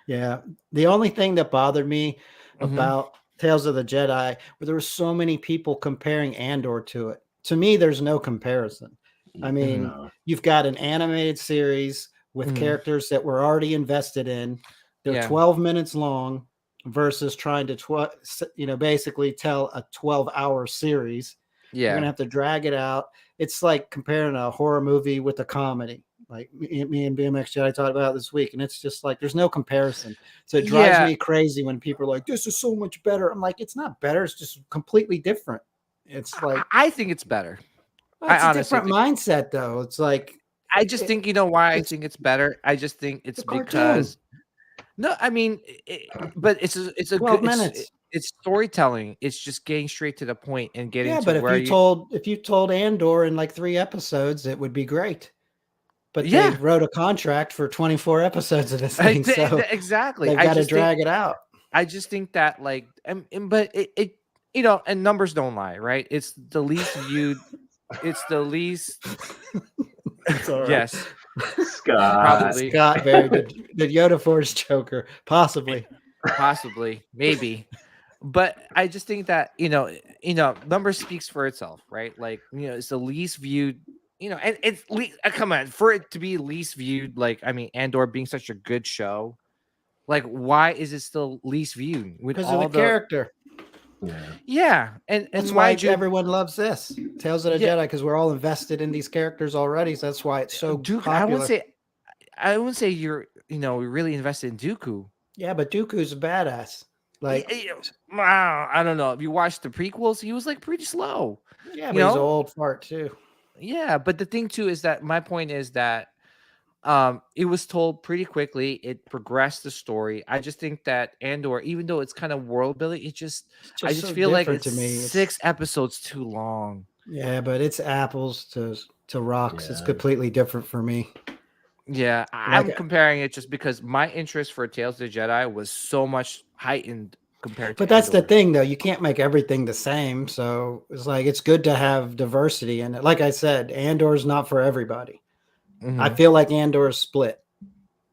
Yeah. The only thing that bothered me about Tales of the Jedi, where there were so many people comparing Andor to it. To me, there's no comparison. I mean, you've got an animated series with characters that we're already invested in. They're 12 minutes long versus trying to, basically tell a 12-hour series. Yeah. You're going to have to drag it out. It's like comparing a horror movie with a comedy, like me and BMX Jedi talked about this week. And it's just like, there's no comparison. So it drives me crazy when people are like, this is so much better. I'm like, it's not better. It's just completely different. It's like, I think it's better. Well, it's a different mindset though. It's like, I just think, why I think it's better. I just think it's because no, I mean, but it's a 12 minutes. It's storytelling. It's just getting straight to the point and getting to but where if you told Andor in like 3 episodes, it would be great. But they wrote a contract for 24 episodes of this thing, so exactly. They've got to drag it out. I just think that but it and numbers don't lie, right? It's the least viewed. It's the least. Yes. Scott very good. The Yoda Force choker, possibly, maybe, but I just think that numbers speaks for itself, right? Like it's the least viewed and it's come on, for it to be least viewed, like, I mean, Andor being such a good show, like, why is it still least viewed with Because of all the character. and That's why mind you, everyone loves this Tales of the yeah, Jedi, because we're all invested in these characters already. So that's why it's so Duke, popular. I wouldn't say you're really invested in Dooku. Yeah, but Dooku's a badass. Like, Wow, I don't know. If you watch the prequels, he was like pretty slow. yeah, You but he's an know, old fart too. yeah. But the thing too is that my point is that it was told pretty quickly. It progressed the story. I just think that Andor, even though it's kind of world building, I just so feel like different it's to me. 6 episodes too long. Yeah, but it's apples to rocks. Yeah. It's completely different for me. Yeah, I'm comparing it just because my interest for Tales of the Jedi was so much heightened compared to But that's the Andor. thing, though. You can't make everything the same. So it's like it's good to have diversity in it. Like I said, Andor's not for everybody. I feel like Andor is split.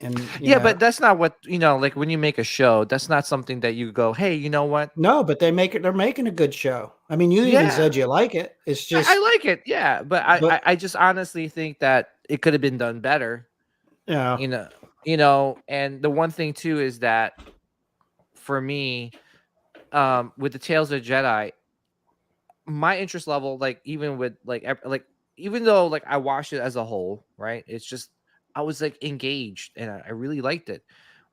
And yeah, but that's not what like when you make a show, that's not something that you go, hey, you know what? No, but they're making a good show. I mean, you even said you like it. It's just I like it, yeah, but I just honestly think that it could have been done better. Yeah. And the one thing too is that for me, with the Tales of the Jedi, my interest level, like even with even though like I watched it as a whole, right? It's just I was like engaged and I really liked it.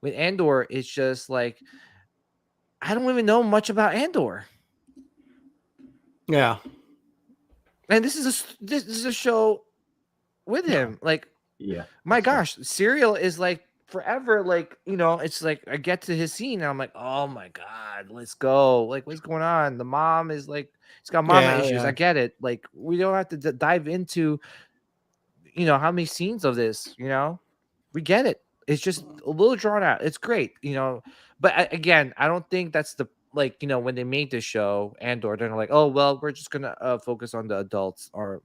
With Andor, it's just like I don't even know much about Andor. Yeah. And this is a show with him. Like, yeah, my gosh, Serial is like forever. Like, it's like I get to his scene and I'm like, oh my god, let's go. Like, what's going on? The mom is like, it's got mama issues. Yeah. I get it. Like, we don't have to dive into how many scenes of this. We get it. It's just a little drawn out. It's great. But again, I don't think that's the when they made this show Andor, they're like, oh well, we're just gonna focus on the adults or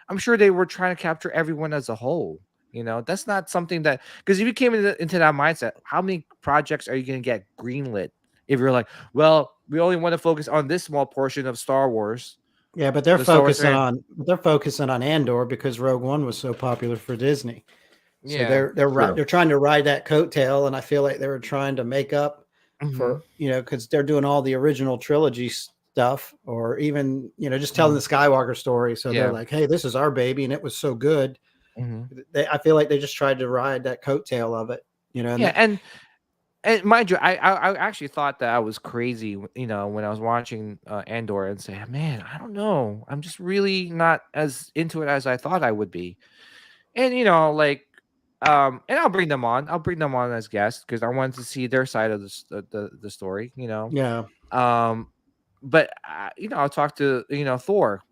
I'm sure they were trying to capture everyone as a whole. That's not something that, because if you came into that mindset, how many projects are you going to get greenlit if you're like, well, we only want to focus on this small portion of Star Wars? Yeah, but they're focusing on Andor because Rogue One was so popular for Disney. So they're trying to ride that coattail, and I feel like they were trying to make up for because they're doing all the original trilogy stuff, or even just telling the Skywalker story. So they're like, hey, this is our baby, and it was so good. I feel like they just tried to ride that coattail of it. And mind you, I actually thought that I was crazy, when I was watching Andor and say, man, I don't know, I'm just really not as into it as I thought I would be. And and I'll bring them on. I'll bring them on as guests because I wanted to see their side of the story. Yeah. But I'll talk to Thor.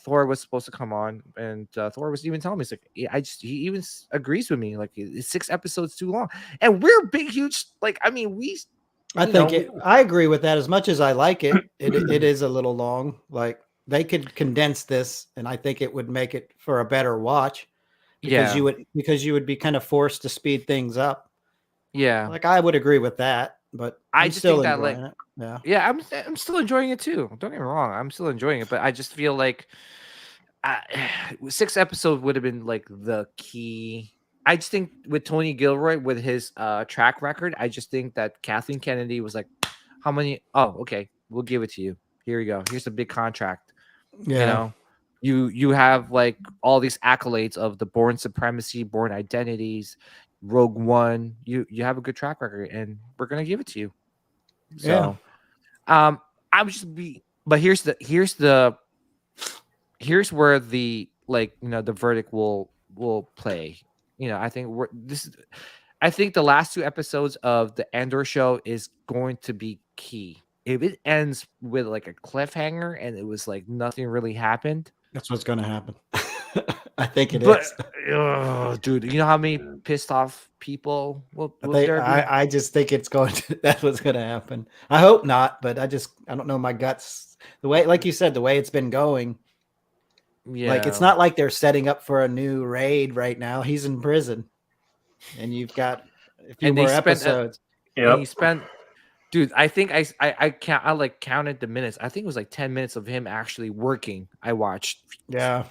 Thor was supposed to come on, and Thor was even telling me, he's like, he even agrees with me, like, it's 6 episodes too long, and we're big, huge. Like, I mean, I agree with that. As much as I like it, it is a little long. Like, they could condense this, and I think it would make it for a better watch. Because you would be kind of forced to speed things up. Yeah, like I would agree with that, but I just think that I'm still enjoying it too. Don't get me wrong, I'm still enjoying it, but I just feel like 6 episodes would have been like the key. I just think with Tony Gilroy, with his track record, I just think that Kathleen Kennedy was like, how many? Oh, okay, we'll give it to you. Here you go. Here's a big contract. Yeah. You have like all these accolades of the Bourne Supremacy, Bourne Identities, Rogue One. You have a good track record, and we're gonna give it to you. So, I would just be. But here's where the the verdict will play. I think I think the last 2 episodes of the Andor show is going to be key. If it ends with like a cliffhanger and it was like nothing really happened, that's what's going to happen. I think it is. Dude, you know how many pissed off people will I just think it's going to, that's what's going to happen. I hope not, but I don't know, my guts, the way, like you said, the way it's been going. Yeah. Like, it's not like they're setting up for a new raid right now. He's in prison and you've got a few more episodes. And he spent, dude, I think I counted the minutes. I think it was like 10 minutes of him actually working. I watched. Yeah.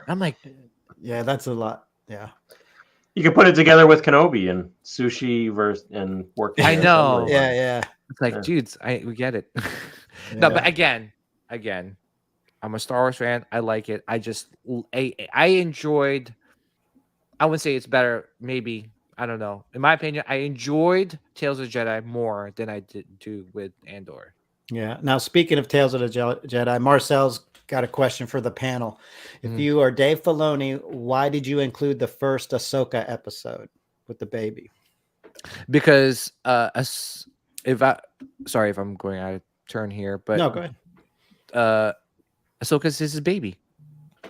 I'm like, yeah, that's a lot. Yeah, You can put it together with Kenobi and sushi and work. I know. yeah. It's like, Yeah. dudes, we get it. Yeah. No, but again, I'm a Star Wars fan. I like it. I enjoyed. I wouldn't say it's better. Maybe, I don't know. In my opinion, I enjoyed Tales of the Jedi more than I do with Andor. Yeah. Now, speaking of Tales of the Jedi, Marcel's got a question for the panel. If Mhm. you are Dave Filoni, why did you include the first Ahsoka episode with the baby? Because sorry if I'm going out of turn here, but No, go ahead. Ahsoka's his baby.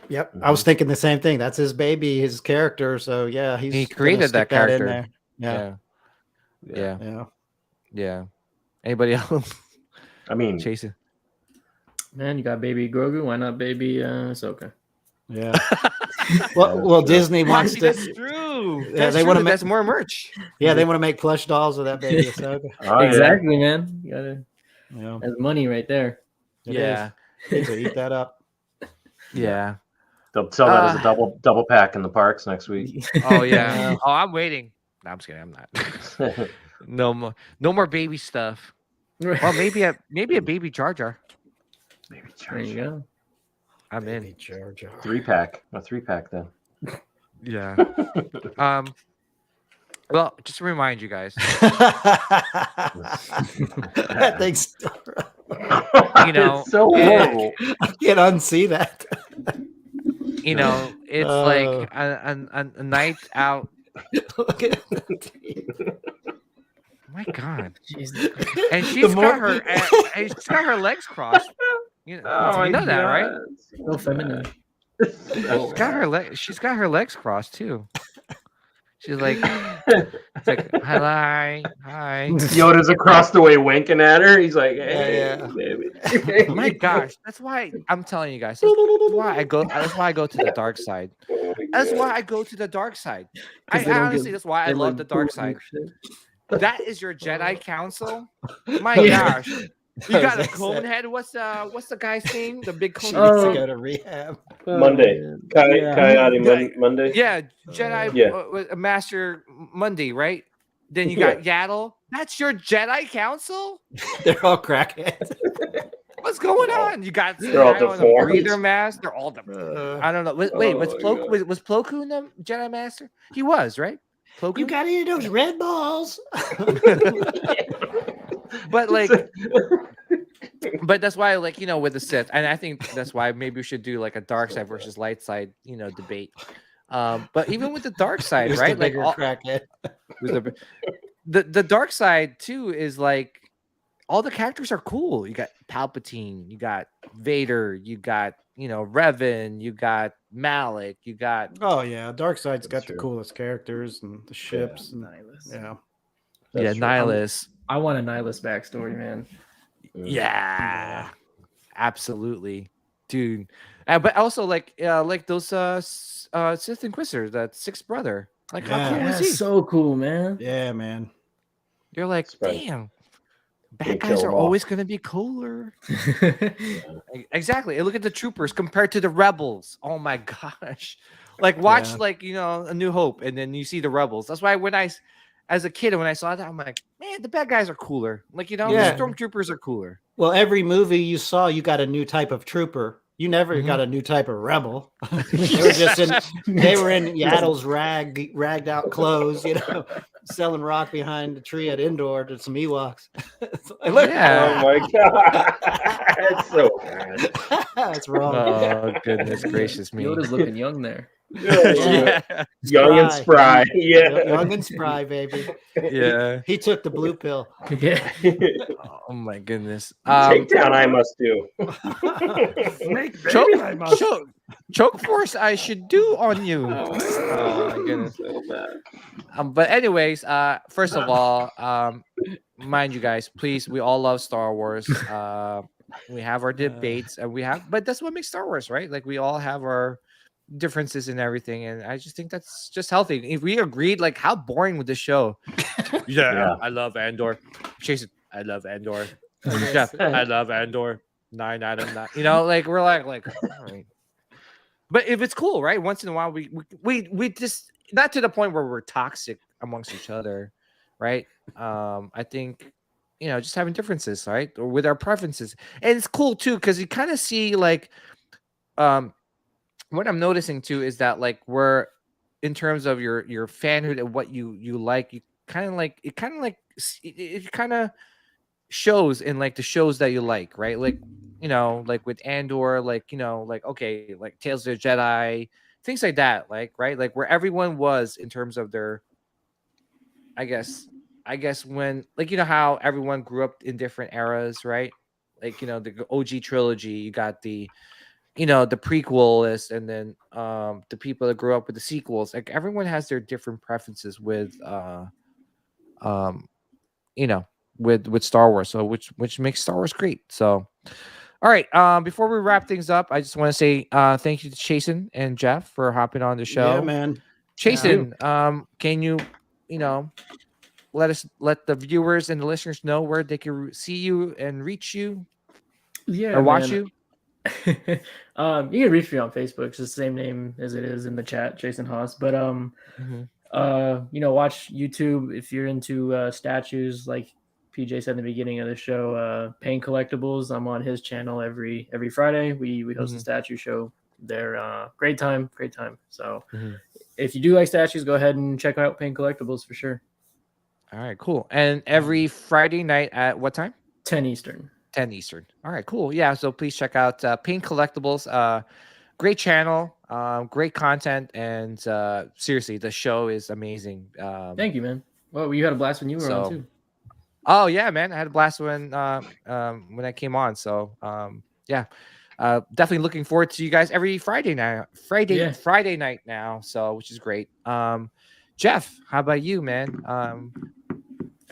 Yep, I was thinking the same thing. That's his baby, his character. So yeah, He created that character. in there. Yeah. Anybody else? I mean, Chasing. Man, you got baby Grogu. Why not baby Ahsoka? Yeah. well, Disney wants to. That's true. Yeah, They want to. That's more merch. Yeah, they want to make plush dolls of that baby Ahsoka. oh, Exactly, man. You gotta. Yeah, That's money right there. it is. Kids will eat that up. Yeah. They'll sell that as a double pack in the parks next week. Oh yeah. Oh, I'm waiting. No, I'm just kidding. I'm not. No more baby stuff. Well, maybe a baby Jar Jar. Baby There you go. I'm Baby in. Jar Jar. A 3-pack then. Yeah. Well, just to remind you guys, That thing's. you know, It's so horrible. I can't unsee that. you know, it's like a night out. Look at it. My God. Jesus. And she's got her legs crossed. You know, you know that, right? So feminine. She's got her legs crossed too. She's like, it's like, hi. Yoda's across the way winking at her. He's like, hey, Yeah. baby. My gosh, that's why I'm telling you guys. That's why I go to the dark side. That's why I go to the dark side. That's why I love the dark side. That is your Jedi Council. My gosh, you got a cone head. What's the guy's name? The big cone. To go to rehab. Monday. Coyote Monday. Yeah, Jedi. Yeah. Master Monday, right? Then you got Yaddle. That's your Jedi Council. They're all crackheads. What's going on? You got They're all on a deformed. breather mask. They're all I don't know. Wait, was Plo Koon the Jedi Master? He was, right? Plo Koon? You got any of those red balls? But like, but that's why, like, you know, with the Sith, and I think that's why maybe we should do like a dark side versus light side, you know, debate. But even with the dark side, Just right? a Like bigger crackhead. the dark side too is like all the characters are cool. You got Palpatine, you got Vader, you got, you know, Revan, you got Malik, you got. Oh yeah, dark side's got true. the coolest characters and the ships. And, Nihilus. yeah. Nihilus. I want a Nihilus backstory, man. Yeah, absolutely, dude. But also like those Sith Inquisitors, that sixth brother. Like, how cool was he? So cool, man. Yeah, man. You're like, Right. damn. They Bad kill guys them are all. always going to be cooler. Exactly. And look at the troopers compared to the rebels. Oh my gosh. Like, watch, Yeah. like, you know, A New Hope, and then you see the rebels. That's why as a kid, when I saw that, I'm like, man, the bad guys are cooler. Like, you know, Yeah. the stormtroopers are cooler. Well, every movie you saw, you got a new type of trooper. You never Mhm. got a new type of rebel. They were in Yaddle's ragged out clothes, you know, selling rock behind the tree at Andor to some Ewoks. It's like, look, Yeah. Oh my god. That's so bad. that's wrong. Oh, goodness gracious me. Yoda's looking young there. Yeah. Young and spry. Yeah. Young and spry, baby. Yeah. He took the blue pill. Yeah. Oh my goodness. Takedown I must do. Choke force I should do on you. Oh my goodness. So bad. But anyways, first of all, mind you guys, please, we all love Star Wars. We have our debates, and but that's what makes Star Wars, right? Like, we all have our differences and everything, and I just think that's just healthy. If we agreed, like, how boring would this show? Yeah. I love Andor. Chase, I love Andor. Jeff, I love Andor. 9 out of 9. You know, like, we're like, all right. But if it's cool, right? Once in a while, we just not to the point where we're toxic amongst each other, right? I think just having differences, right, or with our preferences, and it's cool too because you kind of see like, what I'm noticing too is that like we're in terms of your fanhood and what you like, you kind of like it kind of shows in like the shows that you like, right? Like, like with Andor, like, like, okay, like Tales of the Jedi, things like that, like, right? Like where everyone was in terms of their, I guess, when, like, how everyone grew up in different eras, right? Like, the OG trilogy, you got the, the prequelists, and then the people that grew up with the sequels. Like everyone has their different preferences with um you know, with Star Wars. So which makes Star Wars great. So all right. Before we wrap things up, I just want to say thank you to Chasen and Jeff for hopping on the Yeah, show. man. Chasen, can you, let the viewers and the listeners know where they can see you and reach you Yeah, or watch man. you? You can reach me on Facebook. It's the same name as it is in the chat, Jason Haas. But watch YouTube if you're into statues, like PJ said in the beginning of the show. Pain Collectibles. I'm on his channel every Friday. We host a statue show there. Great time. So if you do like statues, go ahead and check out Pain Collectibles for sure. All right, cool. And every Friday night at what time? 10 Eastern. 10 Eastern. All right, cool. Yeah, so please check out Pain Collectibles. Great channel, great content, and seriously, the show is amazing. Thank you, man. Well, you had a blast when you were on too. Oh yeah, man, I had a blast when I came on. So yeah, definitely looking forward to you guys every Friday now. Friday night now. So which is great. Jeff, how about you, man?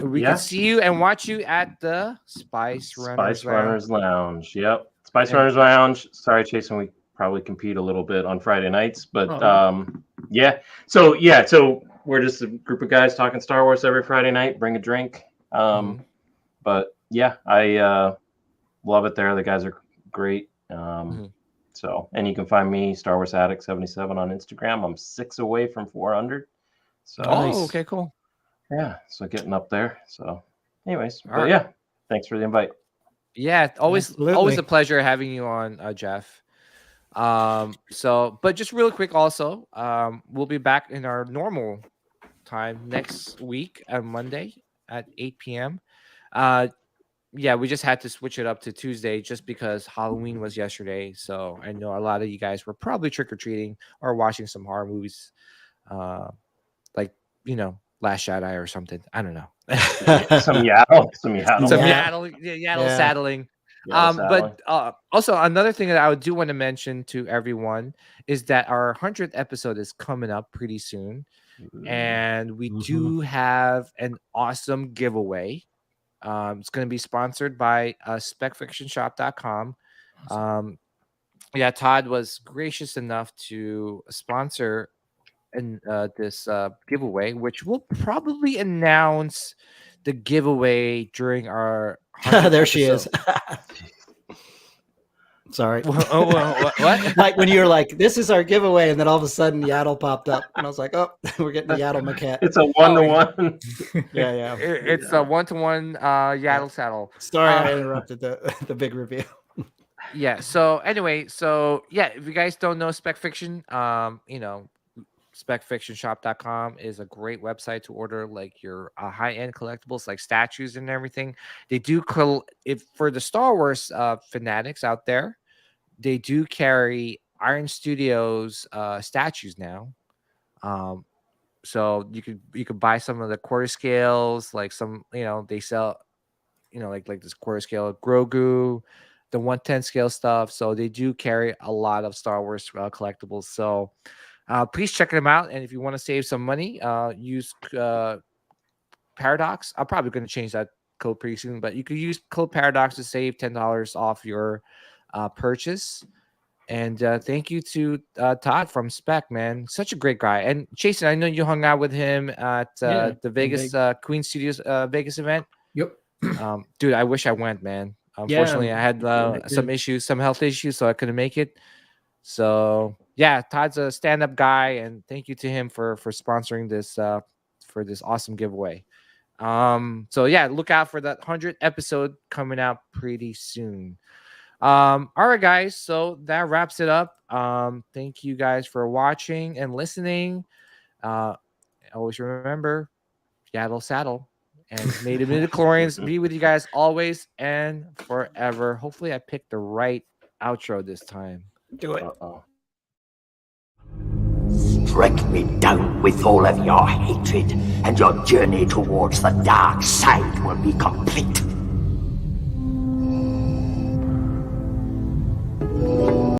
We can see you and watch you at the Spice Runners Lounge. Yep. Runners Lounge. Sorry, Jason, we probably compete a little bit on Friday nights, but yeah. So we're just a group of guys talking Star Wars every Friday night. Bring a drink. But yeah, I love it there. The guys are great. So, and you can find me, Star Wars Addict 77 on Instagram. I'm 6 away from 400. So okay, cool. Yeah, so getting up there. So, anyways, yeah, thanks for the invite. Yeah, always a pleasure having you on, Jeff. But just real quick, also, we'll be back in our normal time next week on Monday at 8 p.m. Yeah, we just had to switch it up to Tuesday just because Halloween was yesterday. So I know a lot of you guys were probably trick or treating or watching some horror movies, like Last Jedi or something. I don't know. some Yaddle saddling. But also another thing that I do want to mention to everyone is that our 100th episode is coming up pretty soon, and we do have an awesome giveaway. It's going to be sponsored by specfictionshop.com. Yeah, Todd was gracious enough to sponsor this giveaway, which we'll probably announce the giveaway during our there she is. Sorry. What? Like when you're like, this is our giveaway, and then all of a sudden Yaddle popped up, and I was like, oh, we're getting the Yaddle maquette. It's a 1-to-1. Yeah. It's a 1-to-1 Yaddle saddle. Sorry, I interrupted the big reveal. Yeah. So anyway, if you guys don't know Spec Fiction, specfictionshop.com is a great website to order like your high-end collectibles like statues and everything. They do if for the Star Wars fanatics out there, they do carry Iron Studios statues now. So you could buy some of the quarter scales, like some, they sell, like this quarter scale Grogu, the 1/10 scale stuff. So they do carry a lot of Star Wars collectibles. So please check them out. And if you want to save some money, use Paradox. I'm probably going to change that code pretty soon, but you could use code Paradox to save $10 off your purchase. And thank you to Todd from Spec, man. Such a great guy. And Jason, I know you hung out with him at the Vegas Queen Studios Vegas event. Yep. Dude, I wish I went, man. Unfortunately, I had some health issues, so I couldn't make it. So yeah, Todd's a stand-up guy, and thank you to him for sponsoring this for this awesome giveaway. So yeah, look out for that 100th episode coming out pretty soon. All right, guys, so that wraps it up. Thank you guys for watching and listening. Always remember, Yaddle Saddle, and may the midichlorians be with you guys always and forever. Hopefully I picked the right outro this time. Do it. Strike me down with all of your hatred, and your journey towards the dark side will be complete.